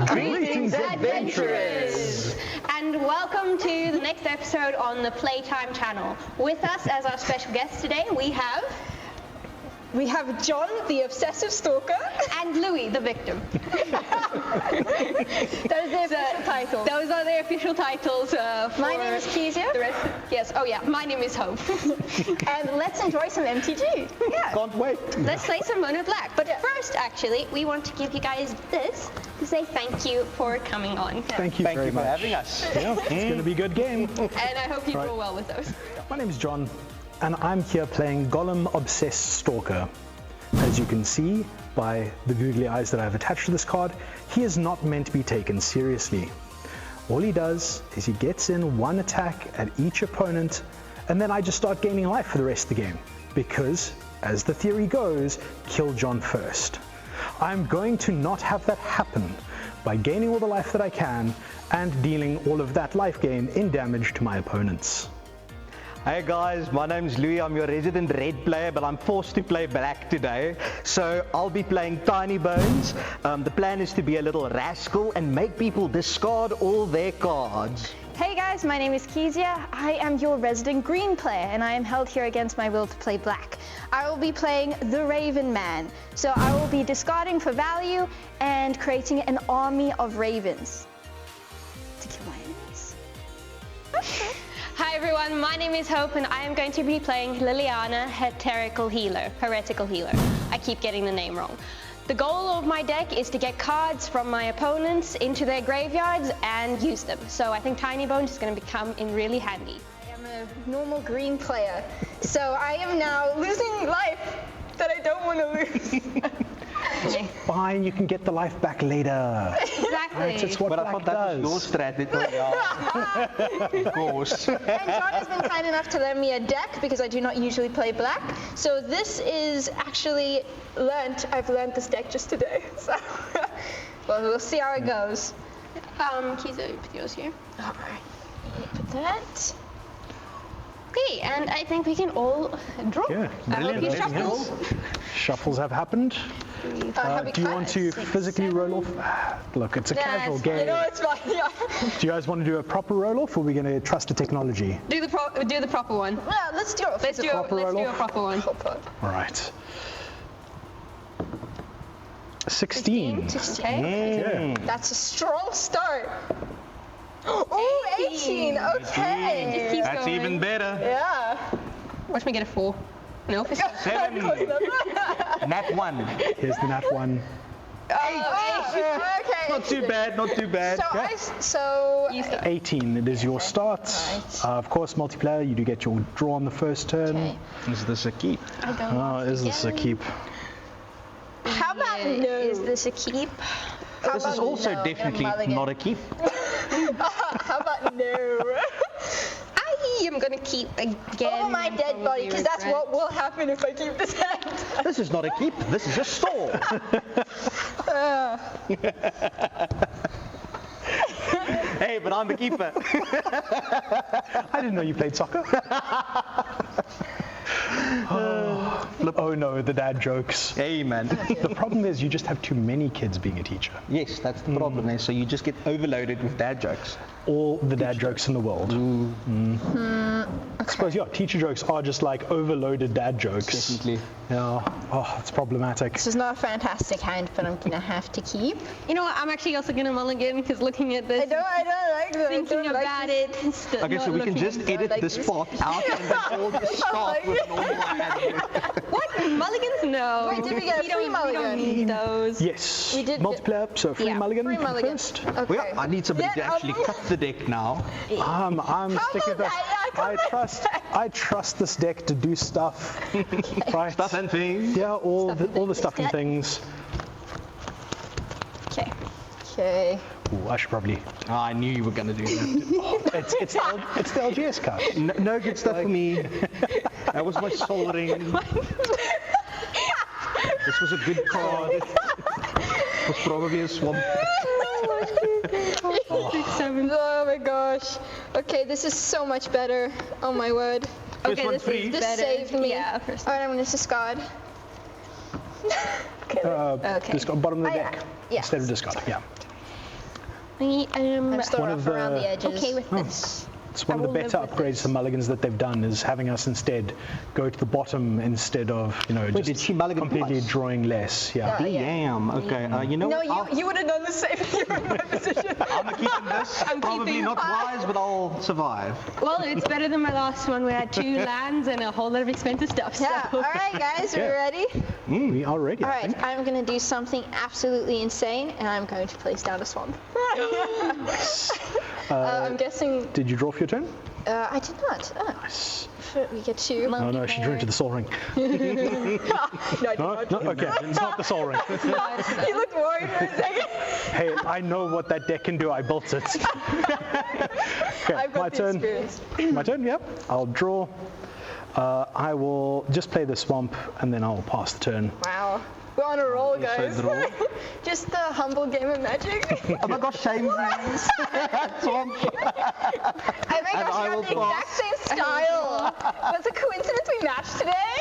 Greetings, adventurers! And welcome to the next episode on the Playtime channel. With us as our special guest today, we have John, the obsessive stalker, and Louis, the victim. Those are their official titles. Those are their official titles. My name is Kezia. The rest, yes. Oh yeah. My name is Hope. And let's enjoy some MTG. Yeah. Can't wait. Let's play some Mono Black. But first, actually, we want to give you guys this to say thank you for coming on. Thank you very much for having us. Yeah, it's going to be a good game. And I hope you do well with those. My name is John, and I'm here playing Golem Obsessed Stalker. As you can see by the googly eyes that I've attached to this card, he is not meant to be taken seriously. All he does is he gets in one attack at each opponent, and then I just start gaining life for the rest of the game. Because, as the theory goes, kill John first. I'm going to not have that happen by gaining all the life that I can and dealing all of that life gain in damage to my opponents. Hey guys, my name's Louis. I'm your resident red player, but I'm forced to play black today. So I'll be playing Tiny Bones. The plan is to be a little rascal and make people discard all their cards. Hey guys, my name is Kezia. I am your resident green player, and I am held here against my will to play black. I will be playing the Raven Man. So I will be discarding for value and creating an army of ravens to kill my enemies. Hi everyone, my name is Hope and I am going to be playing Liliana, Heretical Healer. I keep getting the name wrong. The goal of my deck is to get cards from my opponents into their graveyards and use them. So I think Tiny Bones is going to become in really handy. I am a normal green player, so I am now losing life that I don't want to lose. It's fine, you can get the life back later. Exactly. That's what But I black thought that does. was your strategy. Of course. And John has been kind enough to lend me a deck because I do not usually play black. So this is actually I've learned this deck just today. So, well, we'll see how it goes. Kiza, put yours here. All right. Put that. Okay, and I think we can all draw. Yeah, I hope you brilliant. shuffle. Shuffles have happened. Do you want to physically roll off? Look, it's a casual game. You know, it's fine. Yeah. Do you guys want to do a proper roll-off, or are we going to trust the technology? Do the proper one. Yeah, let's do it. Let's do a proper one. All right. 16. Okay. Yeah. That's a strong start. Oh, 18. Okay. Keep That's going. even better. Yeah. Watch me get a 4. No. 7. Nat 1. Here's the nat 1. Okay. Not too bad, not too bad. So You start. 18, it is your start. Right. Of course, multiplayer, you do get your draw on the first turn. Okay. Is this a keep? I don't Oh, is this a keep? How about no? Is this a keep? This is also definitely not a keep. How about no? I am gonna keep again. Oh, my dead body, because that's regret. what will happen if I keep this hand. This is not a keep, this is a store. Hey, but I'm the keeper. I didn't know you played soccer. Oh no, the dad jokes. Hey, man. The problem is you just have too many kids being a teacher. Yes, that's the problem. So you just get overloaded with dad jokes. All the dad jokes in the world. I suppose, yeah, teacher jokes are just like overloaded dad jokes. Definitely. Yeah. Oh, it's problematic. This is not a fantastic hand, but I'm gonna have to keep. You know what? I'm actually also gonna mulligan because looking at this, I don't like that. thinking about it. Okay, so we can just edit this part out and then all just start with normal hand. What? Mulligans? No. Wait, did we get a free We mulligan? don't need those. Yes. We did multiplayer, so free mulligan Free mulligan. first. Okay. Well, I need somebody to Yeah, actually cut the deck now. I'm sticking with about that. I trust this deck to do stuff. Right. Stuff and things. Yeah, all the stuff and things. Okay. Okay. Ooh, I should probably. Oh, I knew you were going to do that. It's the LGS card. No good stuff for me. That was my soul ring. This was a good card. It was probably a swamp. Oh my gosh. Okay, this is so much better. Oh my word. First one this free. is This better. saved me. Yeah, first Alright, I'm gonna discard. Okay. Discard bottom of the deck yeah. instead of discard. Yeah. I'm still One rough of the- around the edges. Okay with this. It's one I of the will better live with upgrades this. to mulligans that they've done is having us instead go to the bottom instead of, Wait, did she mulligan completely twice? drawing less. Yeah. Damn. Okay. You know No, what? you would have done the same if you were in my position. I'm keeping this. Probably keeping not wise, but I'll survive. Well, it's better than my last one where I had 2 lands and a whole lot of expensive stuff. So. Yeah. All right, guys, are we ready? We are ready. All I right, think. I'm going to do something absolutely insane, and I'm going to place down a swamp. I'm guessing. Did you draw for your turn? I did not. Oh, Nice. we get 2. Oh no, she drew into the soul ring. No, I did No, not. no, okay, it's not the soul ring. You looked worried for a second. Hey, I know what that deck can do. I built it. Okay, I've got my the turn. experience. My turn. Yep. I'll draw. I will just play the swamp and then I'll pass the turn. Wow. We're on a roll, Yes, I guys. draw. Just a humble game of Magic. Oh my gosh, shame. Swamp. I think And I I will got the exact same style. Was it a coincidence we matched today?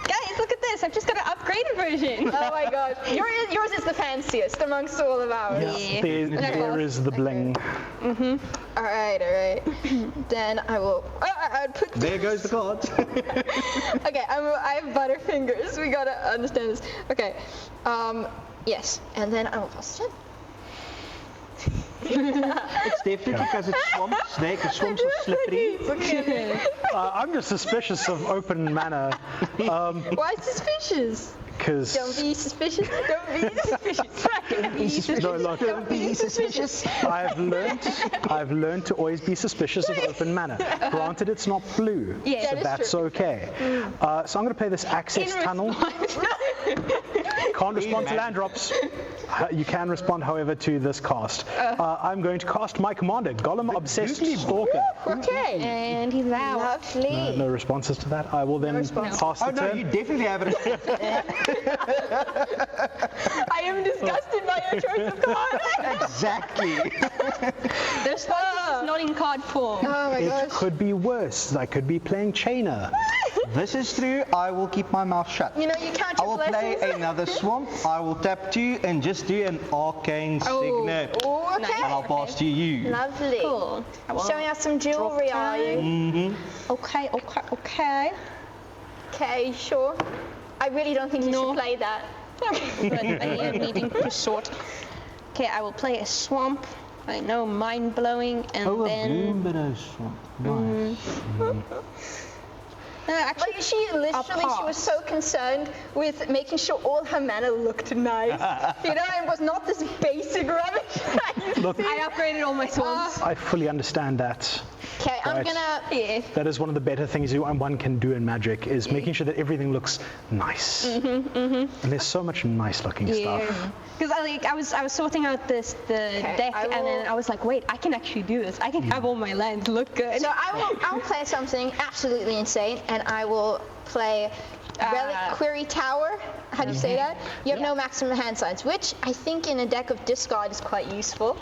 Guys, look at this. I've just got an upgraded version. Oh my gosh. Yours is the fanciest amongst all of ours. Yeah. There is the bling. All right. Then I will. I'd put. There goes the cards. Okay, I have butterfingers. We gotta understand this. Okay. Yes, and then I will pass it in. It's definitely because it's swamp snake. The swamps are slippery. I'm just suspicious of open mana Why because. suspicious? Don't be suspicious. Don't be suspicious. No, look, Don't be suspicious. I've learned to always be suspicious of open mana. Granted, it's not blue, Yeah. so That is that's true. okay. So I'm going to play this access tunnel. Can't respond to land drops. You can respond, however, to this cast. I'm going to cast my commander, Golem Obsessed Stalker. Okay. And he's out. Lovely. No responses to that. I will then response. pass Oh the no, turn. you definitely have it. I am disgusted by your choice of card. Exactly. The response is not in card form. Oh my It gosh. could be worse. I could be playing Chainer. This is true. I will keep my mouth shut. You know, you count I your will play blessings. another swamp. I will tap 2 and just do an arcane signet. Oh, okay. And I'll pass to you. Lovely. Cool. Showing us some jewelry, are you? Okay. Okay, sure. I really don't think you No. should play that. But I am needing to sort. Okay, I will play a swamp. I know, mind blowing, and Oh, a then. bloom swamp. Nice. No, actually, Like she was so concerned with making sure all her mana looked nice. You know, it was not this basic rubbish that you Look, see. I upgraded all my swamps. I fully understand that. Okay, I'm Right. gonna. Yeah. That is one of the better things one can do in Magic is making sure that everything looks nice. And there's so much nice looking stuff. Because I was sorting out the deck, I and then will- I was like, wait, I can actually do this. I can have all my lands look good. So I will play something absolutely insane, and I will play Reliquary Tower. How do you say that? You have no maximum hand size, which I think in a deck of discard is quite useful.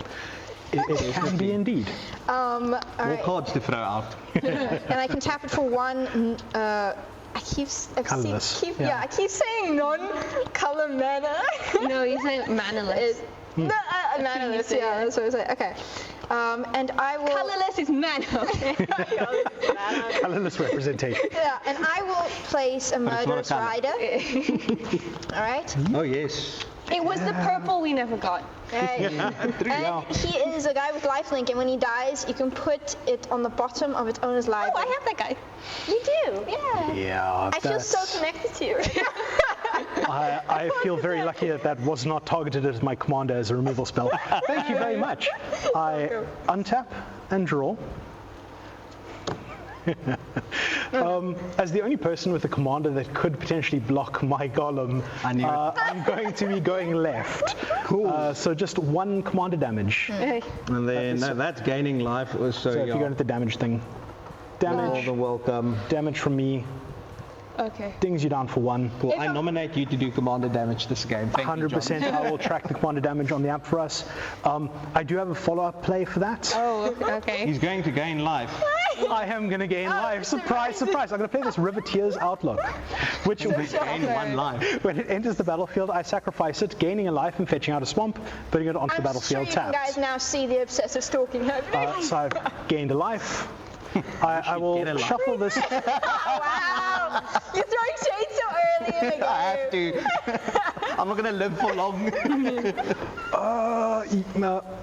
It can be indeed. All More right. cards to throw out. And I can tap it for 1. Colourless, yeah. I keep saying non-color mana. No, he's a manaless. Manaless, yeah, that's what I was like. Okay. And I will. Colorless is mana. Colorless representation. Yeah, and I will place a it's not a murderous colour. rider. All right. Oh yes. It was the purple we never got. Right. And he is a guy with lifelink, and when he dies, you can put it on the bottom of its owner's Oh, library. I have that guy. You do, yeah. Yeah, I feel so connected to you. I feel very lucky that was not targeted as my commander as a removal spell. Thank you very much. I untap and draw. As the only person with a commander that could potentially block my golem, I knew it. I'm going to be going left. Cool. So just 1 commander damage. And then no, that's gaining life. So So if you go into the damage thing, more damage, than welcome. damage from me, Okay. dings you down for 1. Cool. I nominate you to do commander damage this game. Thank you, John. 100%. I will track the commander damage on the app for us. I do have a follow-up play for that. Oh, okay. He's going to gain life. I am going to gain life. Surprise, surprise. I'm going to play this Riveteer's Outlook, which Gain 1 life. when it enters the battlefield, I sacrifice it, gaining a life and fetching out a swamp, putting it onto the battlefield I'm sure you tapped. guys now see the obsessive stalking happening. So I've gained a life. I will shuffle this. Wow! You're throwing shade so early in the game. I have to. I'm not going to live for long.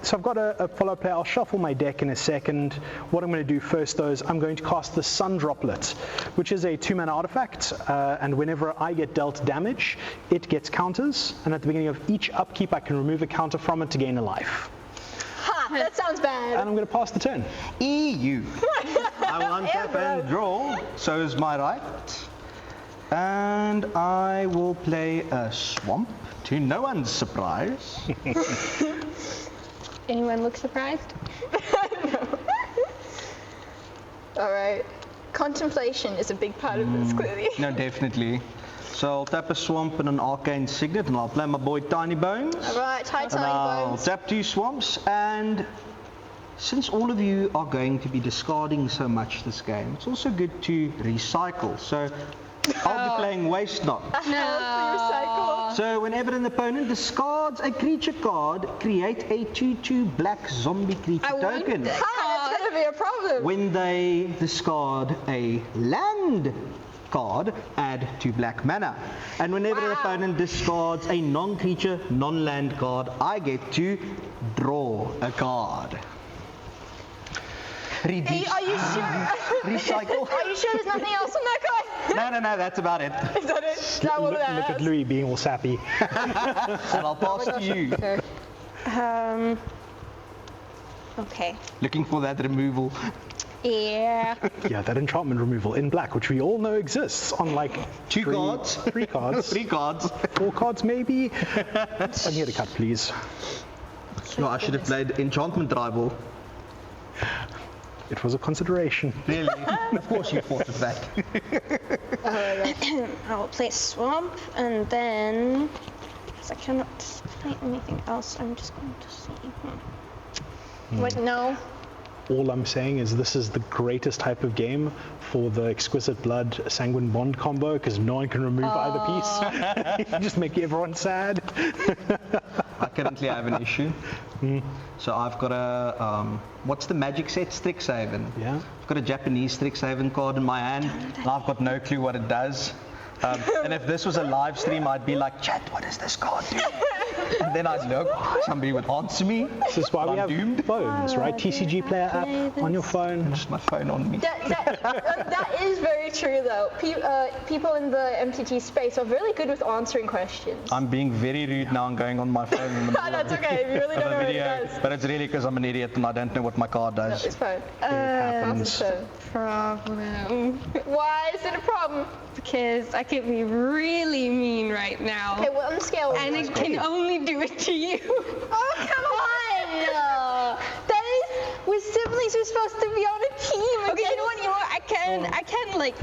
So I've got a follow player. I'll shuffle my deck in a second. What I'm going to do first, though, is I'm going to cast the Sun Droplet, which is a 2-mana artifact. And whenever I get dealt damage, it gets counters. And at the beginning of each upkeep, I can remove a counter from it to gain a life. Ha! That sounds bad. And I'm going to pass the turn. EU. I will untap and draw. So is my right. And I will play a swamp, to no one's surprise. Anyone look surprised? All right. Contemplation is a big part of this, clearly. No, definitely. So I'll tap a swamp and an arcane signet, and I'll play my boy Tiny Bones. All right, hi, And Tiny I'll Bones. tap 2 swamps, and since all of you are going to be discarding so much this game, it's also good to recycle. So I'll be playing Waste Not. Recycle. So whenever an opponent discards a creature card, create a 2/2 black zombie creature token. Ha! That's going to be a problem. When they discard a land card, add 2 black mana. And whenever an opponent discards a non-creature, non-land card, I get to draw a card. Reduce. Are you sure? Recycle. Are you sure there's nothing else on that card? No, that's about it. Is that it? Is that what Look that at Louis being all sappy. And I'll pass to you. Okay. Looking for that removal. Yeah. Yeah, that enchantment removal in black, which we all know exists on like 2 cards. 3 cards. 3 cards. 4 cards maybe. I can get a cut, please. No, I should have played enchantment rival. It was a consideration. Really? Of course you thought of that. I'll play Swamp, and then, because I cannot play anything else, I'm just going to see. Wait, no. All I'm saying is this is the greatest type of game for the Exquisite Blood Sanguine Bond combo, because no one can remove either piece. You just make everyone sad. I currently have an issue. So I've got a, what's the magic set? Strixhaven. Yeah. I've got a Japanese Strixhaven card in my hand, and I've got no clue what it does. And if this was a live stream, I'd be like, chat, what does this card do? And then I'd look, somebody would answer me. This is why we have phones, right? TCG Player app on your phone. Just my phone on me. That is very true, though. People in the MTG space are really good with answering questions. I'm being very rude now and going on my phone in the middle That's okay. If you really of don't a know what it video. does. But it's really because I'm an idiot and I don't know what my card does. It's fine. happens. It's fine. Problem. Why is it a problem? Because I can be really mean right now. Okay, well, on the scale of And it can only do it to you. Oh, come on! That is, we're siblings, we're supposed to be on a team. Okay, you know what? I can like,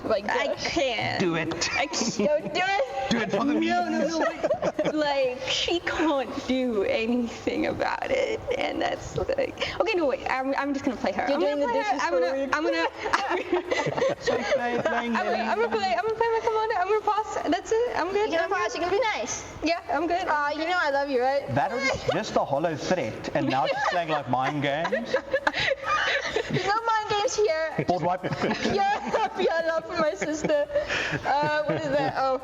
Like I this. can't. Do it. I can't. Don't do it. Do it for the No, memes. like, she can't do anything about it, and that's like, okay, no, wait, I'm just gonna play her. You're I'm doing gonna the play her. dishes for a week. I'm gonna play my commander. I'm gonna pass. That's it. I'm good. You're gonna pass, you're gonna be nice. Yeah, I'm good. You know I love you, right? That was just a hollow threat, and now she's playing like mind games. No mind games here. Board wipe. You're happy I love for my sister. What is that? Oh.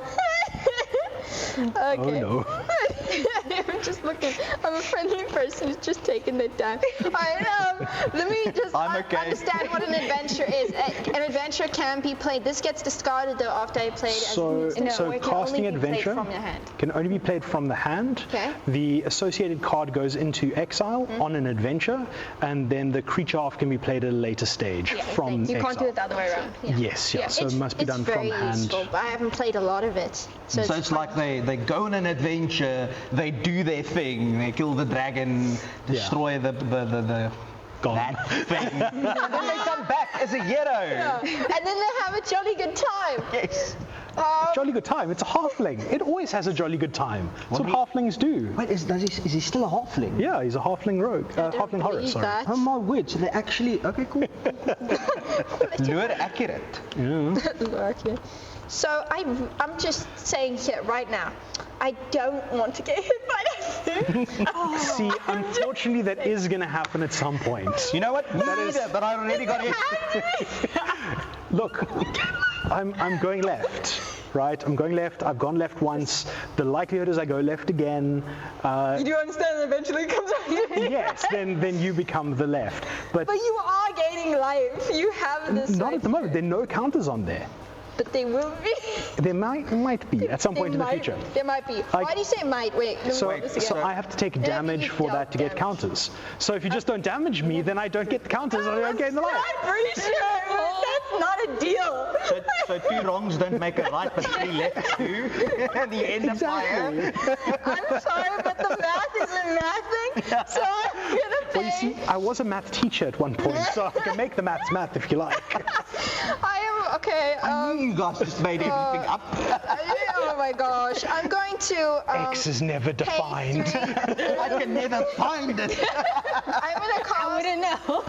Okay. Oh no. I'm just looking. I'm a friendly person who's just taking their time. Alright, let me just understand what an adventure is. An adventure can be played. This gets discarded though after I played. So it can casting only be played adventure from your hand. can only be played from the hand. Okay. The associated card goes into exile on an adventure, and then the creature off can be played at a later stage from You exile. can't do it the other way around. Yes, so it must be done from It's very hand. useful, but I haven't played a lot of it. So it's like they go on an adventure, they do their thing, they kill the dragon, destroy the Gone. that thing, and then they come back as a hero. And then they have a jolly good time. Yes. Jolly good time. It's a halfling. It always has a jolly good time. That's what halflings do. Wait, is he still a halfling? Yeah, he's a halfling rogue. Halfling horror, sorry. Oh my word, so they actually, okay, cool. Lure accurate. Okay. So I'm just saying here right now, I don't want to get hit by that thing. See, unfortunately, that is going to happen at some point. You know what? But I already got hit. Look, I'm going left, right? I'm going left. I've gone left once. The likelihood is I go left again. You do understand that eventually it comes out here? Yes, then you become the left. But you are gaining life. You have this. not at the moment. There are no counters on there. But they will be. There might be at some point in the future. There might be. Why do you say might? Wait, let me write this again. So I have to take damage for that to get counters. So if you just don't damage me, then I don't get the counters and I don't gain the life. I'm pretty sure that's not a deal. So 2 wrongs don't make a right, but 3 left do. And the end of fire. I'm sorry, but the math isn't mathing, so I'm gonna pay. Well, you see, I was a math teacher at one point, so I can make the maths math if you like. I am okay. I knew you guys just made everything up. Oh my gosh, I'm going to. X is never defined. I can never find it. I'm gonna cast. I wouldn't know.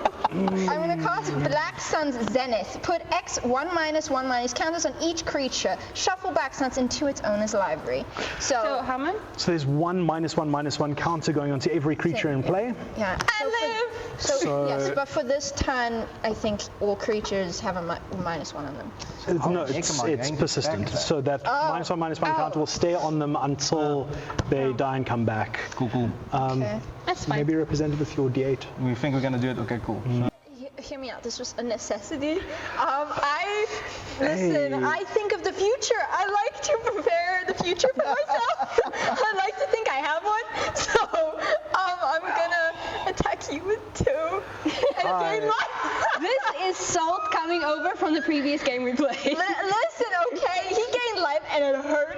I'm gonna cast Black Sun's Zenith. Put X 1/1- counters on each creature. Shuffle Black Suns into its owner's library. So how many? So there's 1/1 counter going onto every creature in play. Yeah. I live. So yes, but for this turn, I think all creatures have a -1 on them. No, it's persistent. So that -1 counter will stay on them until they die and come back. Cool. Okay. That's fine. Maybe represented with your D8. We think we're going to do it? Okay, cool. Hear me out. This was a necessity. Listen. I think of the future. I like to prepare the future for myself. I like to think I have one. So I'm gonna attack you with 2 and gain life. This is salt coming over from the previous game we played. Listen, okay. He gained life and it hurt.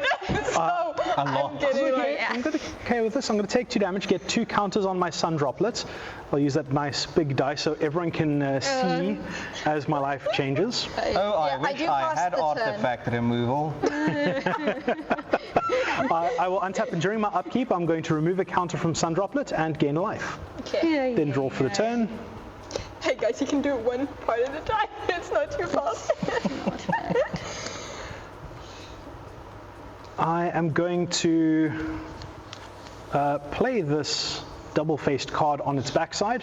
So I'm getting I'm okay with this. I'm going to take 2 damage, get 2 counters on my sun droplet. I'll use that nice big die so everyone can see as my life changes. Oh, I wish I had artifact removal. I will untap, and during my upkeep, I'm going to remove a counter from sun droplet and gain a life. Okay. Then draw for the turn. Hey guys, you can do it one part at a time. It's not too fast. I am going to play this double-faced card on its backside.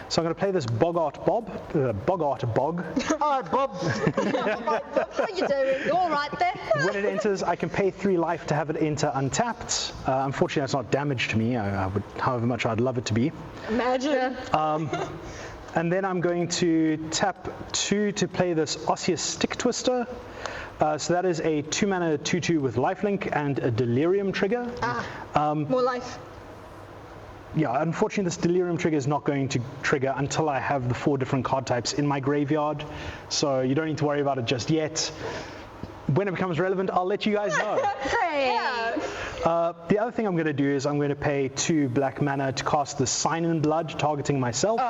So I'm going to play this Bogart Bog. Alright, Bob. How you doing? You all right there? When it enters, I can pay 3 life to have it enter untapped. Unfortunately, that's not damage to me, however much I'd love it to be. Imagine. And then I'm going to tap 2 to play this Osseous Stick Twister. So that is a 2-mana 2/2 with lifelink and a delirium trigger. More life. Yeah, unfortunately this delirium trigger is not going to trigger until I have the 4 different card types in my graveyard. So you don't need to worry about it just yet. When it becomes relevant, I'll let you guys know. The other thing I'm going to do is I'm going to pay 2 black mana to cast the Sign in Blood, targeting myself.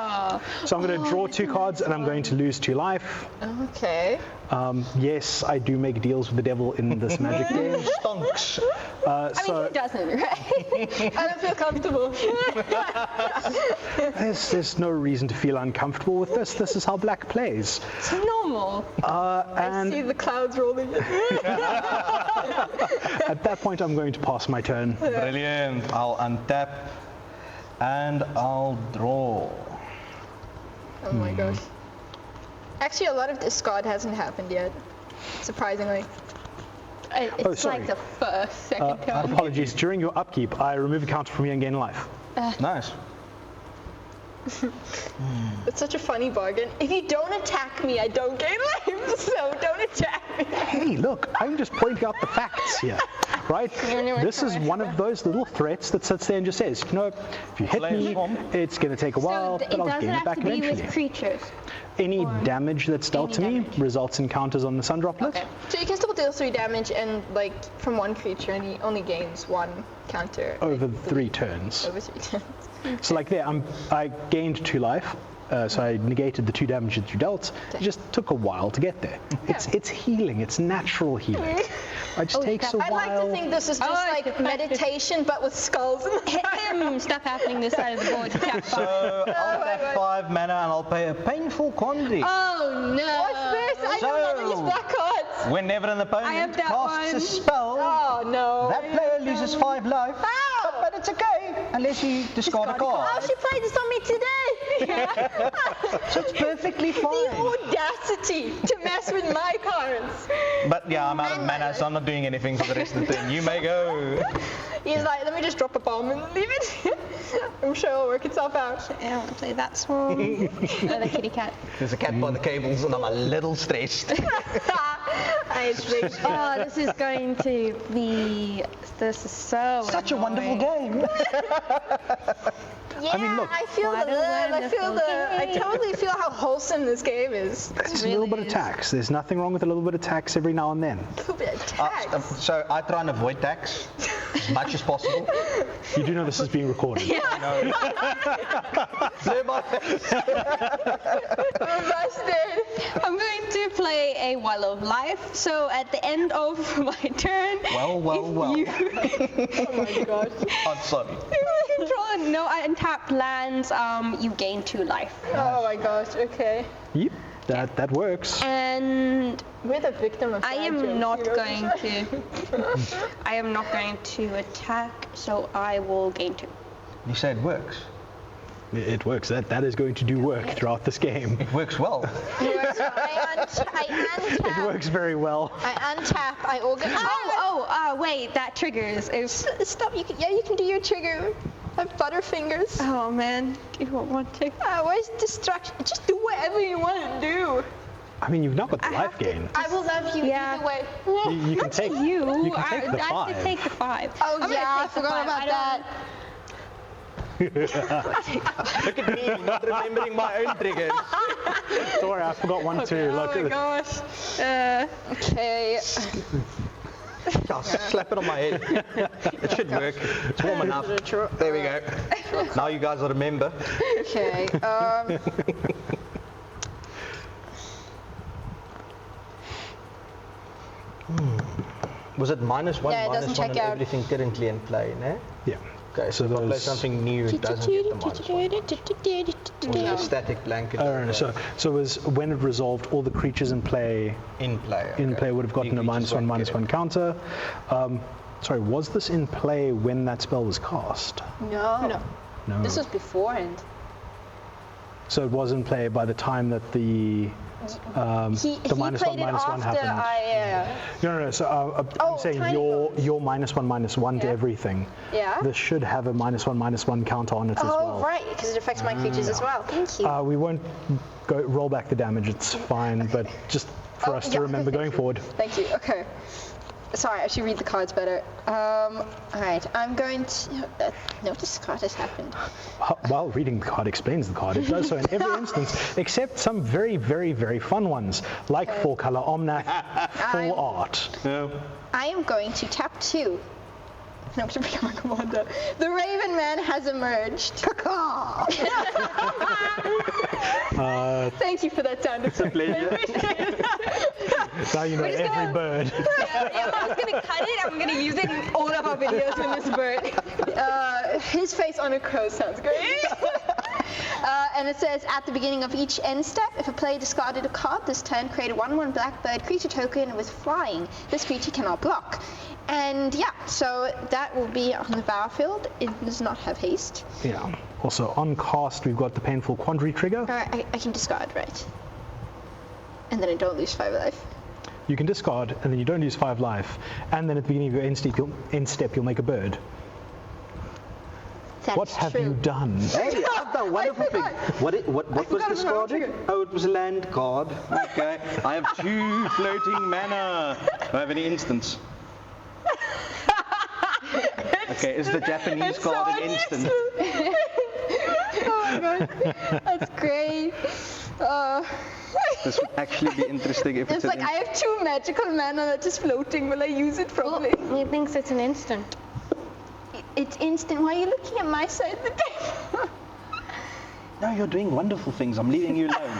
So I'm going to draw 2 cards and I'm going to lose 2 life. Okay. Yes, I do make deals with the devil in this magic game. Stonks. I mean, who doesn't, right? I don't feel comfortable. There's no reason to feel uncomfortable with this. This is how black plays. It's normal. I see the clouds rolling. At that point, I'm going to pass my turn. Brilliant. I'll untap and I'll draw. Oh my gosh. Actually, a lot of discard hasn't happened yet, surprisingly. It's sorry. like the first, second turn. Apologies. During your upkeep, I remove a counter from you and gain life. Nice. It's such a funny bargain. If you don't attack me, I don't gain life, so don't attack me. Hey, look, I'm just pointing out the facts here, right? This is one of those little threats that sits there and just says, you know, if you hit me, it's going to take a while, So but I'll it gain it doesn't back have to be eventually. with creatures. Any damage that's dealt to me damage. results in counters on the sun droplet. Okay. So you can still deal 3 damage and like from one creature, and he only gains 1 counter Over 3 turns. over 3 turns. So like there, I gained 2 life, so I negated the 2 damage that you dealt. It just took a while to get there. It's healing, it's natural healing. It just takes a I'd like while. to think this is just like meditation, but with skulls. Stuff happening this side of the board. Tap So I'll have 5 mana and I'll pay a painful quandary. Oh no! What's this? I don't know these black cards. Whenever an I opponent have that casts a one. spell, Oh no. that player loses 5 life. But it's okay, unless you discard a card. Oh, she played this on me today. So it's perfectly The fine. audacity to mess with my cards. But yeah, I'm out of mana, so I'm not doing anything for the rest of the turn. You may go. He's like, let me just drop a bomb and leave it. I'm sure it'll work itself out. I don't want to play that small. Another kitty cat. There's a cat by the cables and I'm a little stressed. I think. Oh, this is going to be. This is so. Such a wonderful game. Yeah, mean, look. I feel the What a love. I feel wonderful I totally feel how wholesome this game is. It's a little bit of tax. There's nothing wrong with a little bit of tax every now and then. A little bit of tax. So I try and avoid tax as much as possible. You do know this is being recorded. Blur my face. Busted. I'm going to play a Well of Life. So at the end of my turn. Well. You Oh my gosh. I'm sorry. control no untapped lands. You gain 2 life. Oh my gosh. Okay. Yep, that works. And We're the victim of I bad am jokes, not you know? going to. I am not going to attack. So I will gain 2. You say it works. It works. That is going to do work throughout this game. It works well. I untap. It works very well. I untap. I organize. Wait, that triggers. Stop. You can do your trigger. I have butterfingers. Oh man, you won't want to. Where's distraction? Just do whatever you want to do. I mean, you've not got the life gain. I will love you Yeah. either way. You can take. You You can take the I have to 5. take the 5. Oh I'm gonna yeah, I take the forgot 5. about that. Look at me, not remembering my own triggers. Sorry, I forgot one too. Oh Look, my gosh. Okay. I'll slap it on my head. It should work. It's warm enough. There we go. Now you guys will remember. Okay. Was it -1, Yeah, it doesn't -1 check on out. everything currently in play, no? yeah. Okay, so if I play something new, it doesn't get the -1. Or the static blanket Oh, no, so it was when it resolved, all the creatures in play in play. would have gotten a -1/-1 counter. Sorry, was this in play when that spell was cast? No. No. This was beforehand. So it was in play by the time that the He -1/-1 played it after happened. No. So I'm saying tiny your -1/-1 to everything. Yeah. This should have a -1/-1 counter on it as well. Oh, right, because it affects my creatures as well. Thank you. We won't roll back the damage. It's fine, but just for us to yeah. remember going forward. Thank you. Okay. Sorry, I should read the cards better. All right, I'm going to. Notice card has happened. While reading the card explains the card, it does so in every instance, except some very, very, very fun ones, like 4-color Omnath, full art. I am going to tap 2. I'm going to become a commander. The Raven Man has emerged. Thank you for that sound. It's a pleasure. Now you know every bird. I was gonna cut it. I'm gonna use it in all of our videos with this bird. His face on a crow sounds great. And it says, at the beginning of each end step, if a player discarded a card this turn, create a 1/1 blackbird creature token with flying. This creature cannot block. And yeah, so that will be on the battlefield. It does not have haste. Yeah. Also on cast, we've got the painful quandary trigger. I can discard, right? And then I don't lose 5 life. You can discard, and then you don't lose 5 life. And then at the beginning of your end step, you'll make a bird. That's What have true. you done? Hey, I've done wonderful thing. What was discarded? Oh, it was a land card. Okay. I have 2 floating mana. Do I have any instants? Okay, is the Japanese card an instant? Oh my god, that's great. This would actually be interesting if It's it's like I have 2 magical mana that's just floating. Will I use it properly? He thinks it's an instant. It's instant. Why are you looking at my side of the table? No, you're doing wonderful things. I'm leaving you alone.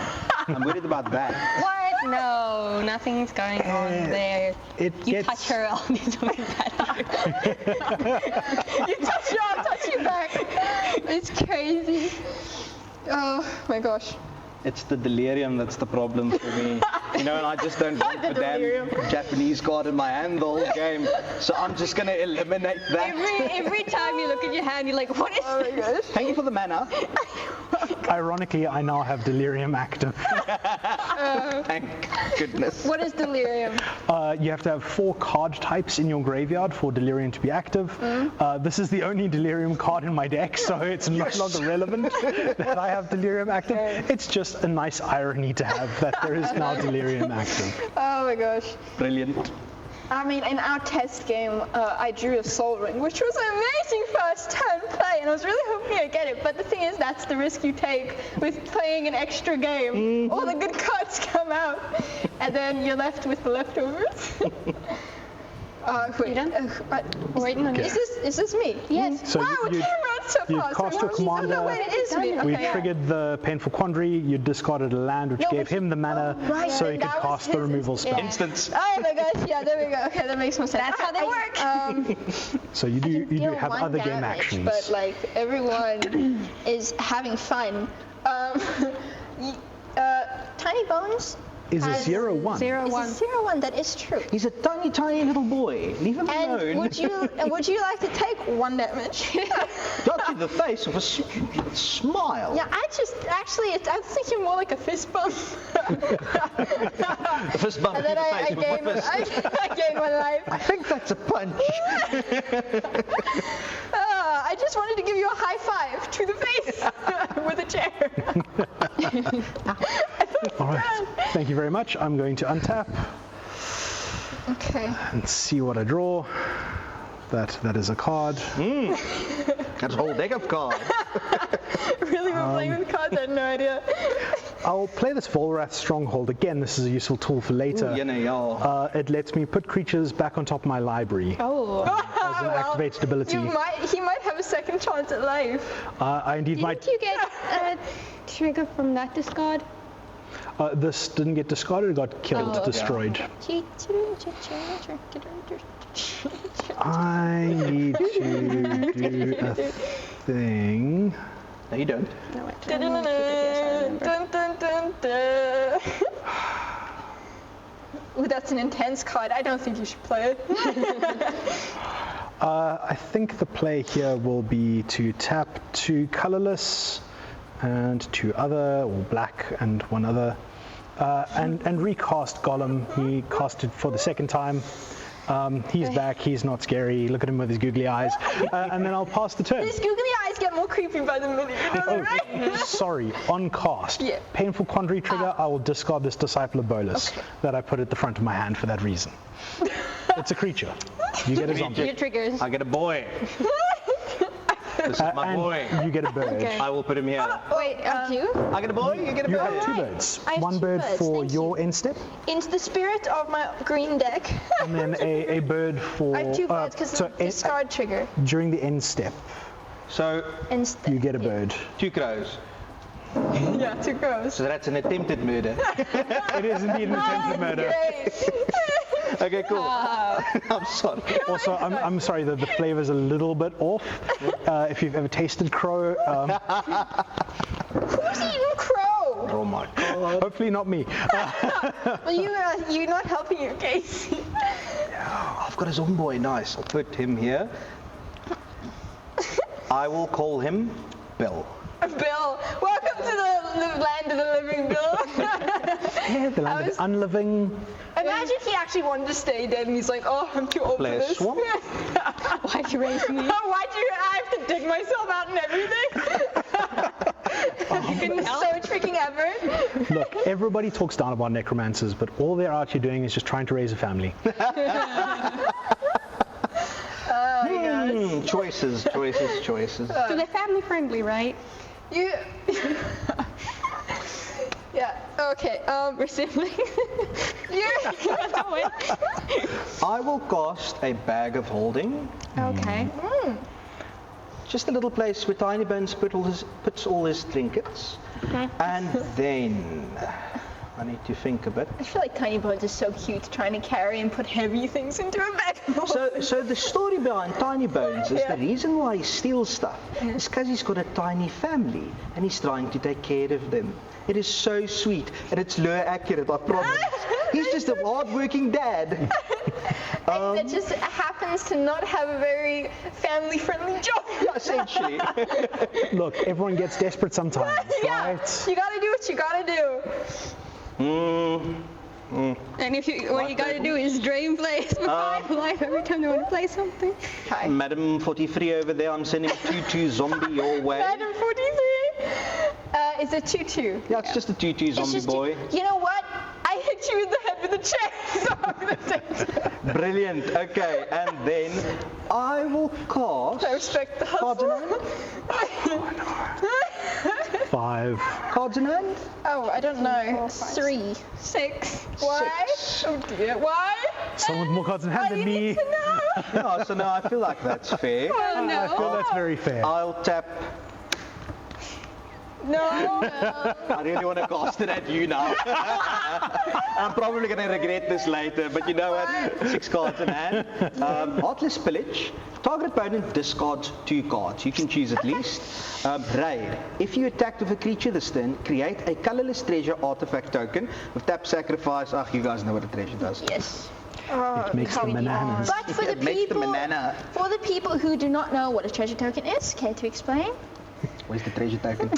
I'm worried about that. What? No, nothing's going on there. It You gets... touch her, I'll do something bad. You touch her, I'll touch you back. It's crazy. Oh my gosh. It's the delirium that's the problem for me. You know, and I just don't want the damn Japanese card in my hand the whole game. So I'm just going to eliminate that. Every time you look at your hand, you're like, what is this? Thank you for the mana. Ironically, I now have delirium active. Thank goodness. What is delirium? You have to have 4 card types in your graveyard for delirium to be active. This is the only delirium card in my deck, so it's no longer relevant that I have delirium active. It's just a nice irony to have that there is now delirium active. Oh my gosh. Brilliant. I mean, in our test game, I drew a Soul Ring, which was an amazing first turn play, and I was really hoping I'd get it. But the thing is, that's the risk you take with playing an extra game. All the good cards come out, and then you're left with the leftovers. Wait, You done? Waiting on you. is this me? Yes. So wow, it came out so you fast. cast your commander. Oh, no, wait, it is me. We Okay, yeah. triggered the Painful Quandary, you discarded a land which No, gave but him the mana, right, so he and could that was cast the his removal spell. Instance. Oh my gosh, yeah, there we go. Okay, that makes more sense. That's how they work. So you do have other game actions. But like everyone is having fun. Tiny Bones Is a has 0/1. 0/1. Is a 0/1. That is true. He's a tiny, tiny little boy. Leave him And alone. would you like to take 1 damage? Got you the face with a smile. Yeah, I was thinking more like a fist bump. The fist bump And in then the face with one fist. I gain 1 life. I think that's a punch. I just wanted to give you a high five to the face with a chair. All right, thank you very much. I'm going to untap Okay. and see what I draw. That is a card. That's a whole deck of cards. Really, we're playing with cards? I had no idea. I'll play this Volrath Stronghold. Again, this is a useful tool for later. It lets me put creatures back on top of my library Oh. as an activated ability. He might have a second chance at life. I indeed might. Didn't you get a trigger from that discard? This didn't get discarded, it got killed, Oh. destroyed. I need to do a thing. No, you don't. No, I don't. Keep it, yes, I remember. Dun, dun, dun, dun. Ooh, that's an intense card. I don't think you should play it. I think the play here will be to tap 2 colorless and 2 other, or black and 1 other, and recast Gollum. He cast it for the second time. He's back, he's not scary, look at him with his googly eyes, and then I'll pass the turn. His googly eyes get more creepy by the minute, you know that, right? Sorry, on cast. Yeah. Painful Quandary trigger, I will discard this Disciple of Bolus that I put at the front of my hand for that reason. It's a creature. You get a zombie. Your triggers. I get a boy. This is my boy. And you get a bird. Okay. I will put him here. Wait, you? I get a boy, you get a You bird. have 2 Right. birds. I have 1 2 bird birds, for thank your end step, Into the spirit of my green deck. and then a bird for... I have 2 birds because so of the discard trigger. during the end step, So, Instead. you get a bird. 2 crows. Yeah, 2 crows. So that's an attempted murder. It is indeed an attempted murder. Great. Okay, cool. I'm sorry. Also, I'm sorry that the flavor's a little bit off. If you've ever tasted crow, Who's eating crow? Oh my god. hopefully not me. Well, you're not helping your case. I've got a zombie boy. Nice. I'll put him here. I will call him Bill. Bill, welcome to the land of the living, Bill. Yeah, the land of the unliving. Imagine he actually wanted to stay dead and he's like, oh, I'm too old for Play a this. swamp? Why'd you raise me? Why'd you? I have to dig myself out and everything. You couldn't help. So tricking effort. Look, everybody talks down about necromancers, but all they're out here doing is just trying to raise a family. Choices. So they're family friendly, right? You. Yeah. Okay. We're siblings. I will cast a bag of holding. Okay. Just a little place where Tiny Bones puts all his trinkets. And then I need to think a bit. I feel like Tiny Bones is so cute, trying to carry and put heavy things into a bag. So the story behind Tiny Bones is the reason why he steals stuff is because he's got a tiny family and he's trying to take care of them. It is so sweet and it's lure accurate, I promise. He's just a hard-working dad. That just happens to not have a very family-friendly job. Yeah, essentially. Look, everyone gets desperate sometimes, Yeah, right? you gotta do what you gotta do. And what you gotta do is drain players for 5 life every time they want to play something. Okay. Madam 43 over there, I'm sending 2-2 zombie your way. Madam 43. It's a 2-2. Yeah, it's just a 2-2 zombie boy. You know what? I hit you in the head with a chair, so I'm gonna take it. Brilliant. Okay, and then I will cast. I respect the Cards in hustle. hand? 5. Cards in hand? Oh, I don't know. 3. 6. Why? 6. Oh dear. Why? Someone with more cards in hand I than need me. to know. Yeah, so now I feel like that's fair. Oh I no. feel that's very fair. I'll tap. No. I really want to cast it at you now. I'm probably going to regret this later, but you know what? 6 cards in hand. Heartless Pillage. Target opponent discards 2 cards. You can choose at least. Raid. If you attacked with a creature this turn, create a colorless treasure artifact token with tap sacrifice. You guys know what a treasure does. Yes. It makes the bananas. But for the It makes the banana. people who do not know what a treasure token is, care to explain? Where's the treasure token?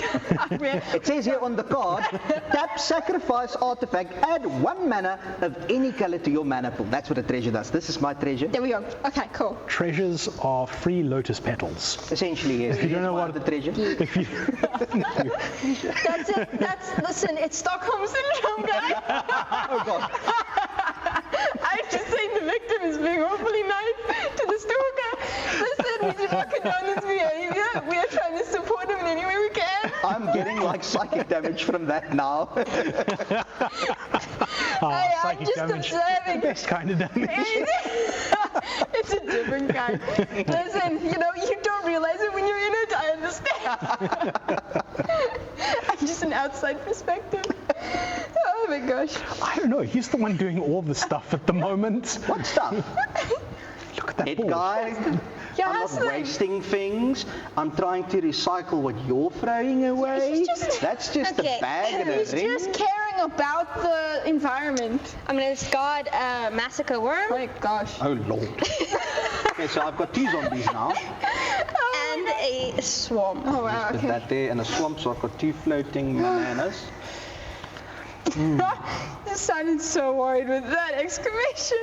It says here on the card, tap sacrifice artifact, add 1 mana of any color to your mana pool. That's what a treasure does. This is my treasure. There we go. Okay, cool. Treasures are free lotus petals. Essentially, yes. If you don't know what the treasure. If you, That's it. Listen, it's Stockholm Syndrome, guys. Oh God. I'm just saying the victim is being awfully nice to the stalker. Listen, we do not condone this behavior. We are trying to support him in any way we can. I'm getting like psychic damage from that now. I'm psychic just damage. observing. Best kind of damage. It's a different kind. Listen, you don't realize it when you're in it. I understand. I'm just an outside perspective. Oh my gosh. I don't know. He's the one doing all the stuff at the moment. What stuff? Look at that It, board. guys. You're I'm not hustling. wasting things. I'm trying to recycle what you're throwing away. He's just- That's just Okay. a bag and a He's ring. just caring about the environment. I'm gonna discard a Massacre Worm Oh my gosh. Oh Lord. Okay, so I've got 2 zombies now. and a Swamp. Oh wow, Put okay. that there and a swamp, so I've got 2 floating bananas. You sounded so worried with that exclamation.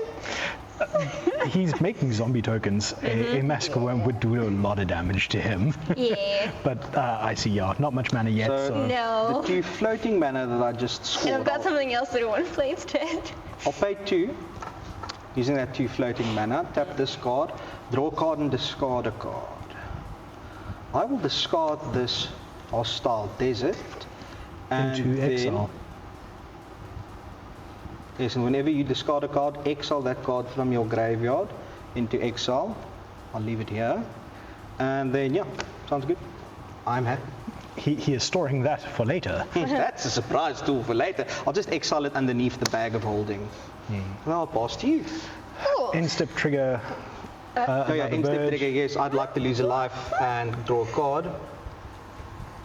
He's making zombie tokens. A massacre worm would do a lot of damage to him. Yeah. But I see, not much mana yet. So- So, No. The 2 floating mana that I just And scored. I've got something else that I want to play instead. I'll pay 2. Using that 2 floating mana, tap this card, draw a card and discard a card. I will discard this hostile desert and into then- exile. Yes, and whenever you discard a card, exile that card from your graveyard into exile. I'll leave it here. And then, yeah, sounds good. I'm happy. He is storing that for later. That's a surprise tool for later. I'll just exile it underneath the bag of holding. And I'll pass to you. Cool. End-step trigger. Oh yeah, another instant bird. trigger, yes. I'd like to lose a life and draw a card.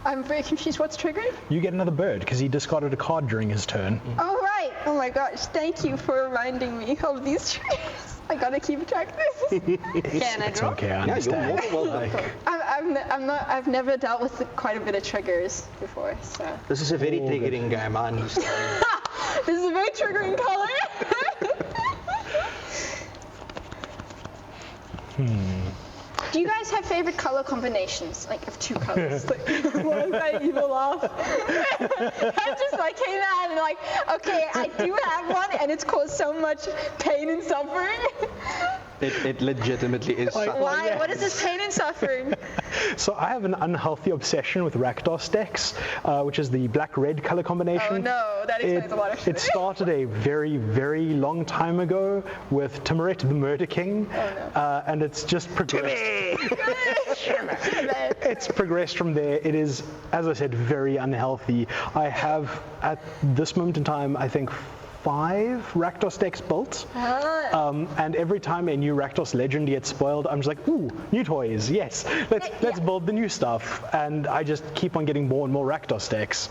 I'm very confused. What's triggering? You get another bird because he discarded a card during his turn. Oh right. Oh my gosh. Thank you for reminding me of these triggers. I gotta keep track of this. Can I It's draw? okay, I Yeah, you're understand. more than welcome. Like, I've never dealt with quite a bit of triggers before, so This is a very triggering game, I understand. this is a very triggering color. Do you guys have favorite color combinations, like of 2 colors? Like, what is that evil laugh? I just like came out and like, okay, I do have one, and it's caused so much pain and suffering. It legitimately is. suffering. Why? What is this pain and suffering? So I have an unhealthy obsession with Rakdos decks, which is the black-red color combination. Oh no, that explains a lot actually. It started a very, very long time ago with Timoret the Murder King, and it's just progressed. It's progressed from there. It is, as I said, very unhealthy. I have, at this moment in time, I think 5 Rakdos decks built, and every time a new Rakdos legend gets spoiled, I'm just like, ooh, new toys, yes, let's build the new stuff, and I just keep on getting more and more Rakdos decks.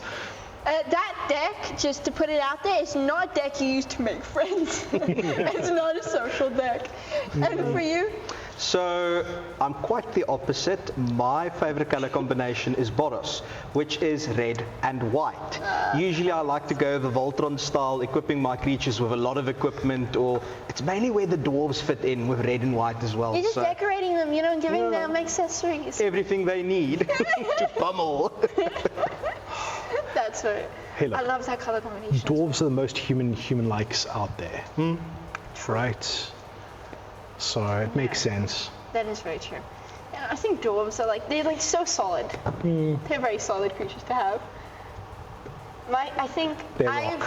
That deck, just to put it out there, is not a deck you use to make friends. It's not a social deck. And for you? So I'm quite the opposite. My favorite color combination is Boros, which is red and white. Usually I like to go the Voltron style, equipping my creatures with a lot of equipment, or it's mainly where the dwarves fit in with red and white as well. You're just decorating them, you know, giving them accessories. Everything they need to pummel. That's right. Hey, look, I love that color combination. dwarves are the most human-likes out there, right? So it makes sense. That is very true. Yeah, I think dwarves are they're like so solid. They're very solid creatures to have. I think They I've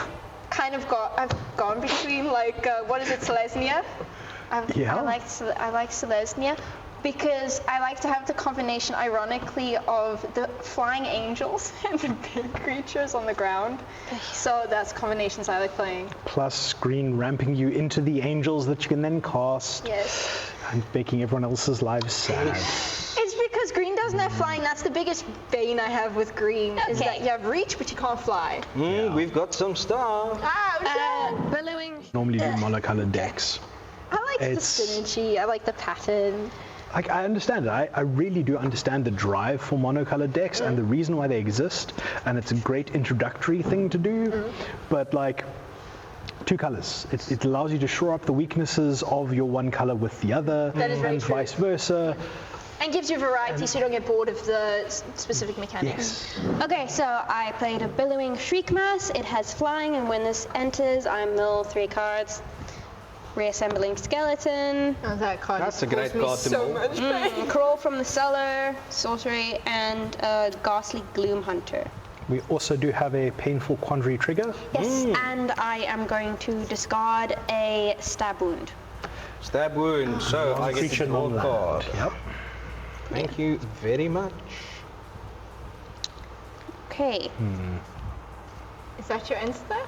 rock. I've gone between what is it, Selesnya? I like Selesnya because I like to have the combination, ironically, of the flying angels and the big creatures on the ground. So that's combinations I like playing. Plus green ramping you into the angels that you can then cast, Yes. and making everyone else's lives sad. It's because green doesn't have flying. That's the biggest bane I have with green, is that you have reach, but you can't fly. We've got some stuff. Billowing. Normally do monocolored decks. I like the It's- synergy. I like the pattern. Like, I understand it. I really do understand the drive for monocolored decks and the reason why they exist, and it's a great introductory thing to do. But like, 2 colors. It allows you to shore up the weaknesses of your one color with the other, That is very and true. vice versa. And gives you variety so you don't get bored of the specific mechanics. Yes. Okay, so I played a Billowing Shriekmass. It has flying, and when this enters, I mill 3 cards. Reassembling Skeleton, Oh, that card That's a great card to mull. Crawl from the Cellar, Sorcery, and Ghastly Gloom Hunter. We also do have a painful quandary trigger. Yes, and I am going to discard a Stab Wound. Stab wound, so I get to Creature draw a non-land. card. Yep. Thank you very much. Okay. Is that your end step?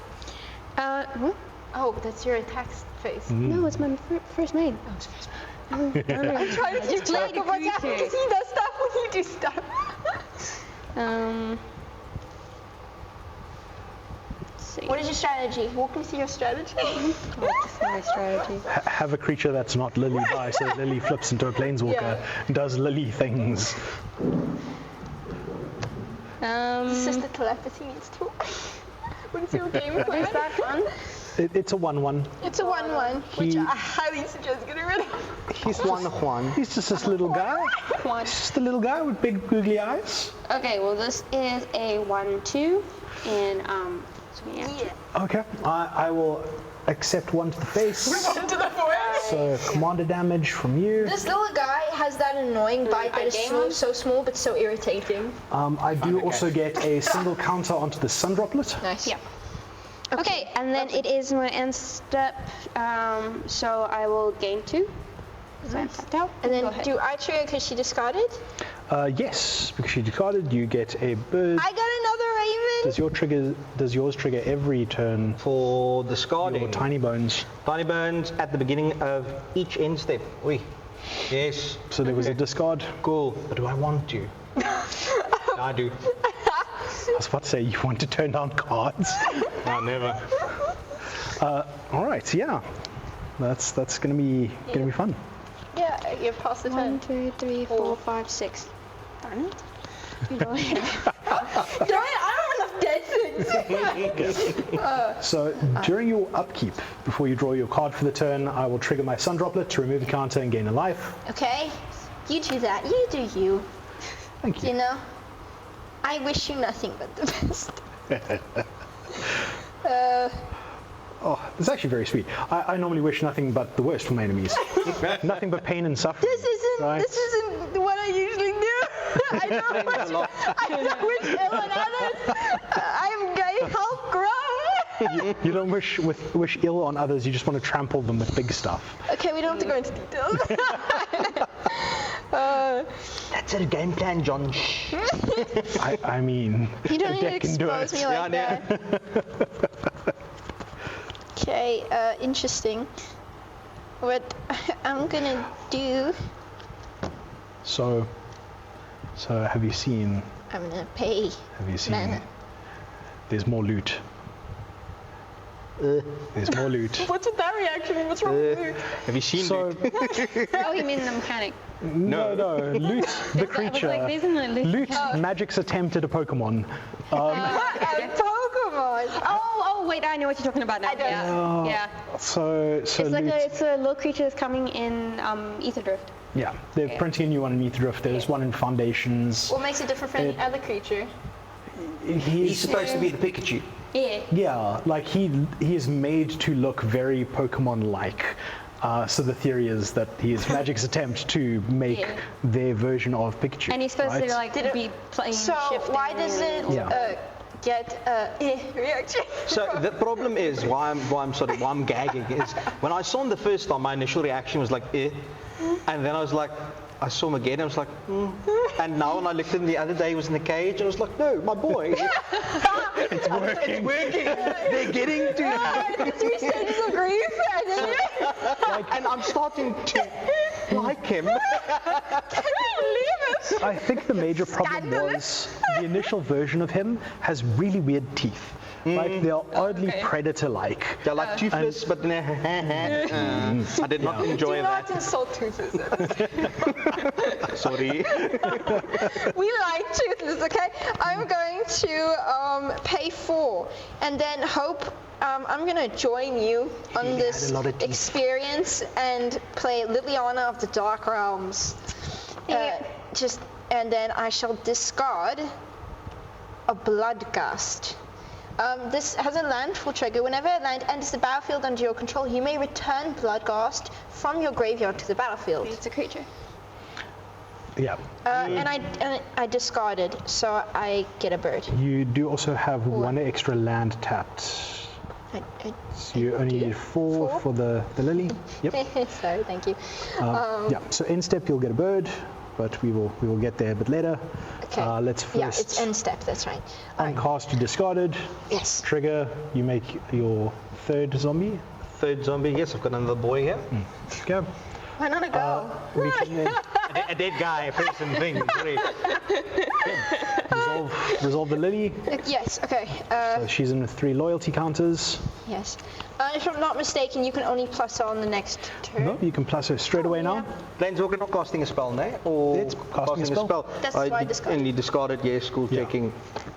What? Oh, that's your attack phase. No, it's my first main. Oh, it's first. I'm trying to keep track of what's happening because he does stuff when you do stuff. Let's see. What is your strategy? Walk me through your strategy. What's my strategy? Have a creature that's not Lily by, so Lily flips into a planeswalker and does Lily things. It's just the telepathy needs to. What is your game plan? Is that fun? It's a 1/1. It's a 1/1, which He- I highly suggest getting rid of. He's Juan. He's just this little guy. One. He's just a little guy with big googly eyes. Okay, well this is a 1/2, and so yeah. Yeah. Okay, I will accept 1 to the face. To the forest. So commander damage from you. This little guy has that annoying bite that is game so, on? so small but so irritating. I do also get a single counter onto the sun droplet. Nice. Yeah. Okay, and then it is my end step, so I will gain 2. So I'm tapped out. And then Go ahead. do I trigger because she discarded? Yes, because you discarded, you get a bird. I got another raven. Does yours trigger every turn For for discarding. tiny bones? Tiny bones at the beginning of each end step. Oi. Yes. So there was a discard. Cool. But do I want to? I do. I was about to say you want to turn down cards. No, never. All right, yeah, that's gonna be fun. Yeah, you pass the 1, turn. 2, 3, 4, 5, 6. Darn it. You know, Darn it, I don't have enough dead things. So during your upkeep, before you draw your card for the turn, I will trigger my sun droplet to remove the counter and gain a life. Okay, you do that. You do you. Thank you. You know, I wish you nothing but the best. Oh, it's actually very sweet. I normally wish nothing but the worst for my enemies. Nothing but pain and suffering. This isn't right? what I usually do. I don't wish ill on others. I help grow. You don't wish ill on others, you just want to trample them with big stuff. Okay, we don't have to go into details. That's a game plan, John. I mean, You don't the need deck to can do expose it. me like that. Okay, interesting. What I'm gonna do, So have you seen? I'm gonna pay Have you seen? mana. There's more loot. There's more loot. What's with that reaction? What's wrong with you? Have you seen So Oh, you mean the mechanic? no, loot the I was creature. like, there's no loot. Loot magic's attempt at a Pokemon. A Pokemon. Oh, wait, I know what you're talking about now. I don't Yeah. Yeah. So It's like loot. it's a little creature that's coming in Ether Drift. Yeah, they're printing a new one in Ether Drift. There's one in Foundations. What makes it different from any other creature? He's supposed to be the Pikachu. Yeah. Yeah, like he is made to look very Pokemon-like. So the theory is that he is Magic's attempt to make Yeah. their version of Pikachu. And he's supposed right? to like be playing So shifting. why does it Yeah. get a reaction? So the problem is why I'm gagging is when I saw him the first time, my initial reaction was like, and then I was like, I saw him again, I was like, and now when I looked at him the other day, he was in the cage, and I was like, no, my boy. It's working. They're getting to 3 stages of grief, and then and I'm starting to like him. can we leave it? I think the major problem Scandalous. was the initial version of him has really weird teeth. Like they are oddly predator-like. They're like toothless, but I did not enjoy Do that. not insult toothless. Sorry. We like toothless, okay? I'm going to pay 4 and then hope I'm going to join you on He had this a lot of teeth. experience and play Liliana of the Dark Realms. And then I shall discard a Bloodgust. This has a landfall trigger. Whenever a land enters the battlefield under your control, you may return Bloodgast from your graveyard to the battlefield. It's a creature. Yeah. And I discarded, so I get a bird. You do also have one extra land tapped. So you only need 4 for the lily. Yep. Sorry, thank you. Yeah. So end step you'll get a bird, but we will get there a bit later. Okay. Let's Yeah, first it's end step, that's right. Alright. uncast you discarded. Yes. Trigger, you make your 3rd zombie. Third zombie, yes, I've got another boy here. Okay. Why not a go? We can then A dead guy, a person thing. Great. resolve the lily. Yes, okay. So she's in with 3 loyalty counters. Yes. If I'm not mistaken, you can only plus her on the next turn. No, you can plus her straight away now. Planeswalker not casting a spell, no? Or It's casting a spell. That's why I discarded. And you discarded, yes, school Yeah. checking.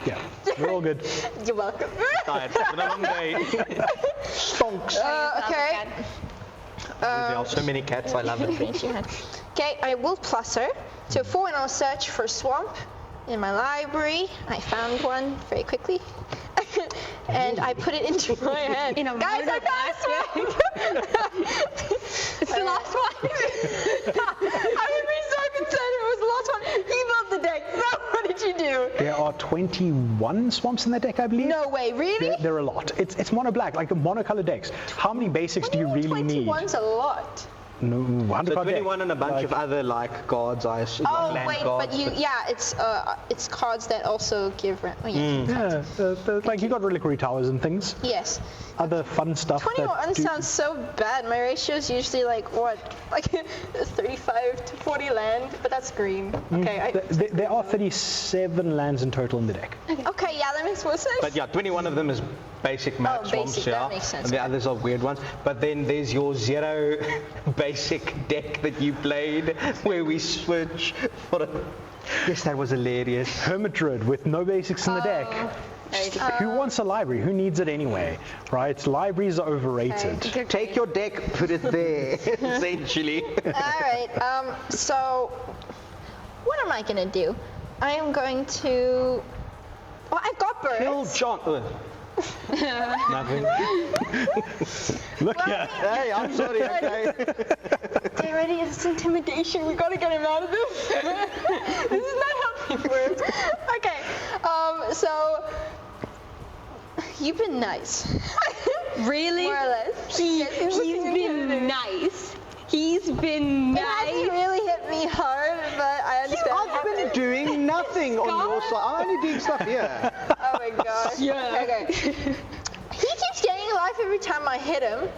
Yeah, we're all good. You're welcome. Tired. It's been a long day. Stonks. Okay. There are so many cats, I love it. Okay, I will plus her. So 4 and I'll search for swamp in my library. I found one very quickly. And I put it into my hand. In a Guys, I found a swamp! It's the last one. I would be so concerned if it was the last one. You built the deck, so what did you do? There are 21 swamps in the deck, I believe. No way, really? There are a lot. It's mono black, like the monocolored decks. How many basics do you really need? 21's a lot. No, 100 So card deck. 21 and a bunch of other like cards, I assume. Oh like land wait, cards, but it's cards that also give rent. Oh, yes. Yeah, like you got reliquary towers and things. Yes. Other fun stuff. 21 that do- sounds so bad. My ratio is usually like what? Like 35 to 40 land, but that's green. Okay. There are 37 lands in total in the deck. Okay, yeah, that makes more sense. But yeah, 21 of them is basic map swamps, basic, yeah. that makes sense, And the okay. others are weird ones. But then there's your 0 basic deck that you played where we switch for a... Yes, that was hilarious. Hermit Druid with no basics in the deck. Who wants a library? Who needs it anyway? Right? Libraries are overrated. Take your deck, put it there, essentially. All right. So what am I gonna do? I am going to. Well, I've got birds. Kill John. Nothing. Look here. Hey, I'm sorry, okay. Get ready, it's intimidation. We gotta get him out of this. This is not helping for him. Okay, so you've been nice. Really? More or less. He's been nice. He's been It nice. hasn't really hit me hard, but I understand. I've been doing nothing on your side. I'm only doing stuff here. Oh my gosh. Yeah. Okay. He keeps gaining life every time I hit him,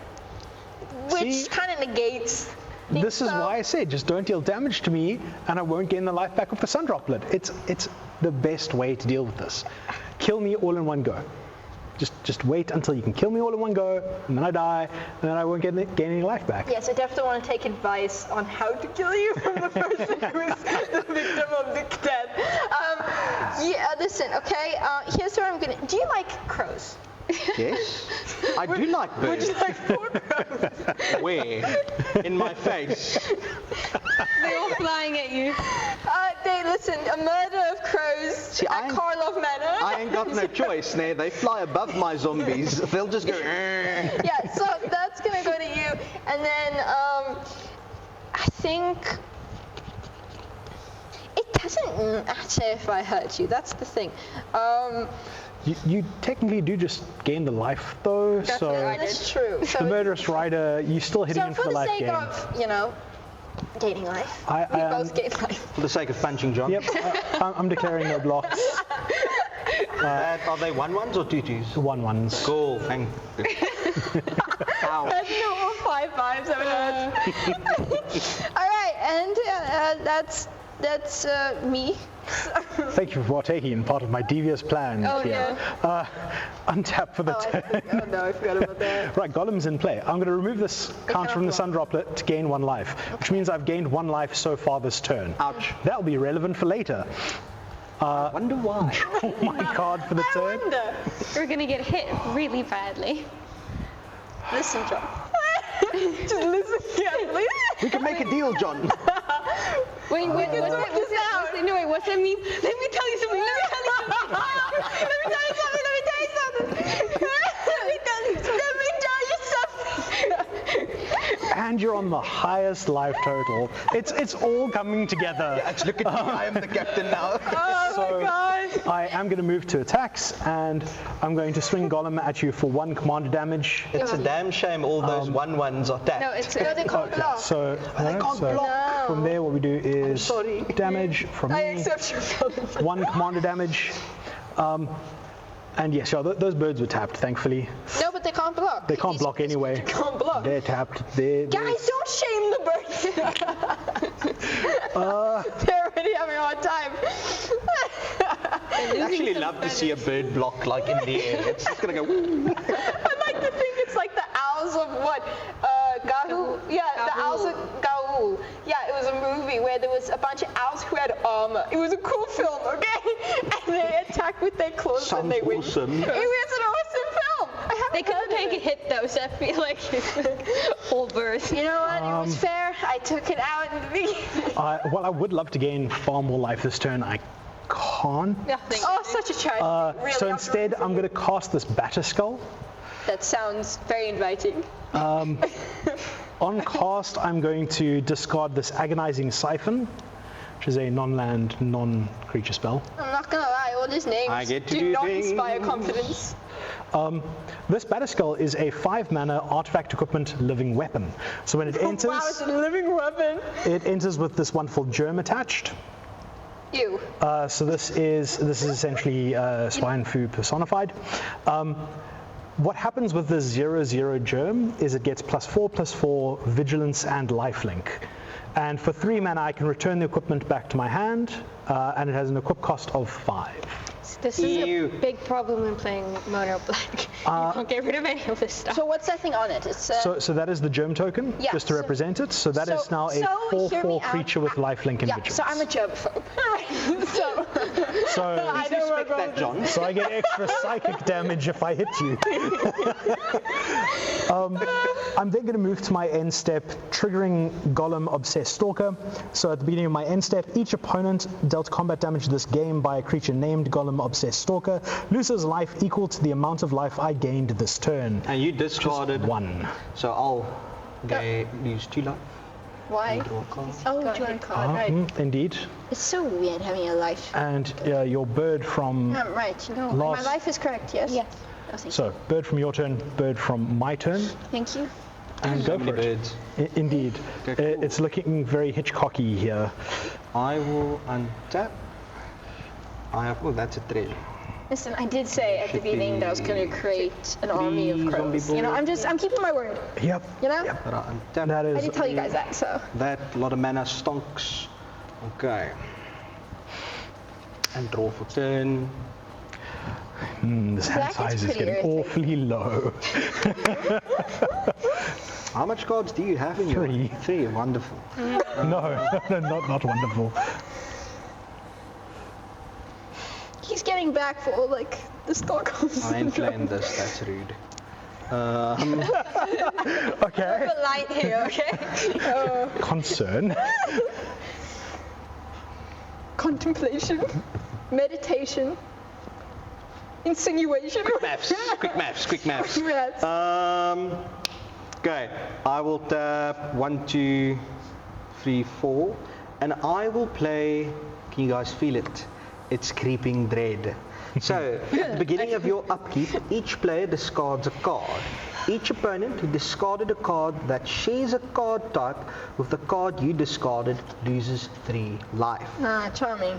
which See? kind of negates. This is why I said just don't deal damage to me and I won't gain the life back of the sun droplet. It's the best way to deal with this. Kill me all in one go. Just wait until you can kill me all in one go, and then I die, and then I won't gain any life back. Yes, I definitely want to take advice on how to kill you from the person who is the victim of the death. Listen, okay, here's what I'm gonna. Do you like crows? Yes. I do like birds. Would you like 4 crows? Where? In my face. They're all flying at you. Listen, a murder of crows See, at Karlov Manor. I ain't got no choice. They fly above my zombies. They'll just go. Yeah, so that's gonna go to you, and then I think it doesn't matter if I hurt you. That's the thing. You technically do just gain the life though, so That's true. So the murderous rider, you're still hitting so in for for the the life sake gain. of, gaining life, we both gain life. For the sake of punching John. Yep, I'm declaring no blocks. Are they 1-1s or 2-2s? 1-1s. Cool, thank you. Ow. That's no 5-5s, I All right, and that's me. Thank you for taking in part of my devious plan here. Untap for the turn. Oh no, I forgot about that. Right, Golem's in play. I'm going to remove this counter from the sun droplet to gain 1 life, which means I've gained 1 life so far this turn. Ouch. That'll be relevant for later. I wonder why. Draw my card for the turn. We're gonna get hit really badly. Listen, John. Just listen carefully. We can make a deal, John. Wait, what's that mean? Let me tell you something. And you're on the highest life total. It's all coming together. Look at me, I am the captain now. So I am going to move to attacks, and I'm going to swing Golem at you for 1 commander damage. It's a damn shame all those 1-1s are tapped. No, it's They can't block. So, can't block. from there, what we do is damage from I me, accept your challenge. 1 commander damage. And yes, those birds were tapped, thampfully. No, but they can't block. They can't block anyway. They can't block. They're tapped. They're Guys, don't shame the birds. They're already having a hard time. I'd actually love to see a bird block like in the air. It's just gonna go. Woo. I like to think it's like the owls of what? Gahu? Yeah, the owls of Gahu. Yeah, it was a movie where there was a bunch of owls who had armor. It was a cool film, okay? And they attack with their claws when they win. Awesome. It was an awesome film. They couldn't take a hit though, so I feel like whole burst. You know what? It was fair. I took it out in the beginning. well, I would love to gain far more life this turn. I can't. Nothing. Oh, such a tragedy. Really, So instead, I'm going to cast this Batter Skull. That sounds very inviting. On cast, I'm going to discard this Agonizing Siphon, which is a non-land, non-creature spell. I'm not gonna lie, all these names I get to do do not things. inspire confidence. This Batter Skull is a 5-mana artifact equipment living weapon. So when it enters, Wow, it's a living weapon. it enters with this wonderful germ attached. Ew. So this is essentially swine foo personified. What happens with the 0/0 germ is it gets +4/+4 vigilance and lifelink. And for 3 mana, I can return the equipment back to my hand, and it has an equip cost of 5. This is Ew. a big problem when playing mono black. You can't get rid of any of this stuff. So what's that thing on it? It's So that is the germ token, Yeah, just to so- represent it. So that is now a hear me 4/4 out. creature with lifelink and yeah. vigilance. So I'm a germaphobe. so So I don't Respect remember. that, John. So I get extra psychic damage if I hit you. I'm then going to move to my end step, triggering Golem Obsessed Stalker. So at the beginning of my end step, each opponent dealt combat damage this game by a creature named Golem Obsessed Stalker loses life equal to the amount of life I gained this turn. And you discarded Just one. So I'll lose 2 life. Why? And draw a card. Oh, draw a card, right. Indeed. It's so weird having a life. And your bird from Right, no, my Last- life is correct, yes? Yes. Oh, thank so bird from your turn, bird from my turn, you. Thank you. and go Many for it. birds. Indeed. Okay, cool. It's looking very Hitchcocky here. I will untap. That's a treasure. Listen, I did say at the Should beginning that I was going to create an army of zombie crows. You know, board. I'm keeping my word. Yep. You know? But I untap. That I is did tell you guys that, so. That, a lot of mana stonks. Okay. And draw for turn. this hand Black is size is pretty getting irritating. awfully low. How much cards do you have in your 3. 3, wonderful. No, not wonderful. He's getting back for all, like, the Stockholm I ain't syndrome. playing this, that's rude. Okay. Light here, okay? Concern. Contemplation, meditation, insinuation. Maths, quick maths, quick maths. Maths. Okay, I will tap 1, 2, 3, 4, and I will play. Can you guys feel it? It's creeping dread. So, at the beginning of your upkeep, each player discards a card. Each opponent who discarded a card that shares a card type with the card you discarded loses 3 life. Ah, charming.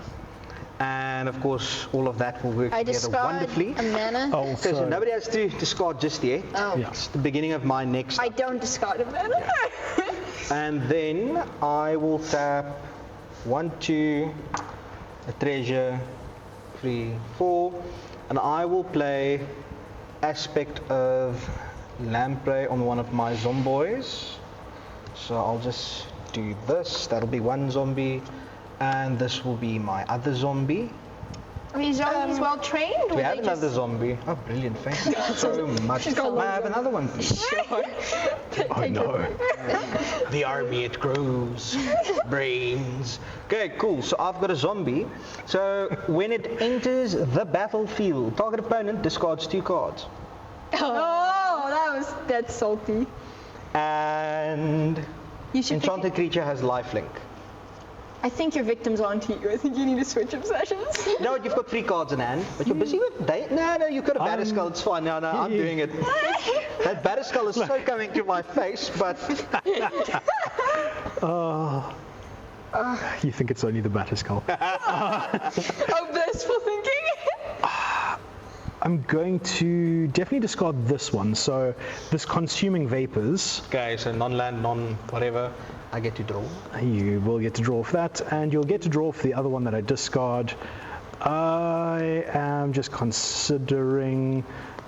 And of course, all of that will work I together discard wonderfully. a mana. Oh, Okay, so nobody has to discard just yet. Oh. Yeah. It's the beginning of my next. I don't discard a mana. And then I will tap 1, 2, a treasure, 3, 4, and I will play aspect of lamprey on one of my zomboys. So I'll just do this. That'll be 1 zombie, and this will be my other zombie. Are these zombies well trained? We have another zombie. Oh, brilliant! Thank you so much. May I have another one, please? Oh no. The army, it grows. Brains. Okay, cool. So I've got a zombie. So when it enters the battlefield, target opponent discards 2 cards. Oh, that's salty. And You should. enchanted creature has lifelink. I think your victim's onto you. I think you need to switch obsessions. No, you've got 3 cards in hand, but you're busy with No, you've got a Batterskull. It's fine. No, I'm doing it. That Batterskull is so coming to my face, but You think it's only the Batterskull. Oh, blissful thinking. I'm going to definitely discard this one. So this consuming vapors, okay. So non-land, non-whatever. I get to draw. you will get to draw for that, and you'll get to draw for the other one that I discard. I am just considering.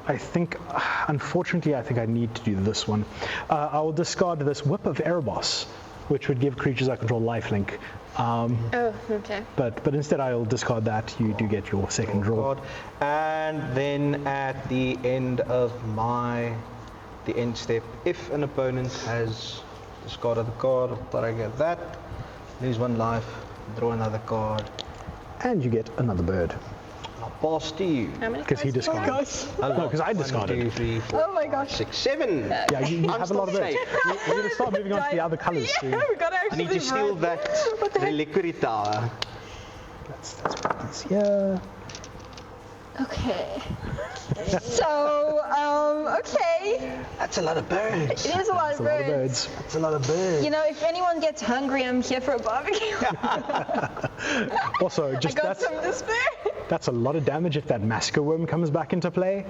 I think, unfortunately, I think I need to do this one. I will discard this Whip of Erebos, which would give creatures I control lifelink. Oh, okay. But instead I'll discard that. You do get your second draw. Card. And then at the end of the end step, if an opponent has discarded the card, I'll trigger that, lose 1 life, draw another card, And you get another bird. I'll pass to you. How many Because he cards? discarded. No, because I 1, 2, discarded. 3, 4, Oh my gosh. 6, 7. Yeah, you I'm have a lot of still birds. safe. You're going to start moving on to the other colours soon. we got I need to steal that reliquary tower. That's what it is here. Okay. So, okay. That's a lot of birds. It is a lot That's of a lot of birds. birds. That's a lot of birds. You know, if anyone gets hungry, I'm here for a barbecue. Also, I just got some to spare. that's a lot of damage if that massacre worm comes back into play.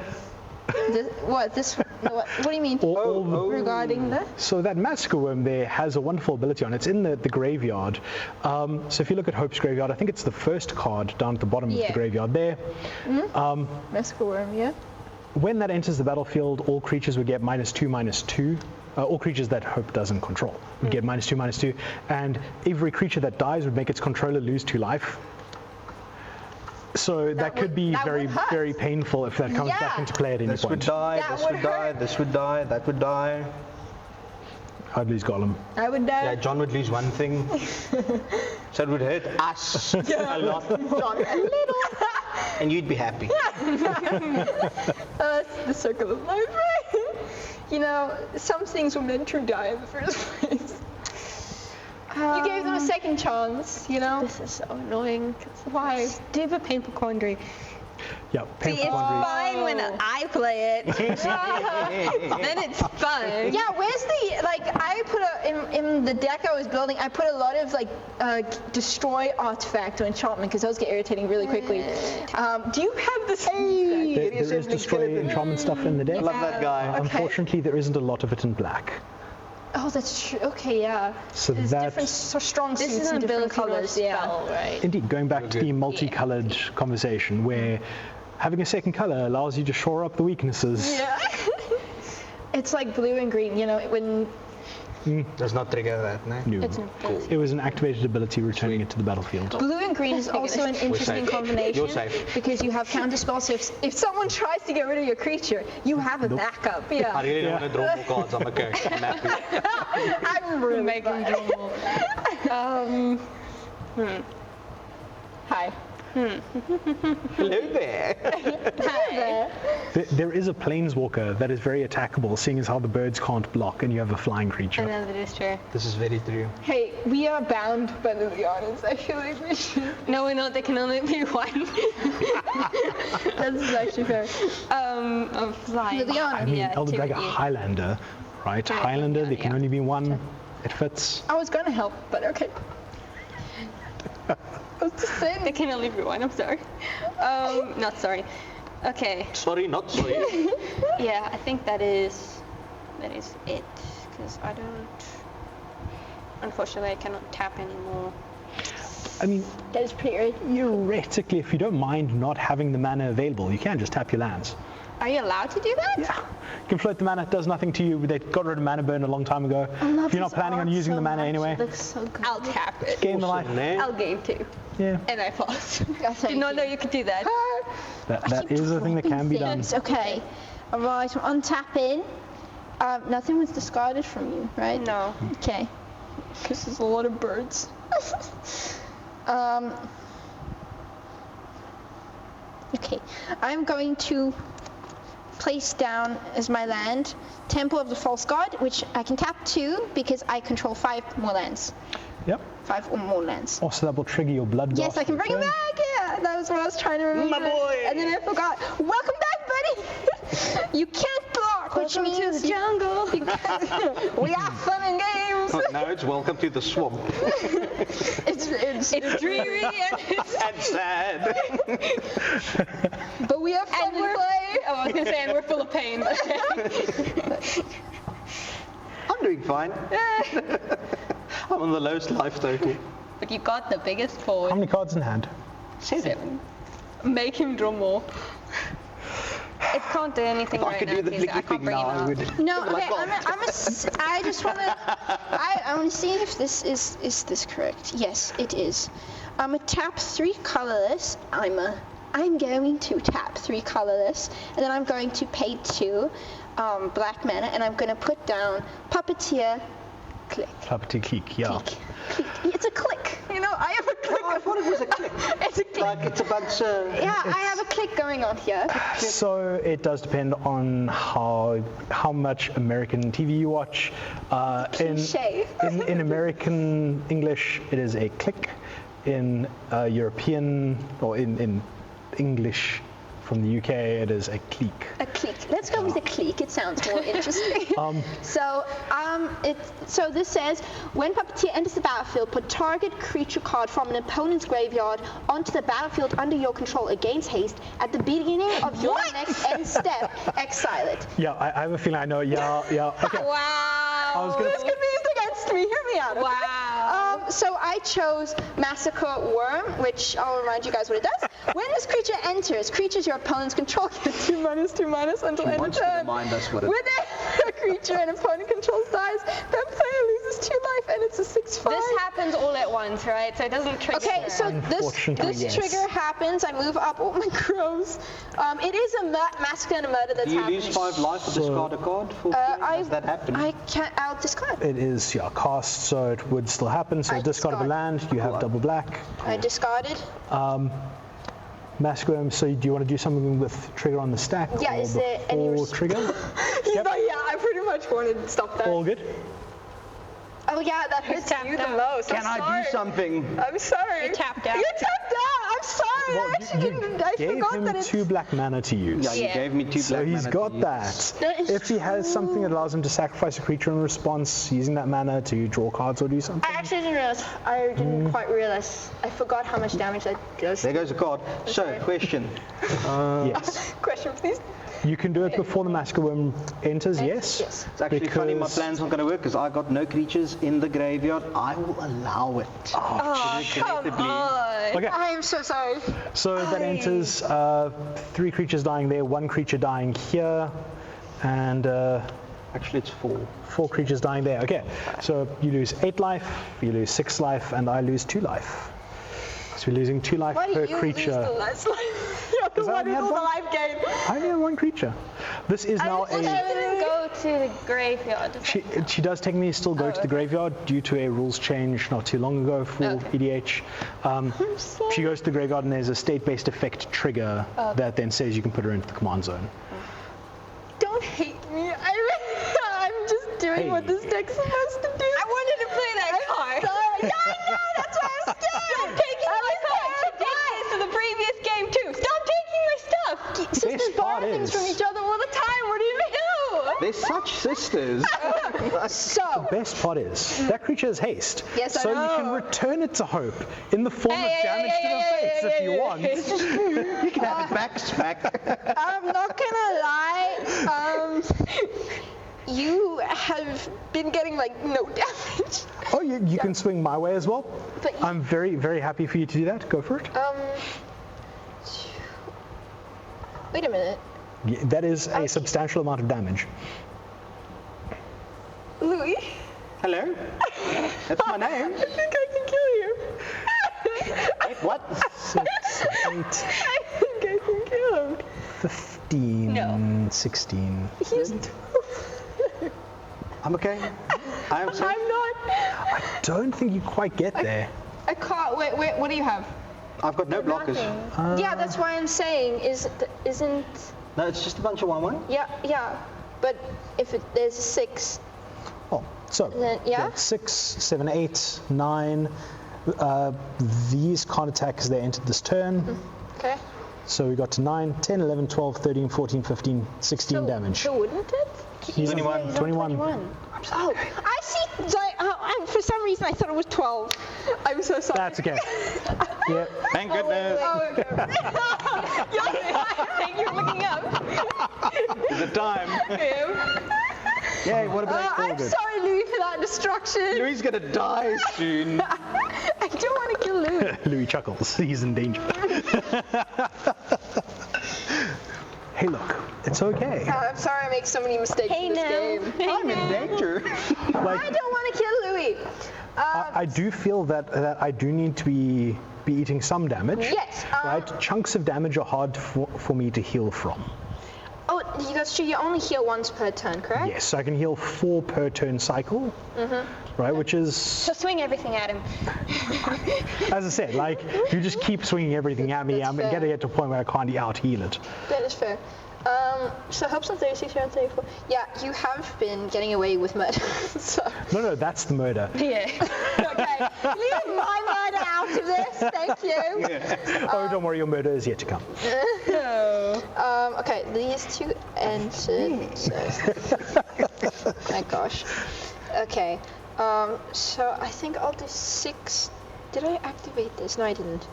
What do you mean? All the- Regarding that? So that massacre worm there has a wonderful ability on it. It's in the graveyard. So if you look at Hope's graveyard, I think it's the first card down at the bottom of Yeah. the graveyard there. Massacre worm, yeah. When that enters the battlefield, all creatures would get -2/-2. All creatures that Hope doesn't control would get -2/-2. And every creature that dies would make its controller lose 2 life. So that could be that very, would hurt. very painful if that comes back Yeah. into play at any This would point. die, That this would would die, hurt. this would die, that would die. I'd lose Gollum. I would die. Yeah, John would lose one thing. So it would hurt us a lot. John, a little. And you'd be happy. That's the circle of life, right? You know, some things were meant to die in the first place. You gave them a second chance, you know? This is so annoying. Why? Stupid painful quandary. Yeah, See, painful it's quandary. fine when I play it. Then it's fun. Yeah, where's the, like, I put in the deck I was building, I put a lot of, like, destroy artifact or enchantment, because those get irritating really quickly. Do you have this? Hey! There is destroy enchantment stuff in the deck. I love that guy. Unfortunately, there isn't a lot of it in black. Oh, that's true. Okay, yeah. So There's that- different strong This suits is in an different ability colors, not yeah. spell, right? Indeed, going back to the multicolored conversation, where having a second color allows you to shore up the weaknesses. Yeah. It's like blue and green, you know, when Does not trigger that, no? No. It's an ability. It was an activated ability returning it to the battlefield. blue and green is also an interesting safe. combination You're safe. because you have counter spells. So if someone tries to get rid of your creature, you have a backup. I Yeah. really don't want to draw more cards. I'm okay. I'm happy. I'm really Making glad. trouble. Hi. Hello there. There is a planeswalker that is very attackable, seeing as how the birds can't block and you have a flying creature. I know that is true. This is very true. Hey, we are bound by the Lianas. I feel like we should. No, we're not. There can only be one. That's actually fair. Of flying. Liliana. I mean, Yeah, Elder Drag, a typically. Highlander, right? Right, Highlander, there can yeah. only be one. It fits. I was gonna help, but okay. I was just saying. There can only be one. I'm sorry. Not sorry. Okay. Sorry, not sorry. Yeah, I think that is it. Because I don't. Unfortunately, I cannot tap anymore. I mean, That is pretty right. theoretically, if you don't mind not having the mana available, you can just tap your lands. Are you allowed to do that? Yeah. You can float the mana, it does nothing to you. They got rid of mana burn a long time ago. If you're not planning on using the mana anyway, Looks so good. I'll tap it. game the life. I'll game too. Yeah, And I paused. thank Did not you. know you could do that. that is a thing that can be done. Okay. All right. I'm untapping. Nothing was discarded from you, right? No. Okay. Because there's a lot of birds. Okay. I'm going to place down as my land Temple of the False God, which I can tap 2 because I control 5 more lands. Yep. 5 or more lands. Also, that will trigger your blood. Yes, I can bring him back. Yeah, that was what I was trying to remember. My boy. And then I forgot. Welcome back, buddy. You can't block, which means jungle. we have fun and games. Now it's welcome to the swamp. It's It's dreary And sad. but we have fun and play. Oh, I was gonna say, and we're full of pain. I'm doing fine. I'm on the lowest life total. But you got the biggest How forward. many cards in hand? 7. Make him draw more. It can't do anything If I right could now do the because I clicky can't thing bring now, him I out. would. No, But I okay. can't. I just want to. I want to see if this is this correct. Yes, it is. I'm gonna tap 3 colorless. I'm going to tap 3 colorless, and then I'm going to pay 2 black mana, and I'm gonna put down Puppeteer. Click. Puppeteer click, yeah. Click. It's a click. You know, I have a click. I thought it was a click. It's a click. Like it's a bunch of... Yeah, I have a click going on here. So it does depend on how much American TV you watch. Cliche. In American English, it is a click. In European or in English from the UK, it is a clique. A clique. Let's go with a clique. It sounds more interesting. So this says, when Puppeteer enters the battlefield, put target creature card from an opponent's graveyard onto the battlefield under your control against haste. At the beginning of your next end step, exile it. Yeah, I have a feeling I know. Yeah. Okay. Wow. I was gonna- This could be used against me. Hear me out. okay? Wow. So I chose Massacre Worm, which I'll remind you guys what it does. When this creature enters, creatures your opponent's control get 2/2/2 until end of wants to turn. remind us what it- When a creature an opponent controls dies, that player loses lose 2 life and it's a 6/5. This happens all at once, right? So it doesn't trigger. Okay, so Unfortunately, this yes. trigger happens. I move up all my crows. It is a massacre and a murder that's Do you happening. lose 5 life or discard a card for play? Does that happen? I can't. I'll discard. It is, yeah, cast, so it would still happen. So I discard of a discard. land, you have double black. I discarded. Massacre, so do you want to do something with trigger on the stack? Yeah, or is there any before trigger? He's Yep. like, yeah, I pretty much wanted to stop that. All good? Oh yeah, that hurts you the most. Can I do something? I'm sorry. You tapped out. You tapped out. I'm sorry. Well, I actually didn't. I gave forgot him that it's. 2 black mana to use. Yeah, you Yeah. gave me 2 So black he's mana got to use. that. That is If he has something that allows him to sacrifice a creature in response, using that mana to draw cards or do something. I actually didn't realize. I didn't quite realize. I forgot how much damage that does. There goes a card. So, sorry. question. Yes. Question, please. You can do it before the Massacre Worm enters, yes? Yes. It's actually funny, my Because- plan's not going to work because I got no creatures in the graveyard. I will allow it. Oh, come on. Okay. I am so sorry. So that enters 3 creatures dying there, 1 creature dying here, and Actually, it's 4. 4 creatures dying there. Okay, so you lose 8 life, you lose 6 life, and I lose 2 life. So we're losing 2 life Why per do you creature. lose the last life? You're the 'Cause I one only who had rolled the one. life game. I only have 1 creature. This is now Well, she didn't go to the graveyard. She does technically still go to the graveyard due to a rules change not too long ago for Okay. EDH. She goes to the graveyard and there's a state-based effect trigger that then says you can put her into the command zone. Don't hate me. I'm just doing Hey. what this deck's supposed to do. I wanted to play that card. Sorry. Yeah, I know. That's why I'm scared. Stop taking my card. She did this in the previous game too. Stop taking my stuff. Sisters Best borrow part things is- from each other all the time. What do you mean? They're such sisters. So, Best part is that creature has haste. Yes, I so you can know. return it to Hope in the form of damage to the face if you want. You can have it back. I'm not gonna lie. You have been getting like no damage. Oh, you can swing my way as well. But you- I'm very, very happy for you to do that. Go for it. Wait a minute. Yeah, that is a substantial amount of damage. Louis, Hello? That's my name. I think I can kill you. What? 6, 8, I think I can kill him. 15, 16. He's I'm okay. I am safe. I'm not. I don't think you quite get there. I can't. Wait. What do you have? I've got no blockers. Yeah, that's why I'm saying isn't. No, it's just a bunch of 1/1. Yeah. But if there's a 6, Oh, so Then- yeah? 6, 7, 8, 9. These can't attack because they entered this turn. okay. So we got to 9, 10, 11, 12, 13, 14, 15, 16 damage. So wouldn't it? He's 21. He's on 21. Oh, I see. For some reason, I thought it was 12. I'm so sorry. That's okay. Yeah. Thank goodness. Oh, okay. Thank you for looking up. The time. Yay, what about I'm sorry, Louis, for that destruction. Louis gonna die soon. I don't want to kill Louis. Louis chuckles. He's in danger. Hey, look, it's okay. I'm sorry I make so many mistakes in this game. I'm in danger. I Like, don't want to kill Louis. I do feel that I do need to be eating some damage. Yes, Right? Chunks of damage are hard for me to heal from. Oh, that's true. You only heal once per turn, correct? Yes, so I can heal 4 per turn cycle. Right, which is, So swing everything at him. as I said, like, you just keep swinging everything at me. That's I'm fair. getting to a point where I can't out-heal it. That is fair. So Hope's on 36, you're on 34. Yeah, you have been getting away with murder. So, No, that's the murder. Yeah. okay. Leave my murder out of this. Thank you. Oh, don't worry, your murder is yet to come. Okay, these 2 entered. So. My gosh. Okay. So I think I'll do 6. Did I activate this? No, I didn't.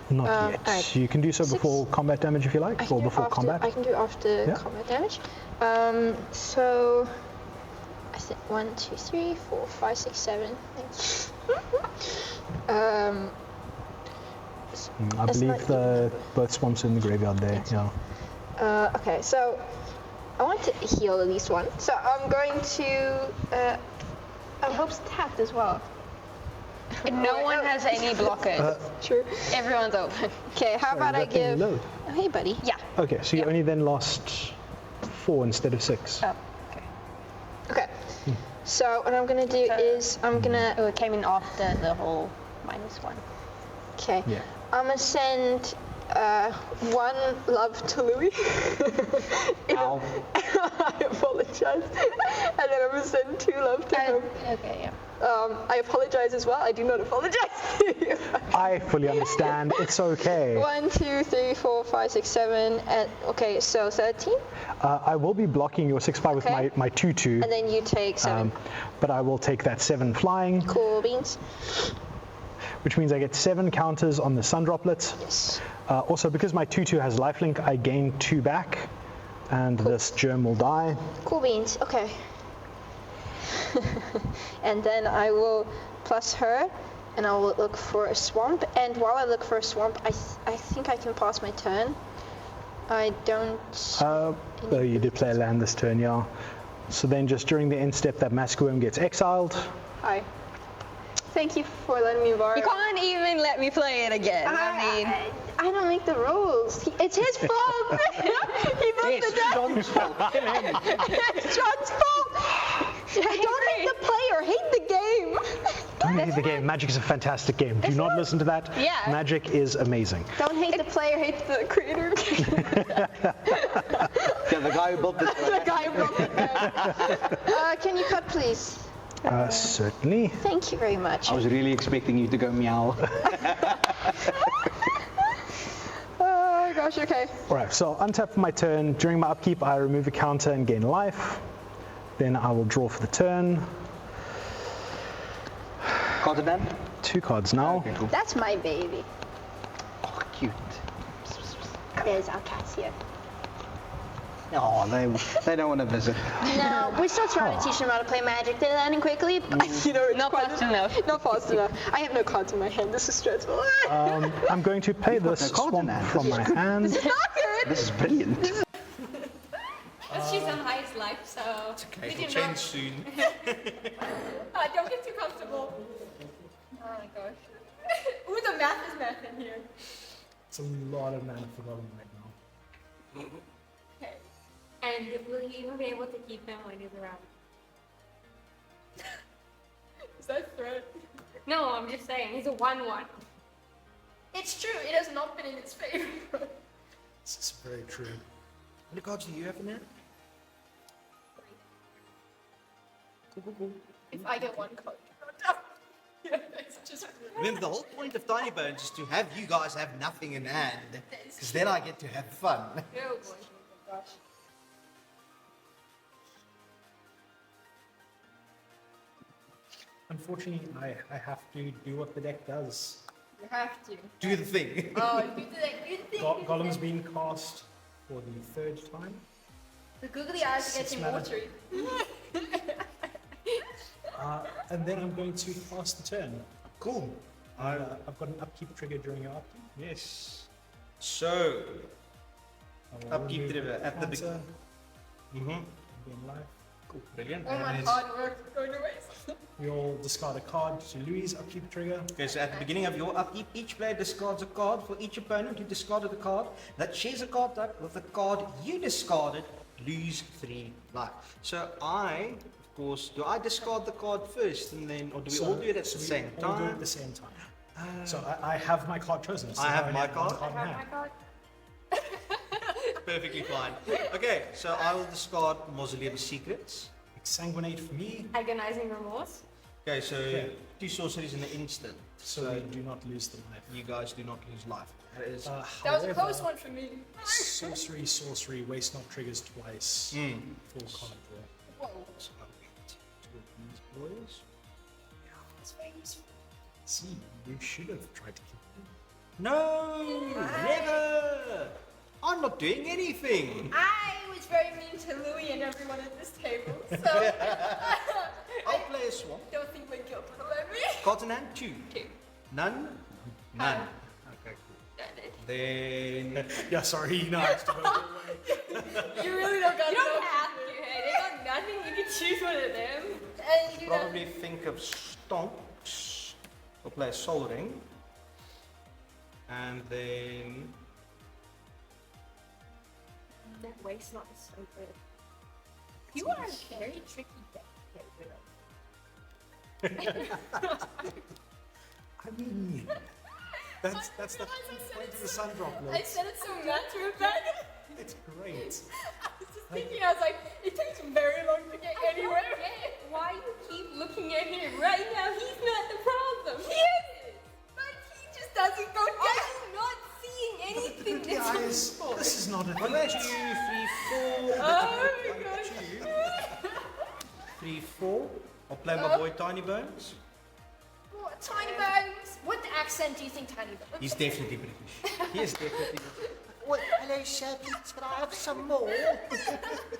Not yet. alright. You can do so 6. before combat damage if you like, or before after, combat. I can do after Yeah. combat damage. So I think 1, 2, 3, 4, 5, 6, 7. Thank you. I That's believe not both swamps are in the graveyard there. Yeah. Okay, so I want to heal at least one. So I'm going to Oh, Hope's tapped as well. No one has any blockers. True. Everyone's open. Okay, how about I Is that thing give... load? Oh, hey, buddy. Yeah. Okay, so you only then lost 4 instead of 6. Oh, okay. Okay. So what I'm gonna do is I'm gonna... Oh, it came in after the whole -1. Okay. Yeah. I'm gonna send one love to Louis. Ow. I apologize. And then I'm gonna send 2 love to him. Okay, yeah. I apologize as well. I do not apologize to you. I fully understand. It's okay. 1, 2, 3, 4, 5, 6, 7, and okay, so 13, I will be blocking your 6 fly with Okay. my 2/2. and then you take 7. But I will take that 7 flying, Cool beans. which means I get 7 counters on the sun droplets. Yes. Also, because my 2/2 has lifelink, I gain 2 back, and this germ will die. Cool beans. Okay. And then I will plus her, and I will look for a swamp. And while I look for a swamp, I think I can pass my turn. I don't. Oh, you did play a land this turn, yeah. So then just during the end step, that Masquerade gets exiled. Hi. Thank you for letting me borrow. You can't even let me play it again. I mean, I don't make the rules. It's his fault. He moved the deck. John's fault. It's John's fault. Don't hate the player. Hate the game. Don't hate the game. Magic is a fantastic game. Do not listen to that. Yeah. Magic is amazing. Don't hate the player. Hate the creator. Yeah, the guy who built this. The guy who broke the deck. Can you cut, please? Certainly. Thank you very much. I was really expecting you to go meow. Oh gosh. Okay. All right, so untap for my turn. During my upkeep, I remove a counter and gain life. Then I will draw for the turn. Continent? 2 cards now. Okay, cool. That's my baby. Oh, cute. There's our cats here. Oh, they don't want to visit. No, we're still trying to teach them how to play Magic. They're learning quickly. But, you know, it's not fast enough. Not fast enough. I have no cards in my hand. This is stressful. I'm going to pay this no cards in swamp hand. from my hand. Not good. This is brilliant. She's on highest life, so It's okay, we it'll do change not. soon. Don't get too comfortable. Oh my gosh. Ooh, the math is math in here. It's a lot of mana for Goblin right now. Okay. And will you even be able to keep him when he's around? Is that a threat? No, I'm just saying, he's a 1/1. It's true, it has not been in its favor. This is very true. How many cards do you have in there? If I get 1 card. Yeah, it's just Remember, the whole point of Tiny Bones is to have you guys have nothing in hand, because then I get to have fun. Oh boy, oh my gosh. Unfortunately, I have to do what the deck does. You have to. Do the thing. Oh, you do that good thing. Golem's been cast for the 3rd time. The googly eyes are getting mana. watery. And then I'm going to pass the turn. Cool. I've got an upkeep trigger during your upkeep. Yes. So, I will Upkeep remove trigger the at the counter, mm-hmm. gain life. Cool. Brilliant. All my And hard work is going to waste. You'll discard a card to Louis' upkeep trigger. okay, so at the beginning of your upkeep, each player discards a card. For each opponent who discarded a card that shares a card type with the card you discarded, lose 3 life. So I, of course, do I discard the card first, and then, or do we all do it at the So we same all do it time? at the same time. So I have my card chosen. So I have only my one card. in I have hand. my card. Perfectly fine. Okay, so I will discard Mausoleum Secrets. Exsanguinate for me, Agonizing remorse. Okay, so Okay. 2 sorceries in an instant. so we do not lose the life. You guys do not lose life. That is That was a However, close one for me. sorcery, waste not triggers twice. Full card draw. Whoa. so I'll get two of these boys. That's very useful. See, you should have tried to kill him. No, never. I'm not doing anything. I was very mean to Louis and everyone at this table, so I'll play a swamp. don't think my guilt will let me. Cotton 2. 2. None. None. Okay, cool. Done it. Then Yeah, sorry, you know, I have to vote away. You really don't got You don't have to, hey. They got nothing. You can choose one of them. and you know. Probably think of stonks. We'll play a Soul Ring. And then That waste not is so good. You are a very tricky deck to get rid of. I mean, that's the whole point of the sun droplet. I said it so matter of fact. It's great. I was just thinking, I was like, it takes very long to get anywhere. I don't get why you keep looking at him. Right now, he's not the problem. He is! But he just doesn't go down. I'm not seeing anything that's Guys, this is not a 1, 2, 3, 4. Oh my gosh. 3, 4. I'll play my boy Tiny Bones. Oh, Tiny Bones. What accent do you think Tiny Bones? He's definitely British. He is definitely British. Well, hello, sir. Please, can I have some more?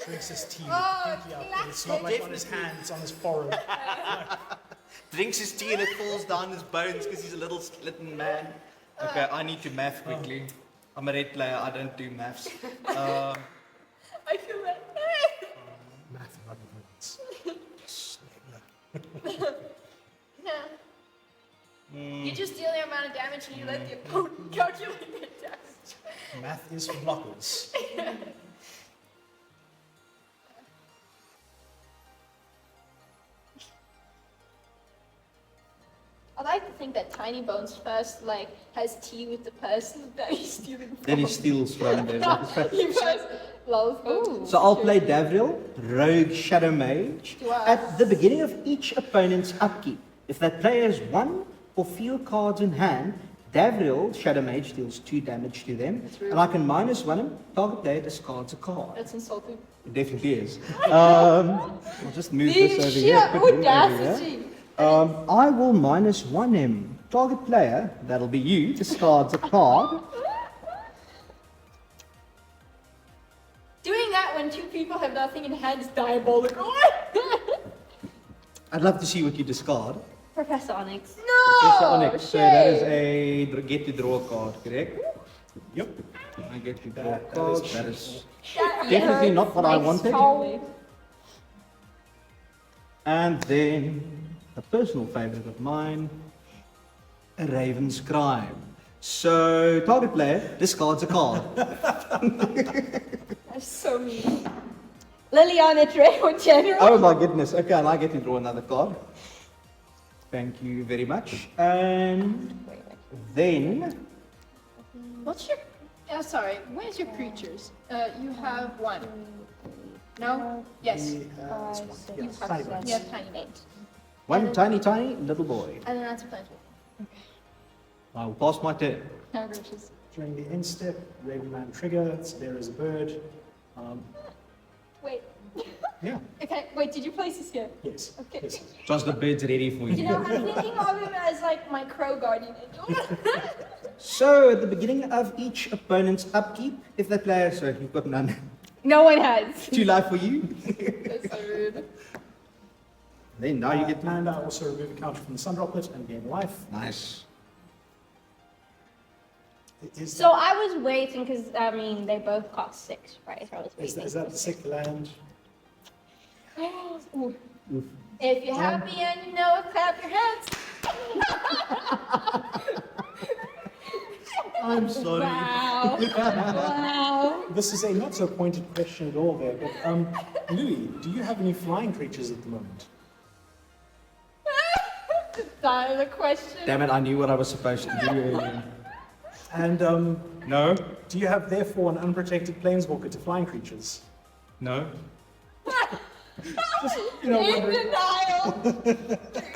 drinks his tea, Oh, pinky up, but it's not like on his hand, it's on his forehead. Drinks his tea and it falls down his bones because he's a little skeleton man. Okay, I need to math quickly. I'm a red player, I don't do maths. I feel that. Mathematics. You just deal the amount of damage and you let the opponent calculate the damage. Math is for blockers. I like to think that Tiny Bones first has tea with the person that he's stealing from. Then he steals from them. He first lulls them. So I'll play Davril, Rogue Shadow Mage, at the beginning of each opponent's upkeep. If that player has 1 or fewer cards in hand, Davril, Shadow Mage, deals 2 damage to them. And I can -1 him, target player discards a card. That's insulting. It definitely is. I'll just move this over here. Sheer put him over here. audacity. I will -1 him. Target player, that'll be you, discards a card. Doing that when 2 people have nothing in hand is diabolical. I'd love to see what you discard. Professor Onyx. Professor No! Onyx, so that is a get to draw card, correct? Yep. I get to draw That cards. is That is That definitely not what I hurts my wanted. soul. And then a personal favorite of mine, a Raven's Crime. So target player discards a card. That's so mean. Liliana Trejo General. Oh my goodness. Okay, and I get to draw another card. Thank you very much. And then What's your... Oh, sorry. Where's your creatures? You have 1. No? Yes. He has one. You Yes, have, tiny ones. you have tiny names. one tiny little boy. And then that's a plant. I will pass my turn. No gracious. During the end step, Ravenman trigger, so there is a bird. Wait. Yeah, Okay, wait, did you place this here? yes. Okay. Yes. Just the bird's ready for You you. know, I'm thinking of him as like my crow guardian angel. So at the beginning of each opponent's upkeep, if that player, so you've got none. No one has. 2 life for you. That's so rude. Then now you get to... And I also remove a counter from the sun droplet and gain life. Nice. Is So I was waiting because, I mean, they both cost 6, right? So I was waiting. is that the 6th land? Ooh. If you're happy and you know it, clap your hands. I'm sorry. Wow. Wow. This is a not so pointed question at all there, but Louis, do you have any flying creatures at the moment? That is a question. Damn it, I knew what I was supposed to do earlier. And No? do you have therefore an unprotected planeswalker to flying creatures? No? You know, In wondering. denial.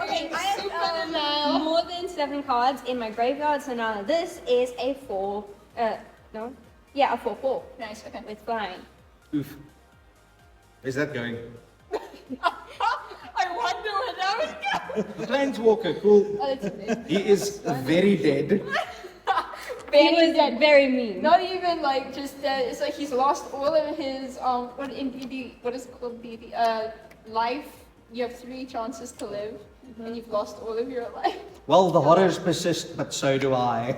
Okay, I have more than 7 cards in my graveyard, so now this is a 4. No? Yeah, a 4/4 Nice, okay. with flying. Oof. Where's that going? I wonder where that would go. Planeswalker, cool. Oh, that's amazing. He is very dead. He was very mean. Not even like just it's like he's lost all of his what in BD what is it called BD life. You have 3 chances to live, and you've lost all of your life. Well, the horrors persist, but so do I.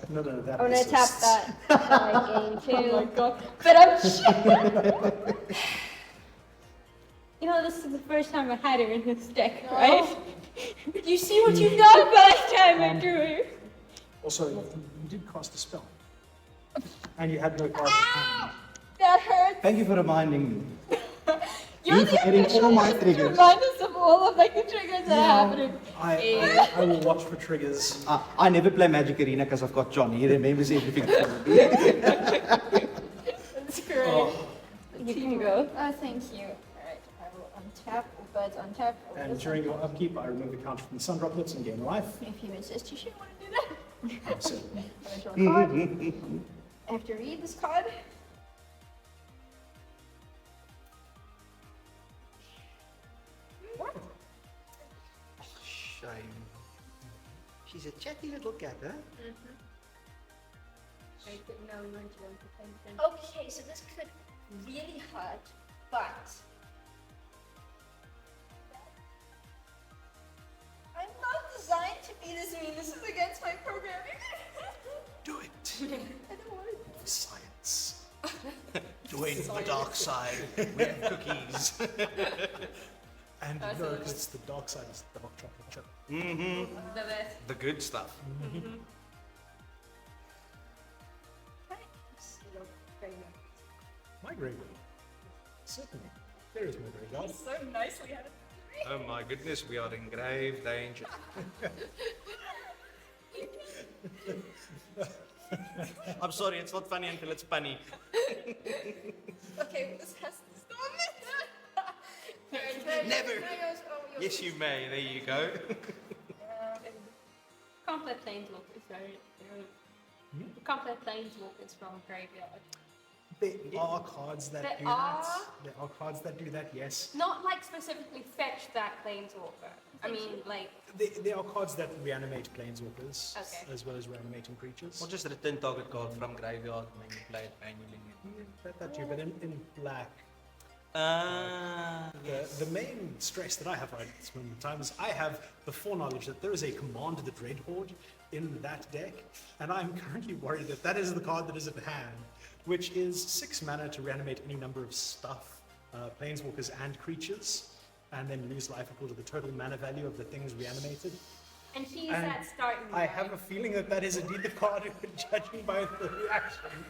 No, that I'm gonna tap persists. that. Gain 2. Oh my god! But I'm sure. You know, this is the first time I had her in this deck, right? You see what you've done last time I drew her. Also, you did cast a spell. And you had no cards in hand. That hurts. Thank you for reminding me. You're the forgetting official all my to triggers. remind us of all of like the triggers that are happening. I will watch for triggers. I never play Magic Arena because I've got John. He remembers everything. That's great. Oh. You can go. Oh, thank you. Alright, I will untap, birds untap. And during your upkeep, I remove the counter from the sun droplets and gain life. If you insist, you should want to do that. Certainly. I'm going to draw a card. I have to read this card. Shame. She's a chatty little cat, huh? Okay, so this could really hurt, but I'm not designed to be this mean. This is against my programming. Do it. I don't want to. For science. Join the dark side. We have cookies. And no, because it's the dark side, it's the dark chocolate chip. The best. The good stuff. My graveyard. Certainly. There is my graveyard. So nicely had it. Oh my goodness, we are in grave danger. I'm sorry, it's not funny until it's funny. Okay, this has to stop it. Never. Yes, you may. There you go. Can't play planeswalkers, right? Can't play planeswalkers from graveyard. There are cards that There do are? that. There are cards that do that, yes. Not like specifically fetch that planeswalker. I mean, like, There are cards that reanimate planeswalkers, Okay. as well as reanimating creatures. Or just a return target card from graveyard and then you play it manually. That too, but in black, Ah. the main stress that I have right at this moment in time is I have the foreknowledge that there is a Command the Dreadhorde in that deck, and I'm currently worried that that is the card that is at hand, which is 6 mana to reanimate any number of stuff, planeswalkers and creatures, and then lose life equal to the total mana value of the things reanimated. and he's And at starting. I have a feeling that that is indeed the card, judging by the reaction.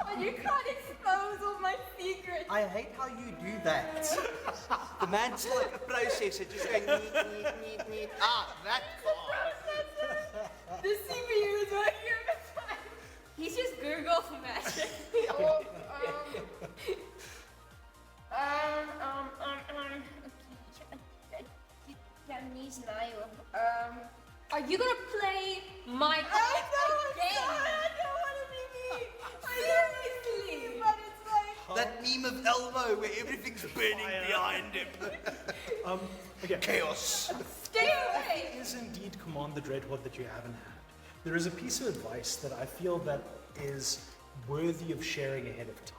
Oh, you can't expose all my secrets. I hate how you do that. The man's like a processor, just going neat. Ah, that card. The CPU is working all the time. He's just Google magic. Are you gonna play my card again? I don't want to be me. Seriously, but it's like. That meme of Elmo where everything's burning behind him. Okay. Chaos. Stay away. Is indeed Command the Dreadhorde that you haven't had. There is a piece of advice that I feel that is worthy of sharing ahead of time.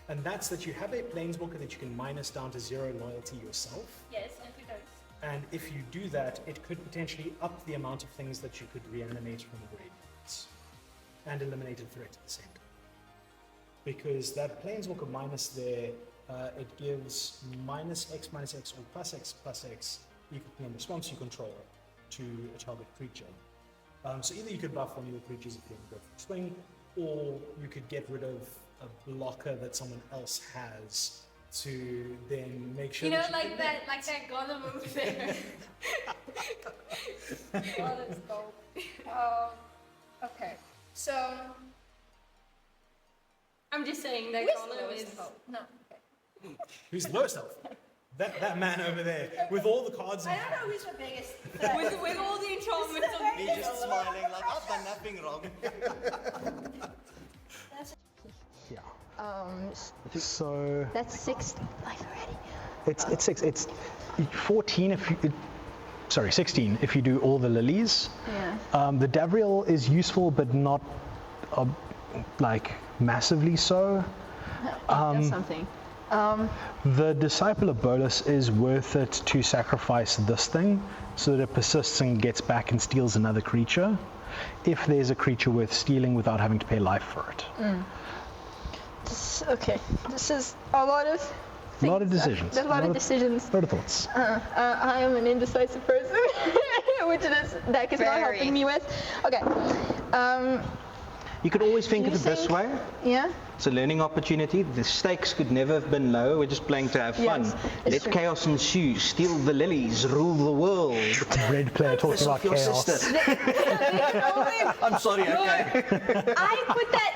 And that's that you have a planeswalker that you can minus down to 0 loyalty yourself. Yes, and who knows? And if you do that, it could potentially up the amount of things that you could reanimate from the graveyards and eliminate a threat at the same time. Because that planeswalker minus there, it gives -X or +X equal to the number of swamps you control to a target creature. So either you could buff one of your creatures if you want to go for a swing, or you could get rid of a blocker that someone else has to then make sure You know, that like that golem over there. Oh, that's dope. Okay, so I'm just saying that golem is no. Okay. Who's the lowest elf? That man over there with all the cards in I don't hand. know who's the biggest. with all the enchantments on Me just smiling like I've done nothing wrong. Yeah. So That's 60 life already. it's 6. It's 14 if you. Sorry, 16 if you do all the lilies. Yeah. The Davriel is useful, but not like massively so. That's something. The Disciple of Bolus is worth it to sacrifice this thing so that it persists and gets back and steals another creature, if there's a creature worth stealing without having to pay life for it. Okay, this is a lot of A lot of decisions. There's a lot of decisions. A lot of thoughts. I am an indecisive person, which this deck is not helping me with. Okay. You could always think You of it this think- way. Yeah. It's a learning opportunity. The stakes could never have been lower. We're just playing to have fun. Yes, it's Let true. chaos ensue. Steal the lilies. Rule the world. Red player talking about Your chaos. sister. I'm sorry, okay. I put that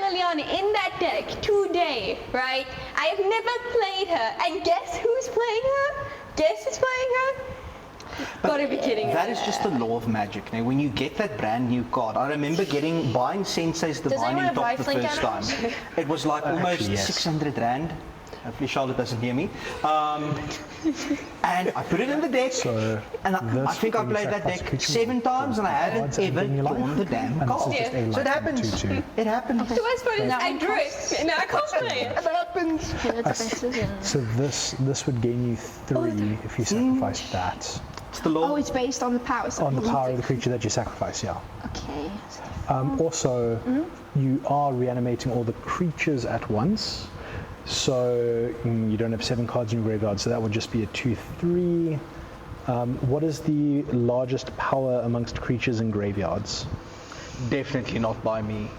Liliana in that deck today, right? I have never played her, and guess who's playing her? Guess who's playing her? Gotta be kidding me. That is just the law of magic. Now, when you get that brand new card, I remember buying Sensei's Divining anyone Top have the lifelink first time. animals? It was like almost Actually, yes. 600 Rand. Hopefully Charlotte doesn't hear me. And I put it in the deck, So and I this think I when you played that sacrifice deck creatures, 7 times, and I haven't cards and ever then you life. drawn the damn And this card. is just a So it lifelink happens. 2/2. It happens. So I suppose I drew it, and now I can't play it. It happens. Okay, that's a decision. So this would gain you 3 if you sacrificed that. It's the law. Oh, it's based on the power. On the power of the creature that you sacrifice, yeah. Okay. Also, you are reanimating all the creatures at once. So you don't have 7 cards in your graveyard, so that would just be a 2/3. What is the largest power amongst creatures in graveyards? Definitely not by me.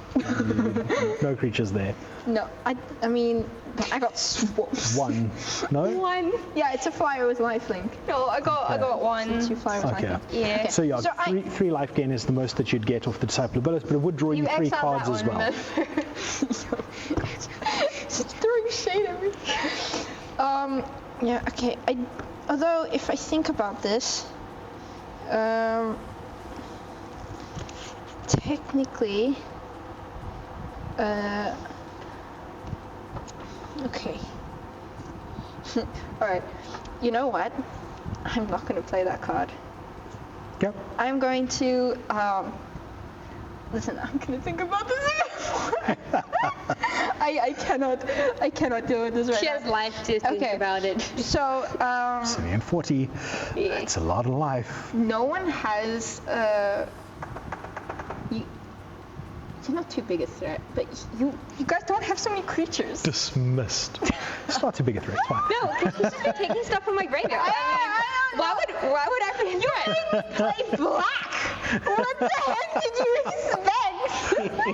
No creatures there. No, I mean, I got swapped. 1. No? One. Yeah, it's a flyer with lifelink. No, I got one. Two flyers with Okay. lifelink. Yeah. Okay. So yeah, So I- 3 life gain is the most that you'd get off the Disciple of Billis, but it would draw you 3 exiled cards that as one, well. remember? Just throwing shade at me. Yeah, okay. Although, if I think about this, technically, okay. Alright, you know what? I'm not going to play that card. Yep. I'm going to, listen, I'm going to think about this again. I cannot deal with this right She now. has life to think Okay. about it. So, 70 and 40. That's a lot of life. no one has, you're not too big a threat, but you guys don't have so many creatures. Dismissed. It's not too big a threat. It's fine. No, because she's just been taking stuff from my graveyard. Why would I be Play black! What the heck did you expect?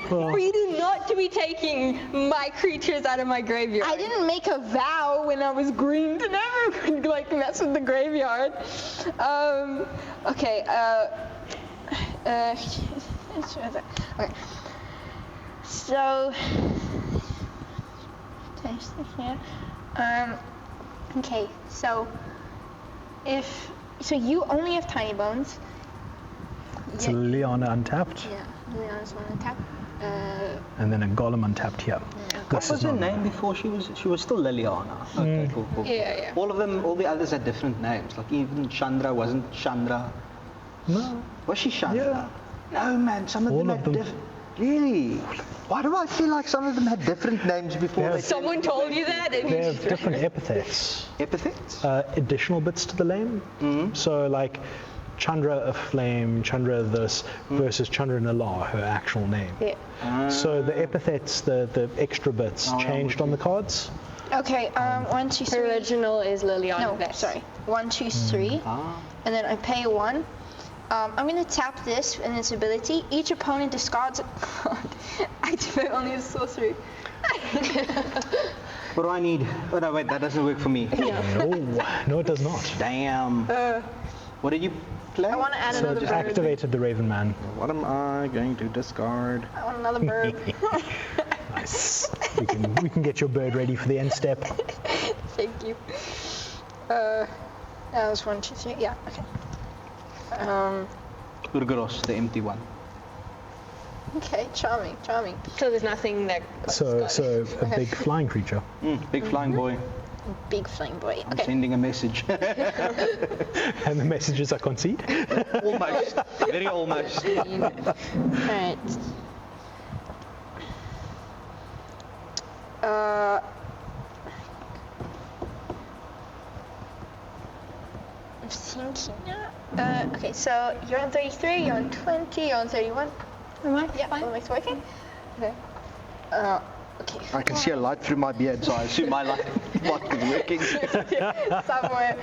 for you not to be taking my creatures out of my graveyard? I didn't make a vow when I was green to never like mess with the graveyard. Okay, okay. So okay, so you only have tiny bones. It's a Liana untapped, Yeah, Leon's one on tap. and then a Golem untapped here. What This was is her not name before she was still Liliana? Okay, cool. Yeah. All the others had different names. Like even Chandra wasn't Chandra. No. Was she Chandra? No, man. Some of All them of had them. different. Really? Why do I feel like some of them had different names before Yeah. they Someone told you that, and They have different epithets. epithets? Additional bits to the name. So like Chandra a flame, Chandra this versus Chandra Nala, her actual name. Yeah. So the epithets, the extra bits changed on the cards. Okay, 1, 2, her 3. original is Liliana. No, Vest. sorry. 1, 2, 3. And then I pay 1. I'm going to tap this and its ability. Each opponent discards a card. Activate only a sorcery. What do I need? Oh no, wait, that doesn't work for me. No, it does not. Damn. What did you play? I want to add So another just bird. activated the Raven Man. What am I going to discard? I want another bird. Nice. We can get your bird ready for the end step. Thank you. That was 1, 2, 3. Yeah, okay. Urgaros, the empty one. Okay, charming. So there's nothing that. So a big flying creature. Big flying boy. Big flame boy. I'm Okay. sending a message. And the messages are concede. Almost. Very almost. Alright. I'm thinking now. Okay, so you're on 33, you're on 20, you're on 31. Am I? Yeah, all makes working. Okay. Okay. I can see a light through my beard, so I assume my light is working. Somewhere.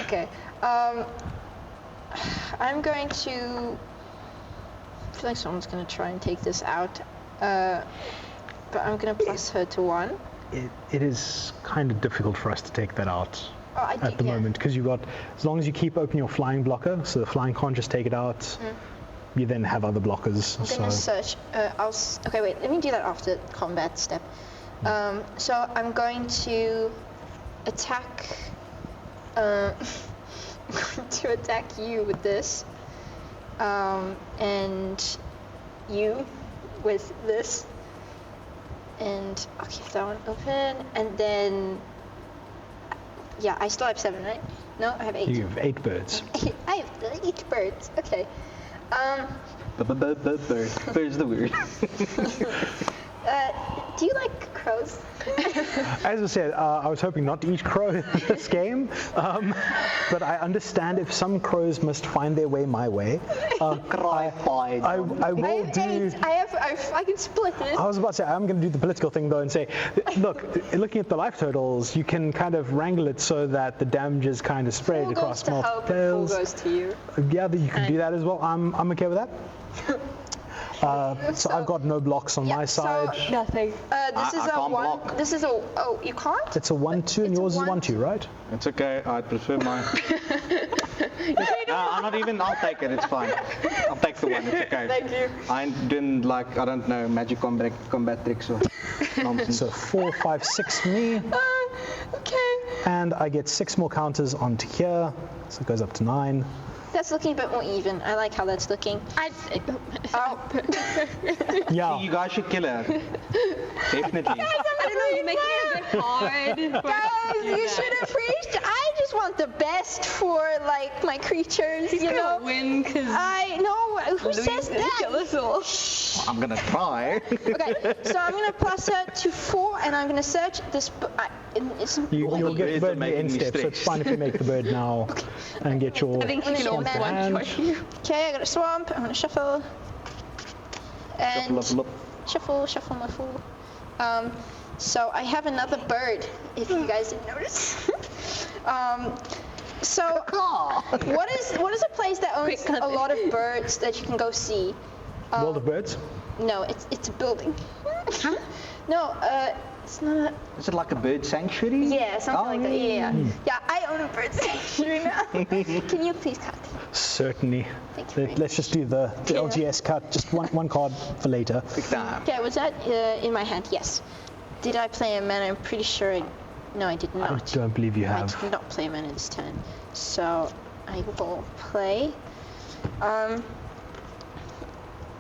Okay. I'm going to. I feel like someone's going to try and take this out. But I'm going to plus her to 1. It is kind of difficult for us to take that out at the moment because you've got, as long as you keep open your flying blocker, so the flying can't just take it out. You then have other blockers. I'm going to search. Okay, wait. Let me do that after combat step. So I'm going to attack. I'm going to attack you with this, and you with this, and I'll keep that one open, and then yeah, I still have 7, right? No, I have 8. You have 8 birds. I have 8 birds. Okay. Bird's the word. Do you like crows? As I said, I was hoping not to eat crow in this game, but I understand if some crows must find their way my way. I will do. I can split it. I was about to say, I'm going to do the political thing though and say, look, looking at the life totals, you can kind of wrangle it so that the damage is kind of spread across multiple players. 4 goes to you. Yeah, you can do that as well. I'm okay with that. So I've got no blocks on my side. So nothing. This is I a can't 1. block. This is a. Oh, you can't? It's a 1-2 and yours is 1-2, right? It's okay. I'd prefer mine. I'm not even. I'll take it. It's fine. I'll take the 1. It's okay. Thank you. I ain't doing like, I don't know, magic combat tricks or nonsense. So 4, 5, 6 for me. Okay. And I get 6 more counters onto here, so it goes up to 9. That's looking a bit more even. I like how that's looking. Oh. Yeah. You guys should kill her. Definitely. I don't know, you're making it a bit hard. Guys, you should have preached. I just want the best for like my creatures. He's you know. gonna win because I know. Who says that? kill us all. I'm gonna try. Okay, so I'm gonna plus her to 4, and I'm gonna search this. You'll get the bird in the end step, so it's fine if you make the bird now and get your I think you should swamp to hand. Okay, I got a swamp. I'm gonna shuffle. And shuffle my fool. So I have another bird, if you guys didn't notice. So what is a place that owns a lot of birds that you can go see? World of Birds? No, it's a building. No, it's not a. Is it like a bird sanctuary? Yeah, something like that. Yeah. Yeah, I own a bird sanctuary now. Can you please cut? Certainly. Thank you. Let's just do the LGS cut, just one card for later. Okay, was that in my hand? Yes. Did I play a mana? I'm pretty sure. No, I did not. I don't believe you have. I did not play a mana this turn. So I will play.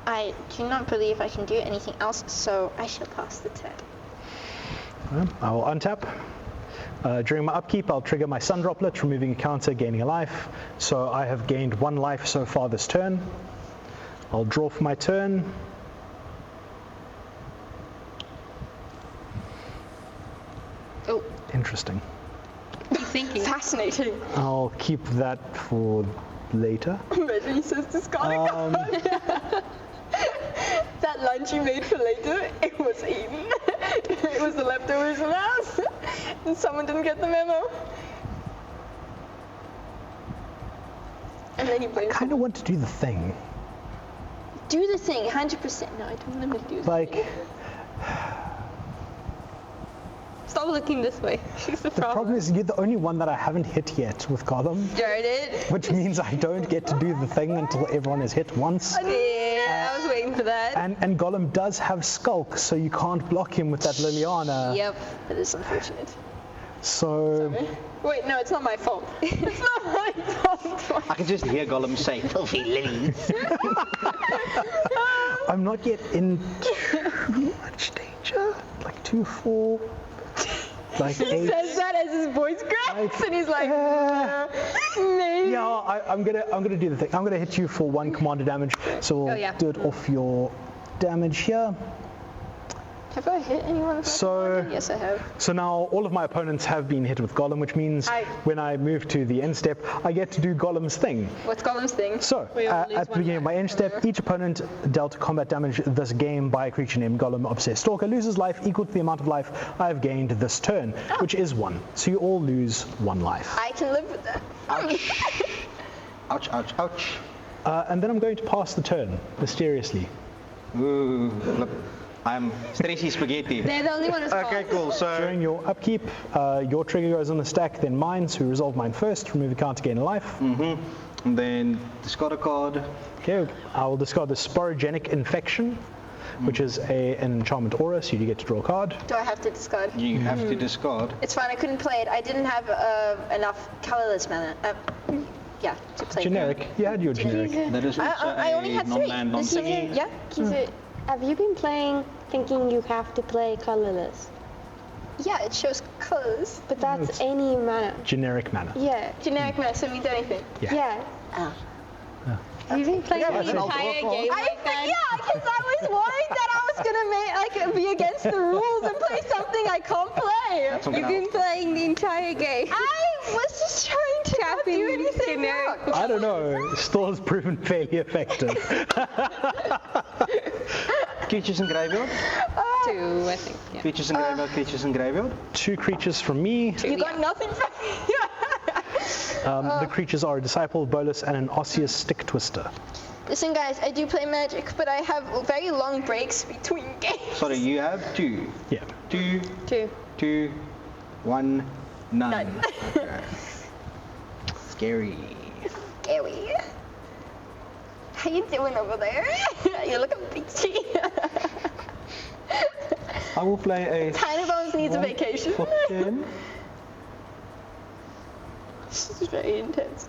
I do not believe I can do anything else, so I shall pass the turn. I will untap. During my upkeep, I'll trigger my Sun Droplet, removing a counter, gaining a life. So I have gained 1 life so far this turn. I'll draw for my turn. Oh. Interesting. What are you thinking? Fascinating. I'll keep that for later. Imagine he says discard a card. That lunch you made for later, it was eaten. It was the leftovers from the house. And someone didn't get the memo. And then he blames I kind of want to do the thing. Do the thing, 100%. No, I don't want him to do the Like, thing. Stop looking this way. She's the the problem is you're the only one that I haven't hit yet with Gotham, Darn it. which means I don't get to do the thing until everyone is hit once. Yeah, I was waiting for that. And Gollum does have Skulk, so you can't block him with that Liliana. Yep, that is unfortunate. So Wait, no, it's not my fault. It's not my fault. I can just hear Gollum say, filthy lilies. I'm not yet in too much danger. Like 2, 4, like 8. He says that as his voice cracks, and he's like, maybe. Yeah, I'm gonna do the thing. I'm gonna hit you for 1 commander damage. So we'll do it off your damage here. Have I hit anyone? Yes, I have. So now all of my opponents have been hit with Golem, which means when I move to the end step, I get to do Golem's thing. What's Golem's thing? So, at the beginning of my end step, each opponent dealt combat damage this game by a creature named Golem Obsessed Stalker loses life equal to the amount of life I have gained this turn, which is 1. So you all lose 1 life. I can live with that. Ouch. Ouch, ouch, ouch. And then I'm going to pass the turn, mysteriously. Ooh, look. I'm stressy spaghetti. They're the only one who's Okay, cool. So During your upkeep, your trigger goes on the stack, then mine, so resolve mine first, remove a card to gain a life. and then discard a card. Okay, I will discard the Sporogenic Infection, which is an enchantment aura, so you get to draw a card. Do I have to discard? You have to discard. It's fine, I couldn't play it. I didn't have enough colorless mana. To play. Generic, you had your generic. That is also I only had 3. non-land, non-thingy. Yeah. Have you been playing thinking you have to play colorless? Yeah, it shows colors. But that's any mana. Generic mana. Yeah. Generic mana, so it means anything. Yeah. Have you been playing the then I'll entire draw a game I like that? because I was worried that I was gonna be against the rules and play something I can't play. You've been playing the entire game. I was just trying to not do anything wrong. I don't know, still has proven fairly effective. Creatures in graveyard. 2, I think. Yeah. Creatures in graveyard. Creatures in graveyard. 2 creatures from me. You got nothing from me. The creatures are a Disciple of Bolus and an Osseous Stick Twister. Listen, guys, I do play Magic, but I have very long breaks between games. Sorry, you have 2. Yeah. 2, 2. 2, 1, none. None. Okay. Scary. Scary. How you doing over there? You look peachy. I will play a Tiny Bones needs a vacation. 10. This is very intense.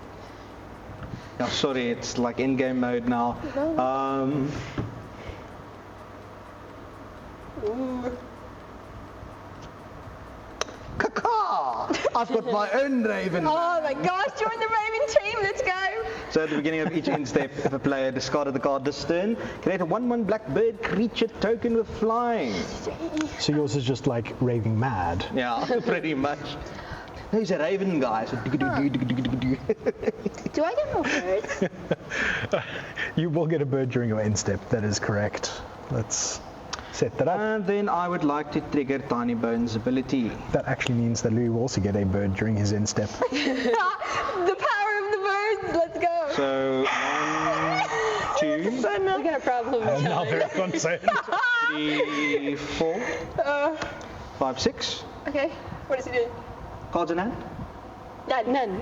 No, sorry, it's like in-game mode now. Caca! I've got my own Raven. Oh my gosh, join the Raven team, let's go! So at the beginning of each end step, if a player discarded the card this turn, create a 1/1 black bird creature token with flying. So yours is just like raving mad. Yeah, pretty much. No, he's a raven guy. So Do I get more birds? You will get a bird during your end step, that is correct. Let's set that up. And then I would like to trigger Tiny Bones' ability. That actually means that Louis will also get a bird during his end step. The power of the birds, let's go! So 1, 2, We got a problem. I'm now very concerned. 3, 4, 5, 6. Okay, what does he do? Cards in hand. None.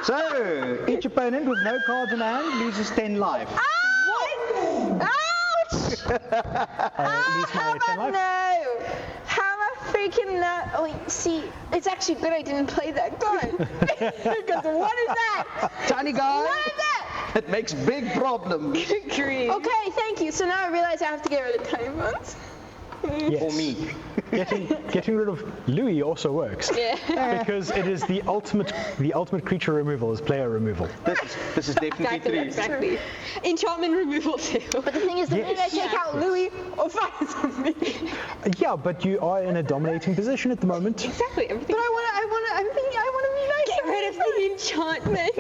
So each opponent with no cards in hand loses 10 life. Ouch! Lose my 10 life. No! How am I freaking not? Oh, see, it's actually good I didn't play that card. Because what is that? Tiny guy. What is that? It makes big problems. Okay, thank you. So now I realize I have to get rid of Tiny Bones. Yes. For me. Getting rid of Louis also works. Yeah. Because it is the ultimate creature removal is player removal. This is definitely true. Exactly. Enchantment removal too. But the thing is, the minute I take out Louis or finds on me. Yeah, but you are in a dominating position at the moment. Exactly. Everything. But I'm thinking I want to be nice. Get rid of the enchantment.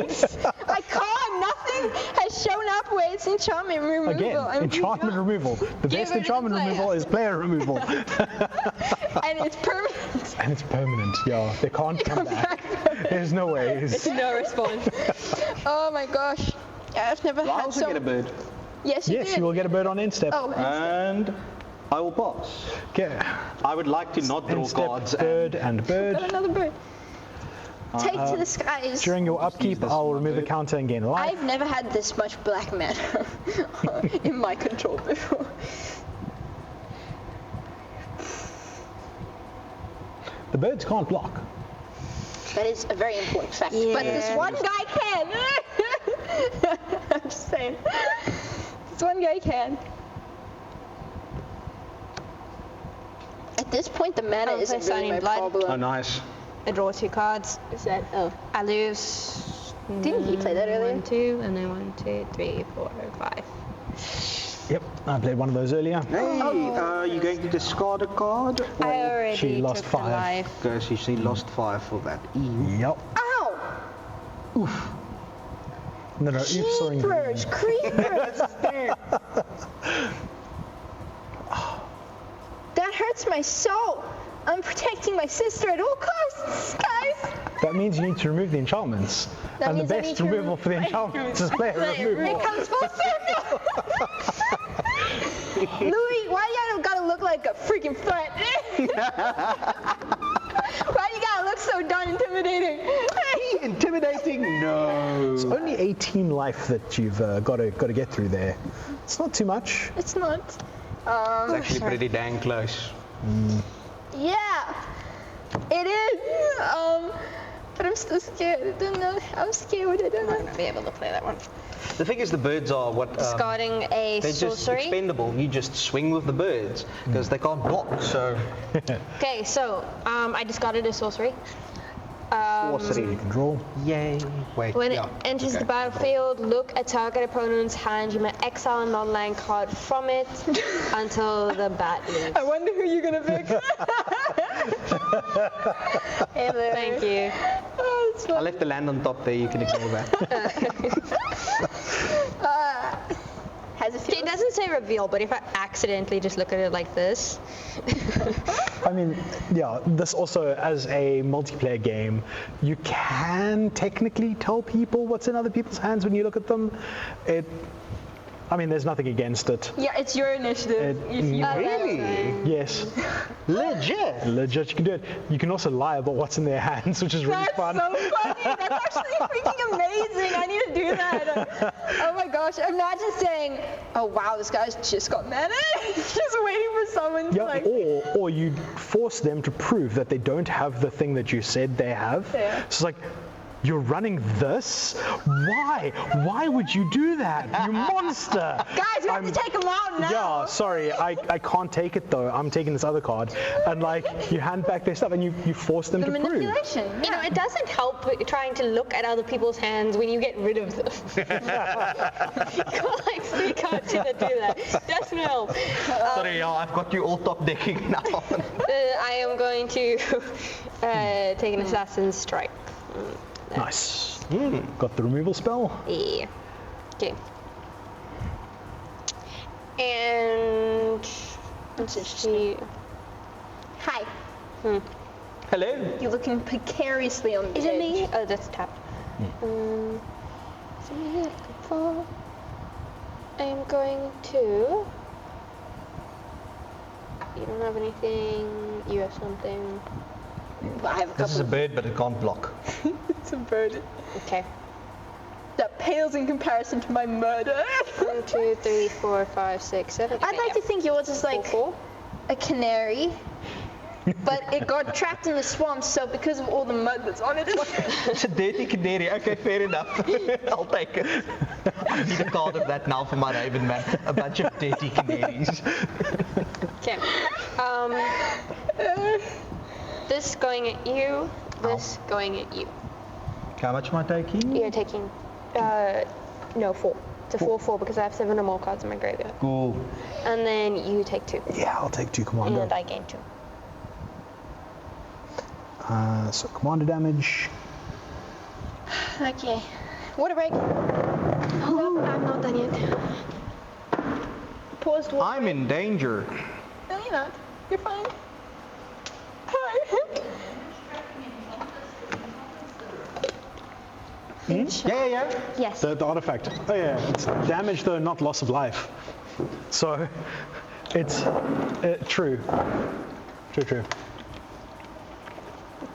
I can't. Nothing has shown up where it's enchantment removal. Again, enchantment removal. The best rid of the enchantment player. removal is player removal. And it's permanent. And it's permanent, yeah. They can't come back. There's no ways. No response. Oh my gosh. I've never I had also so. get a bird. Yes, you Yes, did. you will get a bird on end step. Oh, And I will pass. Okay. I would like to not draw End step, cards. bird and bird. got another bird. Take to the skies. During your upkeep, this I'll one, remove a bird. counter and gain a life. I've never had this much black mana in my control before. The birds can't block. That is a very important fact. But this one guy can. I'm just saying. This one guy can. At this point, the mana Oh, isn't play really Signing my Blood. problem. Oh, nice. I draw 2 cards. Is that? Oh. I lose. Didn't he play that earlier? 1, 2, and then 1, 2, 3, 4, 5. Yep, I played one of those earlier. Hey, you're going to discard a card? I already She lost took 5. the life. Okay, so she lost 5 for that. Yep. Ow! No, oops, sorry. Creepers, creepers. That hurts my soul. I'm protecting my sister at all costs, guys. That means you need to remove the enchantments. That And the means I need best to removal for the enchantments is player removal. It comes full circle. Louis, why you gotta look like a freaking threat? Why you gotta look so darn intimidating? Intimidating? No. It's only 18 life that you've got to get through there. It's not too much. It's not. It's actually pretty dang close. Yeah, it is. But I'm still scared. I don't know. I'm scared. I don't know. I'm gonna be able to play that one. The thing is, the birds are what... Discarding a they're just sorcery. expendable. You just swing with the birds because they can't block, so... Okay, so I discarded a sorcery. Sorcery. You can draw. Yay. Wait, When yeah. it enters the battlefield, look at target opponent's hand. You may exile a non-land card from it until the bat leaves. I wonder who you're gonna pick. Thank you. Oh, it's I fun. left the land on top there, you can ignore that. Has it It doesn't say reveal, but if I accidentally just look at it like this, I mean, yeah, this also, as a multiplayer game, you can technically tell people what's in other people's hands when you look at them. I mean, there's nothing against it. Yeah, it's your initiative. If you Really? Yes, Legit? legit, you can do it. You can also lie about what's in their hands, which is really That's fun. so funny. That's actually freaking amazing. I need to do that. Oh my gosh. Imagine saying, oh wow, this guy's just got mana. Just waiting for someone to Yeah, like... or you force them to prove that they don't have the thing that you said they have. Yeah. So it's like, you're running this? Why? Why would you do that? You monster! Guys, we have to take him out now. Yeah, sorry, I can't take it though. I'm taking this other card. And like, you hand back their stuff and you force them The to prove. manipulation. you know, it doesn't help trying to look at other people's hands when you get rid of them. You can't like sneak out to do that. Doesn't help. Sorry, yeah, I've got you all top decking now. I am going to take an assassin's strike. Nice. Got the removal spell? Yeah. Okay. And let's see. Hi. Hello? You're looking precariously on the Is it edge. me? Oh, that's tapped. Something I'm looking for. I'm going to. You don't have anything. You have something. I have a This is a couple. bird, but it can't block. It's a bird. Okay. That pales in comparison to my murder. 1, 2, 3, 4, 5, 6, 7. I'd like to think yours is like a canary, but it got trapped in the swamp, so because of all the mud that's on it, It's a dirty canary. Okay, fair enough. I'll take it. I need a card of that now for my Raven man. A bunch of dirty canaries. Okay. This going at you. This going at you. How much am I taking? You're taking. No, 4. It's a 4/4 because I have 7 or more cards in my graveyard. Cool. And then you take 2. Yeah, I'll take 2 commander. And I gain 2. So commander damage. okay. Water break. Oh, I'm not done yet. Paused water. I'm in danger. No, you're not. You're fine. Hi. Yeah. Yes. The artifact. Oh yeah, it's damage though, not loss of life. So it's true. True.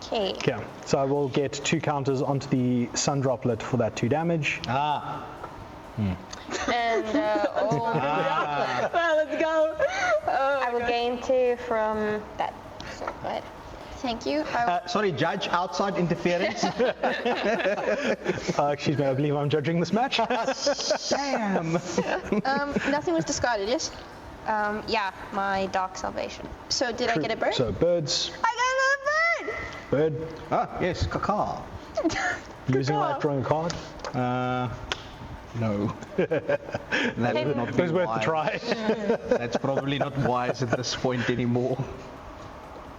Okay. Yeah. So I will get 2 counters onto the sun droplet for that 2 damage. Ah. And Well, let's go. I will gain 2 from that. So go ahead. Thank you. Sorry, judge, outside interference. Excuse me, I believe I'm judging this match. Damn. Nothing was discarded, yes? Yeah, my Dark Salvation. So did I get a bird? So birds, I got another bird! bird, Ah, yes, caca. losing life, drawing a card. No. That would not It be was worth the wise. try. That's probably not wise at this point anymore.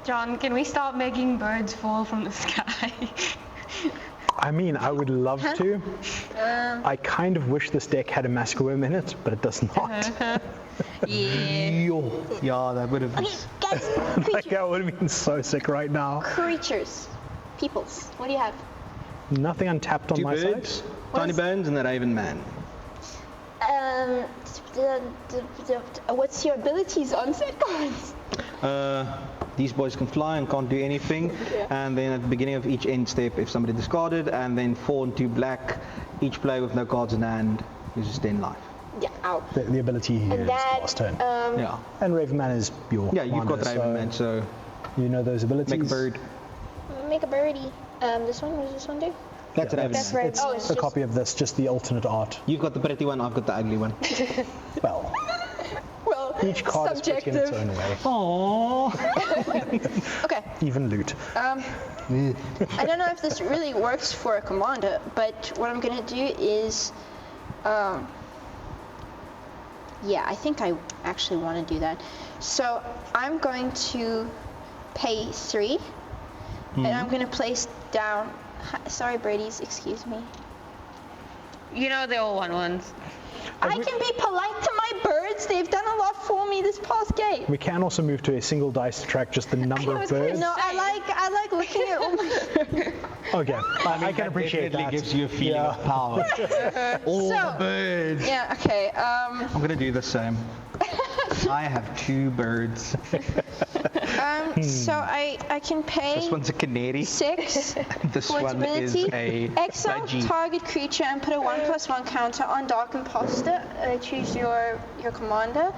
John, can we start making birds fall from the sky? I mean, I would love to. I kind of wish this deck had a Masquerade in it, but it does not. Yeah, that would have been... Okay, guys, Like, I would have been so sick right now. creatures, peoples. What do you have? Nothing untapped on Two my birds, side. Tiny Bones, and the Raven Man. What's your abilities on set cards? These boys can fly and can't do anything. And then at the beginning of each end step, if somebody discarded, and then 4 and 2 black, each player with no cards in hand loses 10 life. Yeah, ow. The ability here And is that, last turn. Yeah. And Raven Man is your Yeah, you've got commander, Raven Man, so you know those abilities. make a bird. Make a birdie. This one, what does this one do? That's Yeah, Raven That's Man. right. It's Oh, it's a just- copy of this, just the alternate art. You've got the pretty one, I've got the ugly one. Well, Well, each card is pretty in its own way. Aww. Okay. Even loot. I don't know if this really works for a commander, but what I'm gonna do is, yeah, I think I actually want to do that. So I'm going to pay 3, and I'm gonna place down. Sorry, Brady's. Excuse me. You know they're all 1/1s. I can be polite to my birds. They've done a lot for me this past game. We can also move to a single dice to track just the number of birds. No, I like looking at all my birds. Okay, I can appreciate Definitely that. gives you a feeling of power. All So- the birds. Yeah. Okay. I'm gonna do the same. I have 2 birds. So I can pay This one's a canary. 6. This For its one is ability, a exile budgie. target creature and put a 1/1 counter on Dark Imposter. Choose your commander.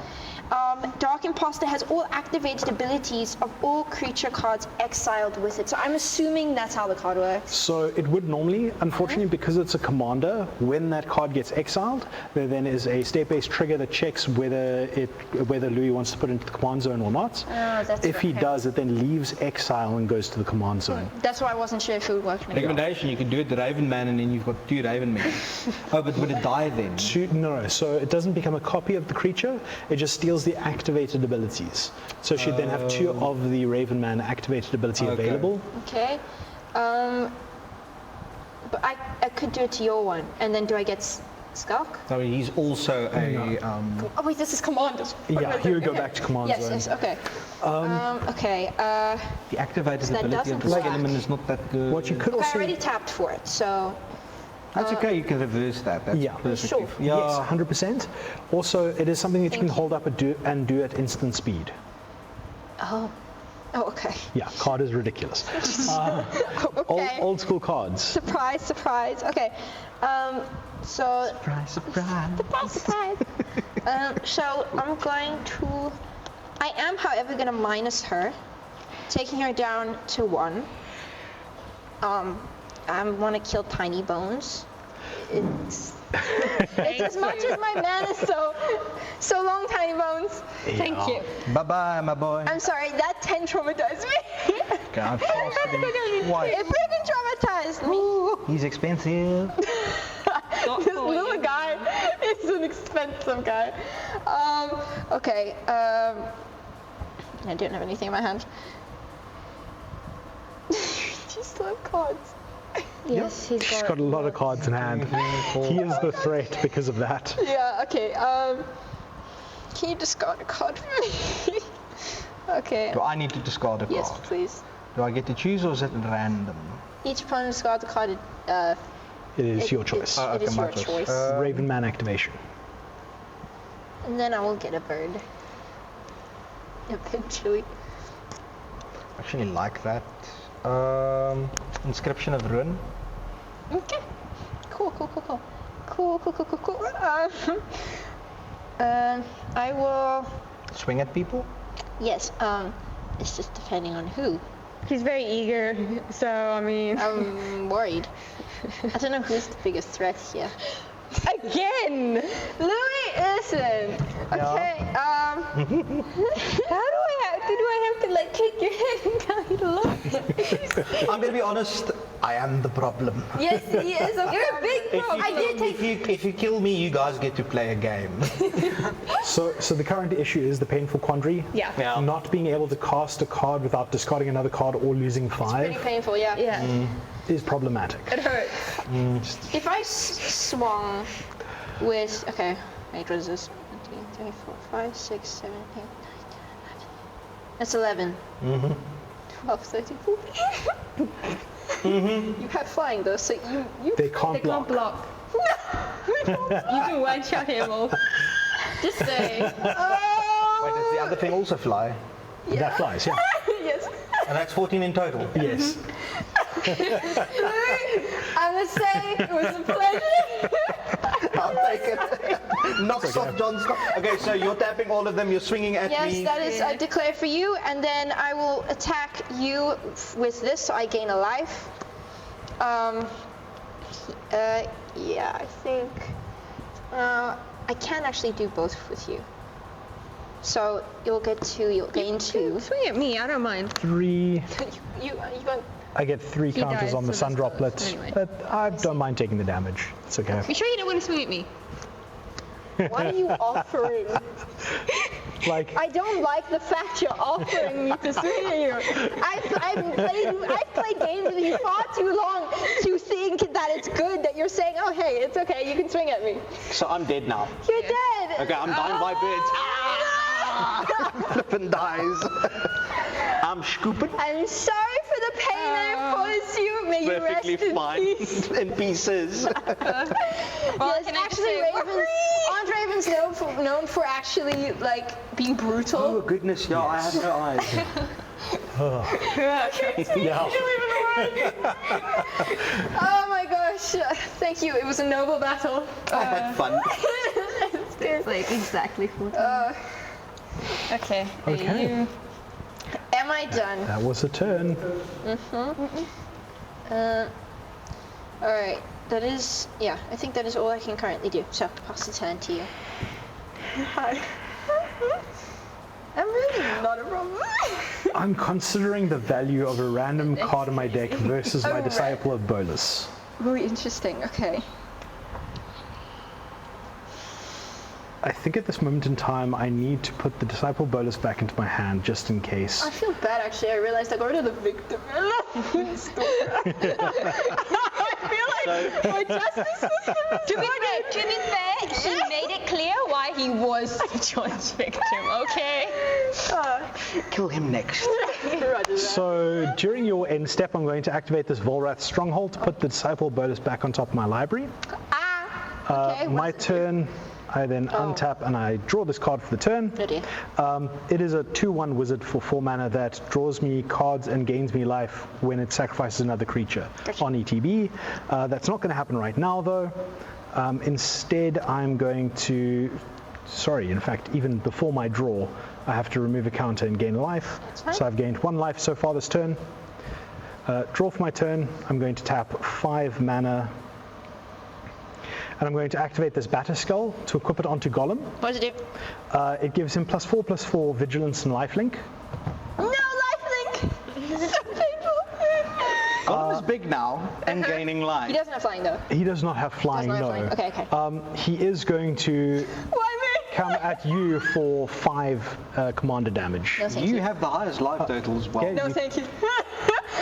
Dark Imposter has all activated abilities of all creature cards exiled with it. So I'm assuming that's how the card works. So it would normally, unfortunately, because it's a commander, when that card gets exiled, there then is a state-based trigger that checks whether Louis wants to put it into the command zone or not. That's If he okay. does, it then leaves exile and goes to the command zone. That's why I wasn't sure if it would work. Recommendation, you can do it the Raven Man and then you've got 2 Raven Men. Oh, but would it die then? No, so it doesn't become a copy of the creature, it just steals the activated abilities. So she'd then have 2 of the Raven Man activated ability Okay. available. Okay. But I could do it to your one, and then do I get Skulk? So he's also a... Oh wait, this is commanders. Yeah, he would go back to command Yes, zone. yes, okay. Okay. the activated So that ability of doesn't this work. element is not that good. What you could I also... already tapped for it, so That's okay, you can reverse that. That's Yeah. perfectly Sure. Yeah. Yes, 100%. Also, it is something that you can hold up and do at instant speed. oh, okay. Yeah, card is ridiculous. Okay. Old school cards. Surprise, surprise. Okay. So Surprise, surprise. surprise, surprise. So I'm going to. I am, however, going to minus her, taking her down to 1. I want to kill Tiny Bones. It's as much as my mana is so long, Tiny Bones. Thank you. Bye-bye, my boy. I'm sorry, that 10 traumatized me. Okay, I've fasted him twice. It freaking traumatized me. He's expensive. This little guy is an expensive guy. Okay. I don't have anything in my hand. Do you still have cards? Yes, he's She's got a lot of cards in hand. He is the threat because of that. Yeah, okay. Can you discard a card for me? Okay. Do I need to discard a card? Yes, please. Do I get to choose or is it random? Each opponent discards a card. It is your choice. It is my your choice. choice. Raven Man activation. And then I will get a bird. Eventually. Actually like that. Inscription of Ruin. Okay. Cool. I will. Swing at people. Yes. It's just depending on who. He's very eager, so I mean. I'm worried. I don't know who's the biggest threat here. Again! Louis, listen. Okay. How do I have to like take your hand and tell you to look? I'm going to be honest, I am the problem. Yes, he is. You're a big problem. I did take. If you kill me, you guys get to play a game. So the current issue is the painful quandary. Yeah. Yeah. Not being able to cast a card without discarding another card or losing 5 Pretty painful, yeah. Yeah. is problematic. It hurts. If I swung with, okay, wait, what is this? 1, 2, 3, 4, 5, 6, 7, 8, 9, 10, 11. That's 11. 12, 13, 14. You have flying though, so you They can't block. block. you can one shot him off. Just say. Wait, does the other thing also fly? That flies, yeah. Yes. And that's 14 in total. Yes. I must say it was a pleasure. I'll take it. Knocks off John's. Okay, so you're tapping all of them, you're swinging at Yes, me. that is, I declare for you, and then I will attack you with this, so I gain a life. Yeah, I think I can actually do both with you. So you'll get 2, you'll gain 2. Swing at me, I don't mind. 3. You got. I get 3 He counters dies, on the so sun that's droplet, close. Anyway. but I don't mind taking the damage. It's okay. You sure you don't want to swing at me? What are you offering? Like, I don't like the fact you're offering me to swing at you. I've played games with you far too long to think that it's good that you're saying, oh hey, it's okay, you can swing at me. So I'm dead now. You're dead. Okay, I'm dying by bits. Flippin' dies. I'm scooping. I'm sorry for the pain I caused you. May you rest Perfectly in fine. peace. In pieces. Yes, actually, ravens known for actually like being brutal. Oh goodness, yeah, I have no eyes. yeah. Oh my gosh! Thank you. It was a noble battle. I had fun. It's like exactly 14. Okay. Okay. Am I done? That was a turn. All right. That is, yeah. I think that is all I can currently do. So pass the turn to you. Hi. I'm really not a problem. I'm considering the value of a random card in my deck versus my Disciple of Bolus. Very interesting. Okay. I think at this moment in time, I need to put the Disciple Bolus back into my hand just in case. I feel bad actually. I realized I got rid of the victim. I feel like my justice system is To be fair, he made it clear why he was John's victim, okay? Kill him next. So during your end step, I'm going to activate this Volrath Stronghold to put the Disciple Bolus back on top of my library. Okay. My turn, I then untap and I draw this card for the turn. Ready. It is a 2/1 wizard for 4 mana that draws me cards and gains me life when it sacrifices another creature on ETB. That's not going to happen right now though. Instead, I'm going to, in fact, even before my draw, I have to remove a counter and gain a life. So I've gained 1 life so far this turn. Draw for my turn, I'm going to tap 5 mana. And I'm going to activate this Batter Skull to equip it onto Golem. Positive. It gives him +4/+4 Vigilance and Lifelink. No lifelink. So painful. Golem is big now and gaining life. He doesn't have flying though. He does not have flying, Does not no. have flying. Okay. He is going to Why me? come at you for 5 commander damage. No, thank You you. have the highest life total as well. Yeah, No, thank you.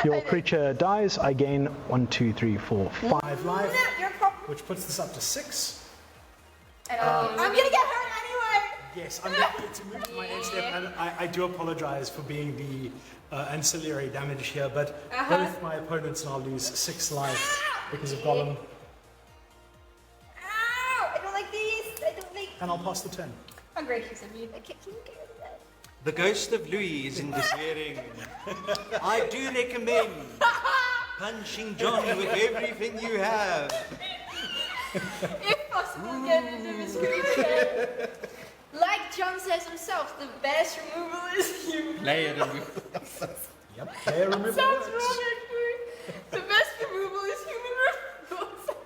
your creature dies. I gain 1, 2, 3, 4, 5. 5 life, Your problem. which puts this up to 6. And I'm gonna get hurt anyway. Yes, I'm going to move to my next step, and I do apologize for being the ancillary damage here, but both my opponents now lose 6 life because of Golem, Ow! I don't like these. I don't like. and I'll pass the turn. How gracious of you. I can't keep care of that. The ghost of Louis is interfering. I do recommend punching John with everything you have. If possible, get into his creature. Like John says himself, the best removal is human. Layer removal. Yep, player removal Sounds works. wrong, actually. The best removal is human removal.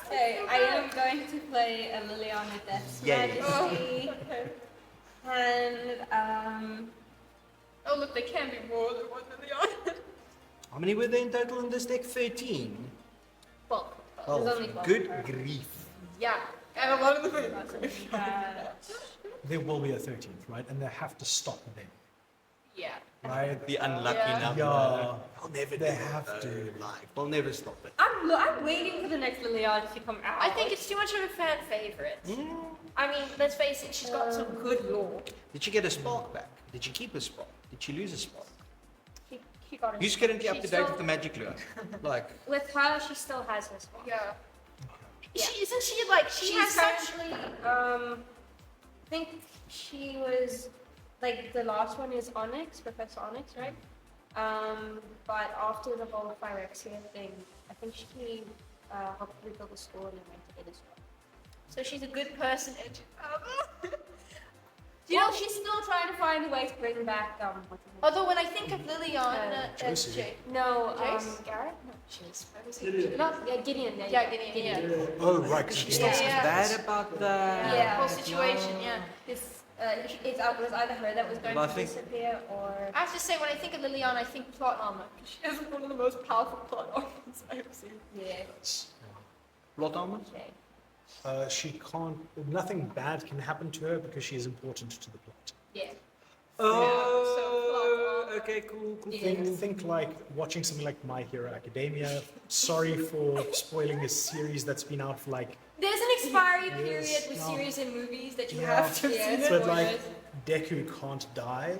Okay, I am going to play a Liliana Death's Yay. Majesty. And Oh look, there can be more than one Liliana. How many were there in total in this deck? 13. Well, Oh, there's only 12. good grief. Yeah, and a lot of them are in my graveyard. There will be a 13th, right? And they have to stop then, Yeah. right? The unlucky Yeah. number. Yeah. They'll never They do have it, to. though. Like, they'll never stop it. I'm waiting for the next Liliana to come out. I think it's too much of a fan favorite. I mean, let's face it, she's got some good lore. Did she get a spark back? Did she keep a spark? Did she lose a spark? she got it. Who's currently up She to date still- with the magic lure? Like, With her, she still has her spot. Yeah. Yeah. Isn't she like, she has She's such... currently, I think she was, like, the last one is Onyx, Professor Onyx, right? But after the whole Phyrexia thing, I think she helped rebuild the school and then went to it as well. So she's a good person. And You know, she's still trying to find a way to bring back, what's his name? although when I think of Liliana as Josie. Jay, No, Jace? Garrett? No, Chase, where was he? not, Gideon. Yeah, Gideon, yeah. Oh, right. 'cause she's Yeah, not yeah. bad about that. Yeah, whole situation, yeah. It was either her that was going Well, I to think- disappear or... I have to say, when I think of Liliana, I think plot armor. She has one of the most powerful plot armors I've seen. Yeah, Plot armor? okay. She can't. Nothing bad can happen to her because she is important to the plot. Yeah. Oh, okay, cool. Think like watching something like My Hero Academia. Sorry for spoiling a series that's been out for like. There's an expiry Yes, period with no. series and movies that you Yeah. have to have seen it. But or like it. Deku can't die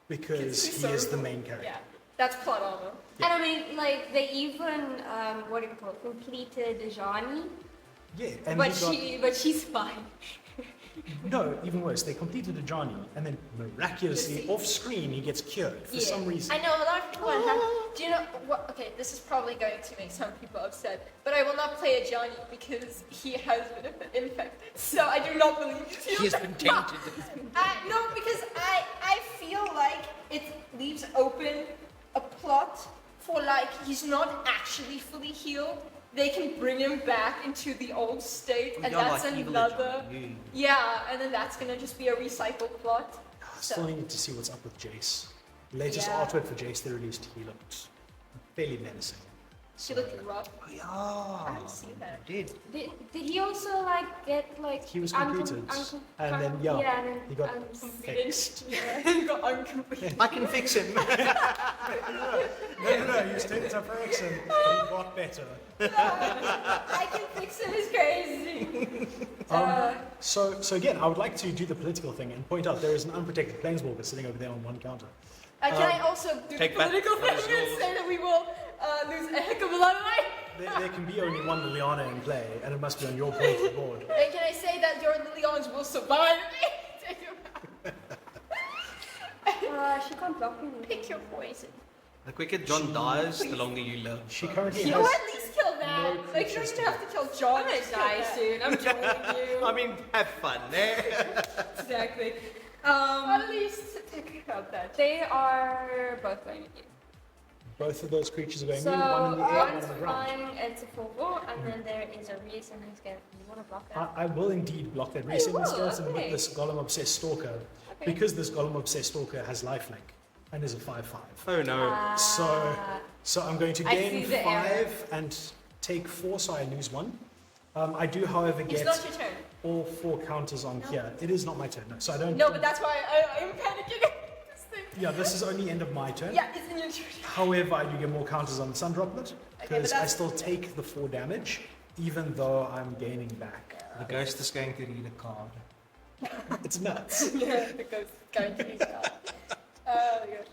because It's he so is the cool. main character. Yeah, that's plot armor. And I mean, like, they even, what do you call it, completed Jani, Yeah, and but he got, but she's fine. no, even worse. They completed a Johnny, and then miraculously off screen he gets cured for Yeah. some reason. I know a lot of people have. Do you know what? Okay, this is probably going to make some people upset, but I will not play a Johnny because he has been infected. So I do not believe you. He has been tainted. No, because I feel like it leaves open a plot for like he's not actually fully healed. They can bring him back into the old state, and Yeah, that's like evil another. Johnny. Yeah, and then that's gonna just be a recycled plot. I still need to see what's up with Jace. Latest Yeah. artwork for Jace they released, he looked fairly menacing. She looked rough. Oh, I yeah. haven't seen that. Did. Did he also, like, get, like... He was completed, and then and then, he got Completed. fixed. Yeah, got uncompleted. I can fix him. No, you stayed at for X and he got better. I can fix him is crazy. So again, I would like to do the political thing and point out there is an unprotected planeswalker sitting over there on one counter. Can I also do the take back political what thing is and yours. say that we will lose a heck of a lot of life? There can be only one Liliana in play, and it must be on your point of the board. And can I say that your Lilians will survive? Take him out. she can't block me. Pick your poison. The quicker John dies, the longer you live. She currently You has. at least kill that. no Like, you don't creatures even to have to kill John. I'm gonna just kill die that. soon. I'm joining you. I mean, have fun, eh? Exactly. At least take out that. They are both going at you. Both of those creatures are going So in, one in the air, one one's on the ground. flying, it's a 4/4, and then there is a reason who's going to... You want to block that? I will indeed block that racing will, skeleton okay. with this Golem Obsessed Stalker, Okay. because this Golem Obsessed Stalker has lifelink and is a 5/5. Oh no. So I'm going to I gain see the error. 5 and take 4, so I lose 1. I do, however, It's get not your turn. all 4 counters on here. It is not my turn, no. So I don't. No, but that's why I'm panicking at this thing. Yeah, this is only end of my turn. Yeah, it's in your turn. However, I do get more counters on the Sun Droplet but because I that's- still take the 4 damage, even though I'm gaining back. The ghost is going to read a card. It's nuts. Yeah, the ghost is going to use that. Oh, yeah.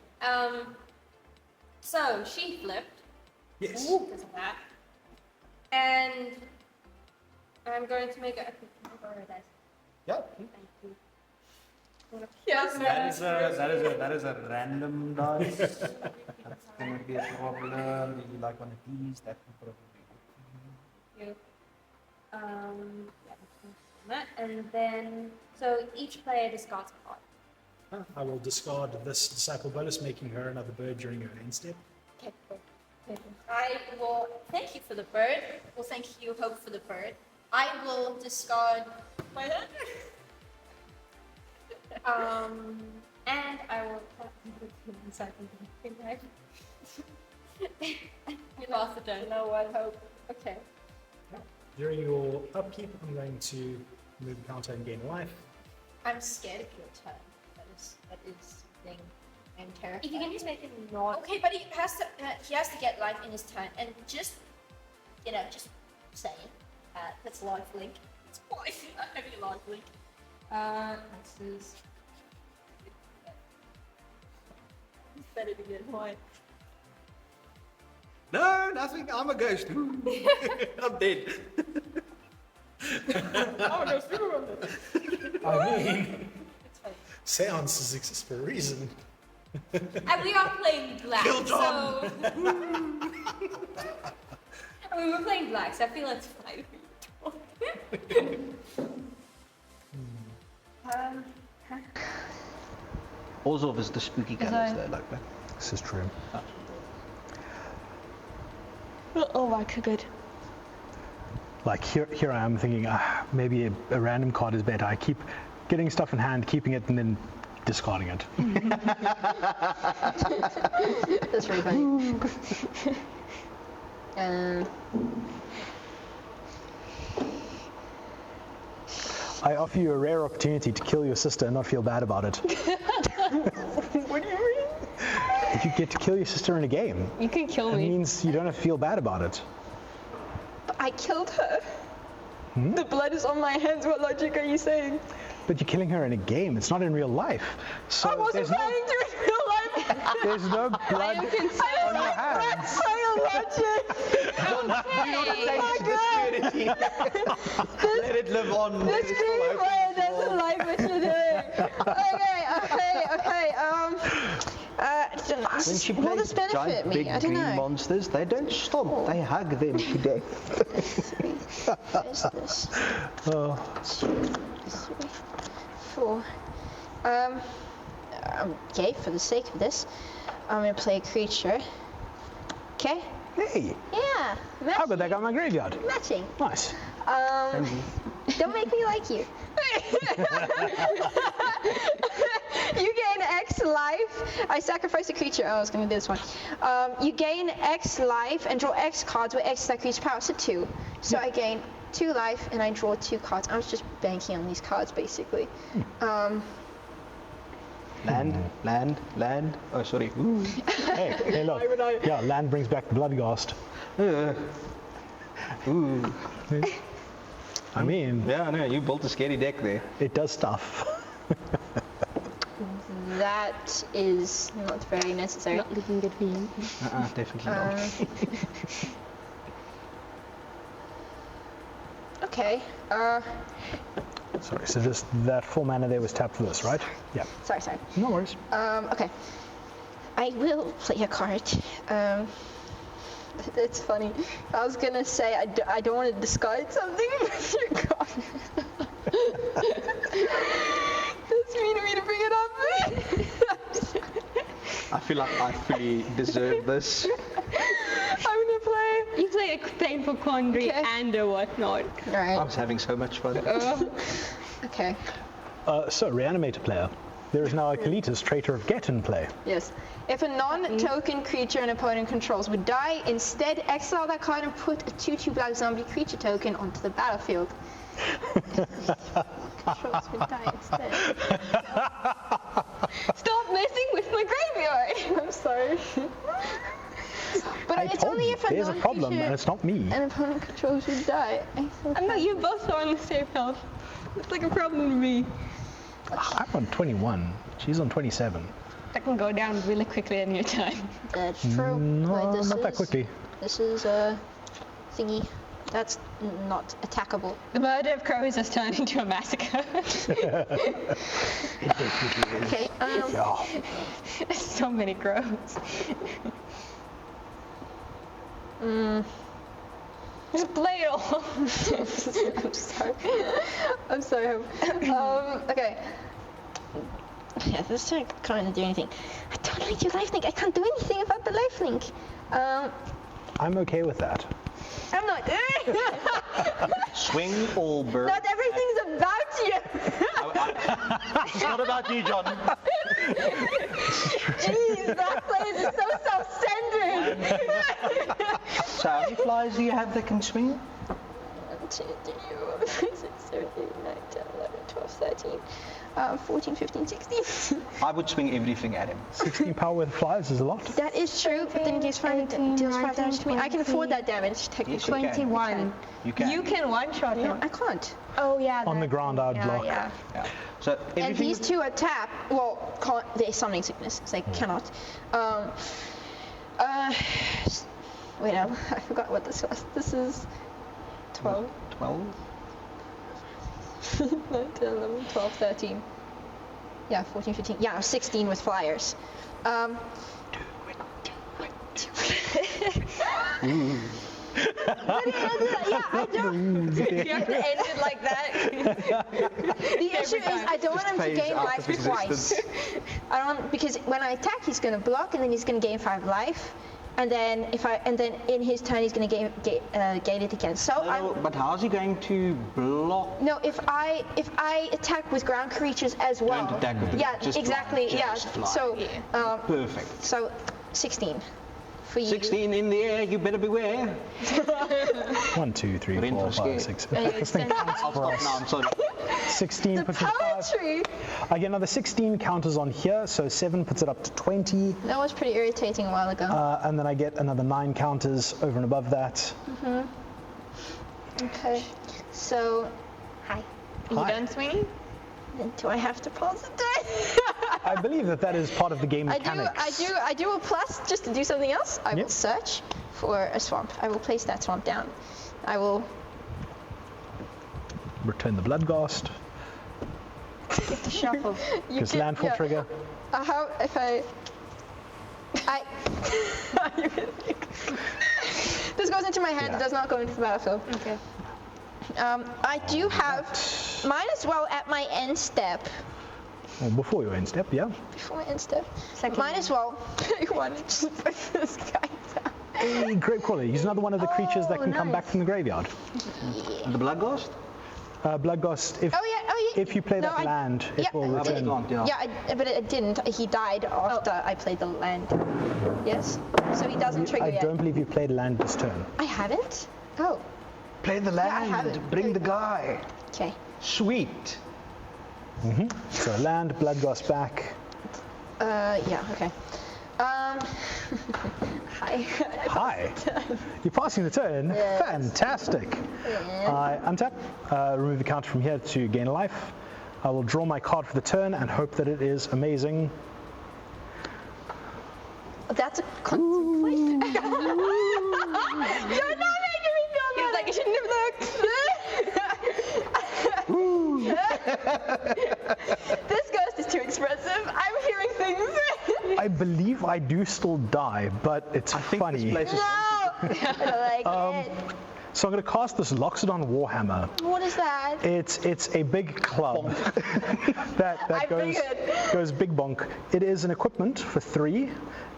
So she flipped. Yes. Because of that. And I'm going to make a quick borrow that. Yeah. Thank you. Yes, That is a random dice. That's gonna be a problem. You like one of these? That would probably be You. Yeah, that. And then, so each player discards a card. I will discard this Disciple Bolus, making her another bird during her end step. Okay, cool. Okay. I will thank you for the bird. Well, thank you, Hope, for the bird. I will discard my hand. And I will put the inside of the thing, right? You lost the turn. No one hope. Okay. During your upkeep, I'm going to move the counter and gain life. I'm scared of your turn. That is the thing. I'm terrified. If you can just make him not. Okay, but he has to get life in his turn, and just saying. That's lifelink. It's quite a heavy lifelink. This is better to get white. No, nothing. I'm a ghost. I'm dead. I mean, seances exist for a reason. And we are playing black, Kill so... John. I mean, we're playing black, so I feel it's fine. Orzhov is the spooky colours though, like that. This is true. Oh my god. Like here I am thinking, maybe a random card is better. I keep getting stuff in hand, keeping it, and then discarding it. That's really funny. I offer you a rare opportunity to kill your sister and not feel bad about it. What do you mean? If you get to kill your sister in a game, You can kill it me. means you don't have to feel bad about it. But I killed her. The blood is on my hands. What logic are you saying? But you're killing her in a game. It's not in real life. So I wasn't planning to in real life. there's no blood on your hands. Let it live on. This screenplay, that's a life what you're doing. Okay. When she Will plays this benefit giant me? big I don't green know. monsters, they don't stomp, they hug them to death. What is this? Oh, 2, 3, 4. Okay, for the sake of this, I'm gonna play a creature. Okay? hey, Yeah, how about that guy in my graveyard? matching. Nice. Don't make me like you. You gain X life. I sacrifice a creature. Oh, I was gonna do this one. You gain X life and draw X cards where X is that creature's power, so 2. So I gain 2 life and I draw 2 cards. I was just banking on these cards basically. Land. Oh, sorry. Ooh. Hey, look. Yeah, land brings back the Bloodghast. Ooh. I mean, Yeah, no, you built a scary deck there. it does stuff. That is not very necessary. Not looking good for you. Definitely not. Okay. Sorry, so just that 4 mana there was tapped for this, right? Yeah. Sorry. No worries. Okay. I will play a card. It's funny. I was gonna say I don't want to discard something, but you're gone. That's mean of me to bring it up. I feel like I fully deserve this. I'm gonna play. You play a painful quandary Okay. and a whatnot. All right. I was having so much fun. Okay. So, reanimator player. There is now a Kalitas, Traitor of Get in play. Yes. If a non-token creature an opponent controls would die, instead exile that card and put a 2/2 black zombie creature token onto the battlefield. Controls would die instead. Stop messing with my graveyard. I'm sorry. But I it's told only you, if a there's a problem, and non-creature it's not me. an opponent controls would die. I know you both are on the same health. It's like a problem to me. I'm on 21. She's on 27. That can go down really quickly any time. That's true. No, Wait, this not that is- quickly. This is a thingy. That's not attackable. The murder of crows has turned into a massacre. Okay. Yeah. So many crows. Just play it all. I'm sorry. Okay. Yeah, this can't kind of do anything. I don't like your lifelink. I can't do anything about the lifelink. I'm okay with that. I'm not. Swing all bird. Not everything's about you. It's not about you, John. Jeez, that place is so self-centered. So how many flyers do you have that can swing? 1, 2, 3, 4, 5, 6, 7, 8, 9, 10, 11, 12, 13, 14, 15, 16. I would swing everything at him. 16 power with flyers is a lot. That is true, but then he deals 5 damage to me. I can afford that damage, technically. Yes, you can. 21. You can. You can one-shot No, him. I can't. Oh, yeah. On the ground, I'd block. Yeah. Yeah. So And everything. these two are tapped. Well, they're summoning sickness, so they cannot. Wait, I forgot what this was. This is 12, 12. 9, 10, 11, 12, 13. Yeah, 14, 15. Yeah, 16 with flyers. Yeah, I don't. You have to end it like that. The issue is I don't want him to phase gain out life of twice. I don't, because when I attack, he's going to block, and then he's going to gain 5 life, and then in his turn he's going to gain it again. So No, but how's he going to block? no, if I attack with ground creatures as well. Don't attack with the- Yeah, just exactly. fly, Yeah. just fly. So Perfect. so 16 for you. 16 in the air, you better beware. 1, 2, 3, We're in 4, for 5, a 6. Yeah, This thing counts I'll for stop us. now, I'm sorry. 16 The puts it to 5. poetry. I get another 16 counters on here, so 7 puts it up to 20. That was pretty irritating a while ago. And then I get another 9 counters over and above that. Okay. So, hi. You Hi. done swinging? Do I have to pause it? I believe that is part of the game I mechanics. do a plus just to do something else. I will Yep. search for a swamp. I will place that swamp down. I will Return the Bloodghast. Get the shuffle. Because landfall trigger. How if I this goes into my hand. Yeah. It does not go into the battlefield. Okay. I do have might as well at my end step. Well, before your end step, yeah. Before my end step. Second Might as well pick one and just put this guy down. Hey, Grave Crawler. He's another one of the creatures that can come back from the graveyard. And the Blood Ghost? Bloodghast, if Oh yeah. if you play No, that land, it yeah, will I return. did. Yeah. But it didn't. He died after I played the land. Yes. So he doesn't trigger I yet. don't believe you played land this turn. I haven't. Oh. Play the I have land. it. Bring the guy. Okay. Sweet. So land, Bloodghast back. Yeah. Okay. Hi. Hi. You're passing the turn. Yes. Fantastic. I untap, remove the counter from here to gain a life. I will draw my card for the turn and hope that it is amazing. That's a contemplation. You're not making me feel good. Like I shouldn't have looked. This ghost is too expressive. I'm hearing things. I believe I do still die, but it's funny. This place is No. I like it. So I'm going to cast this Loxodon Warhammer. What is that? It's a big club that I goes figured. goes big bonk. It is an equipment for 3,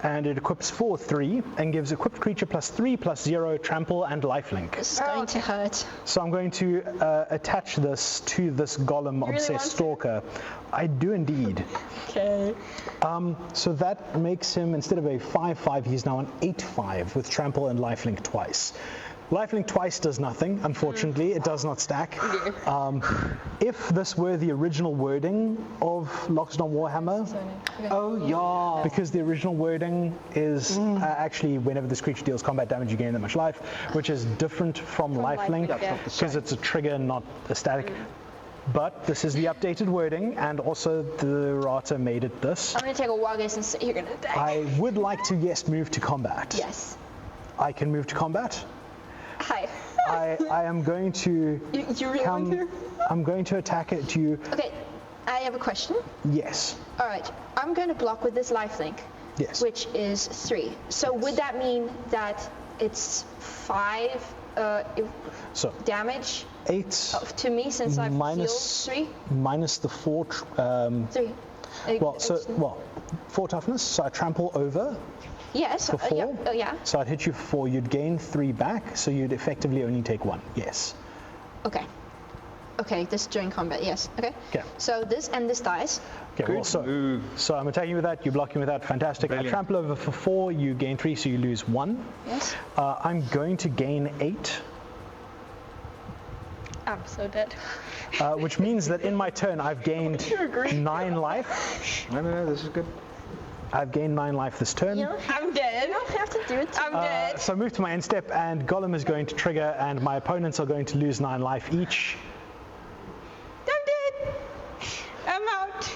and it equips for 3 and gives equipped creature +3/+0 trample and lifelink. This is going to hurt. So I'm going to attach this to this Golem really Obsessed want to? Stalker. I do indeed. Okay. So that makes him, instead of a 5/5, he's now an 8/5 with trample and lifelink twice. Lifelink twice does nothing, unfortunately. It does not stack. If this were the original wording of Loxodon Warhammer, Oh, yeah. because the original wording is actually whenever this creature deals combat damage, you gain that much life, which is different from lifelink lifelink, yeah. because it's a trigger, not a static. But this is the updated wording, and also the errata made it this. I'm going to take a walk and sit here. You're going to die. I would like to, yes, move to combat. Yes. I can move to combat. Hi. I am going to You really want to? I'm going to attack it to you. Okay. I have a question. Yes. All right. I'm going to block with this lifelink, Yes. which is 3. So would that mean that it's 5 So damage 8 to me since I've minus healed minus the 4. 3? Well, 4 toughness. So I trample over Yes. for 4. Yeah. Oh, yeah. So I'd hit you for 4. You'd gain 3 back. So you'd effectively only take 1. Yes. Okay. okay, this is during combat, yes. Okay. Okay. So this and this dies. Okay, well, so I'm attacking with that, you're blocking with that, fantastic. Brilliant. I trample over for 4, you gain 3, so you lose 1. Yes. I'm going to gain 8, I'm so dead. which means that in my turn I've gained 9 life. No, this is good. I've gained 9 life this turn. I'm dead. You don't have to do it. I'm dead. So I move to my end step, and Golem is going to trigger, and my opponents are going to lose 9 life each. I'm dead. I'm out.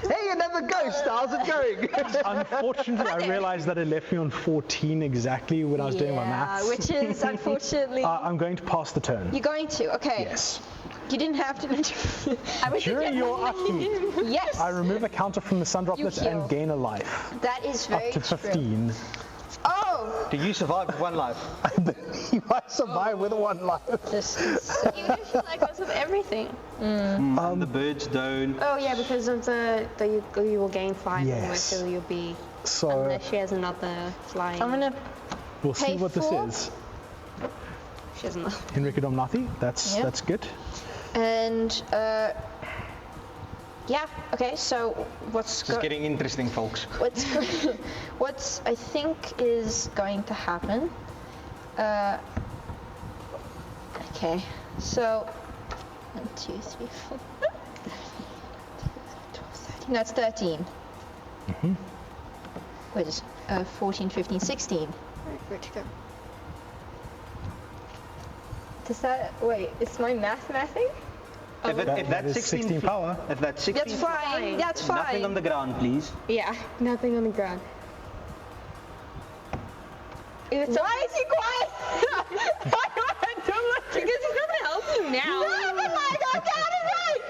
Hey, another ghost. How's it going? Unfortunately, I realized that it left me on 14 exactly when I was doing my maths. which is unfortunately. I'm going to pass the turn. You're going to, okay. Yes. You didn't have to. I was During your upkeep, Yes. I remove a counter from the sun droplet heal. and gain a life. That is very Up to true. 15. Oh, Do you survive with 1 life? You might survive with 1 life. this is so You usually like us with everything. The birds don't. Oh yeah, because of the you will gain 5 more, Yes. so you'll be So unless she has another flying. I'm gonna we'll see pay what this 4. is. She has another. Enrique Domnati, that's Yep. good. and yeah. Okay. So what's It's getting interesting, folks. what's I think is going to happen? Okay. So 1, 2, 3, 4. 12, 13. That's 13. Which is 14, 15, 16. Where to go? Does that wait? Is my math mathing? If That that's is 16 16 power. If that's 16, That's fine. That's fine. nothing on the ground, please. Yeah, nothing on the ground. Why is he quiet? Because he's not helping now. No, but like I got it right.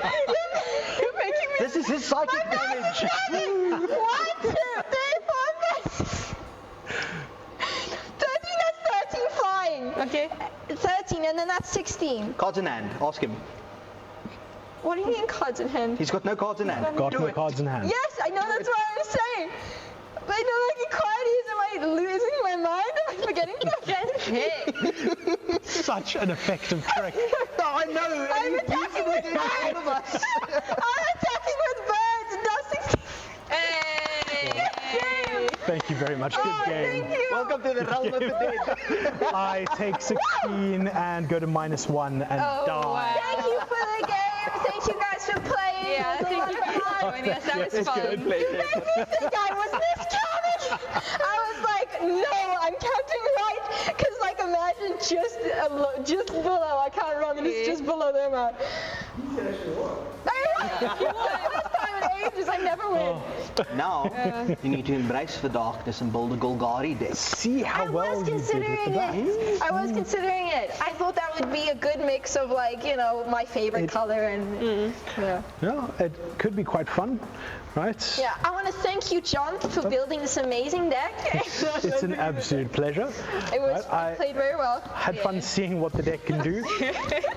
You're making me. This is his psychic damage. 1, 2, 3, 4, 5. 13, that's 13 flying. Okay. 13, and then that's 16. Cards in hand. Ask him. What do you mean cards in hand? He's got no cards in hand. Got Do no it. cards in hand. Yes, I know that's what I'm saying. But I know like qualities. Am I losing my mind? Am I forgetting something? Such an effective trick. I know. I'm attacking with birds. I'm attacking with birds. That's 16. Hey. Thank you very much. Good game. Thank you. Welcome to the realm of the dead. I take 16 and go to -1 and die. Thank you for the game. Thank you guys for playing. Yeah, thank you for joining us. That was fun. You made me think I was miscounting. I was like, no, I'm counting right. Because like imagine just below. I can't run and it's just below the amount. First time in ages, I never win. Now, you need to embrace the darkness and build a Golgari deck. See how I well was you did with the considering black. it. I was considering it. I thought that would be a good mix of like, you know, my favorite color and yeah. Yeah, it could be quite fun, right? Yeah, I want to thank you, John, for building this amazing deck. It's an absolute pleasure. It was Right, I- played very well. Had fun seeing what the deck can do.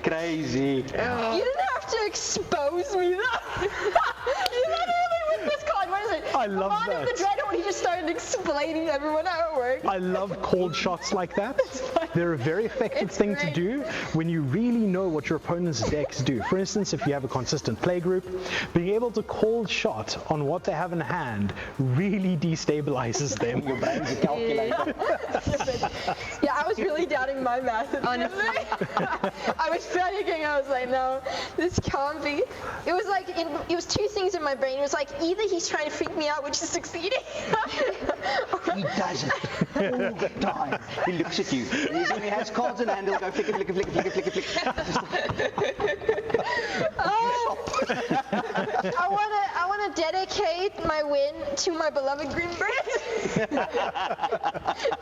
Crazy. You didn't have to expose me though. You literally with this card, what is it? I love Command of that. the Dread, when he just started explaining to everyone how it worked. I love cold shots like that. They're a very effective It's thing to great. do when you really know what your opponent's decks do. For instance, if you have a consistent play group, being able to cold shot on what they have in hand really destabilizes them. Your brain's a calculator. Yeah, I was really doubting my math. Honestly, I was panicking. I was like, no, this can't be. It was like, it was two things in my brain. It was like, either he's trying to freak me out, which is succeeding. He does it all the time. He looks at you. When he has cards in hand, he'll go flick it, flick it, flick it, flick it, flick it, flick it. I want to dedicate my win to my beloved green birds.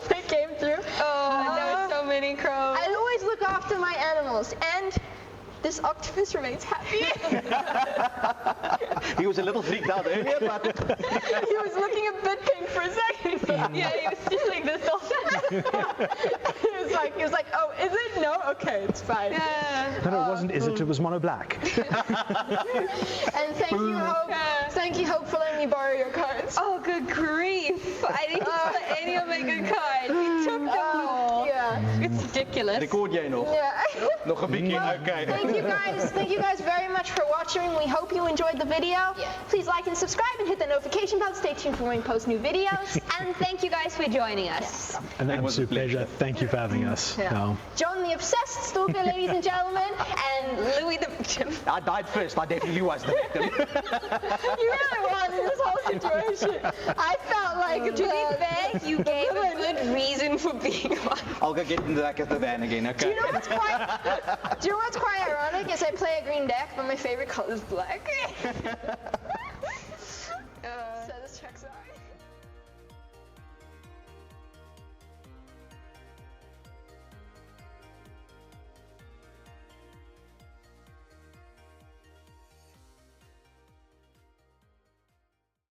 They came through. Oh, there were so many crows. I always look after my animals, and this octopus remains happy. He was a little freaked out earlier, but He was looking a bit pink for a second. Yeah, he was just like this all He was like, oh, is it? No? Okay, it's fine. No, it wasn't, is it? It was mono black. And thank you, Hope. Thank you, Hope, for letting me borrow your cards. Oh, good grief. I didn't put any of my good cards. You took them all. Yeah. It's ridiculous. Record jij nog? Yeah. Nog een beetje, okay. Thank you guys very much for watching. We hope you enjoyed the video. Please like and subscribe and hit the notification bell. Stay tuned for when we post new videos. And thank you guys for joining us. An absolute pleasure. Thank you for having us. Yeah. John the Obsessed Stalker, ladies and gentlemen, And Louis the victim. I died first, I definitely was the victim. you really won in this whole situation. I felt like To be fair, you gave a good reason for being one. I'll go get in the back of the van again, okay? Do you know what's quite ironic is I play a green deck, but my favorite color is black.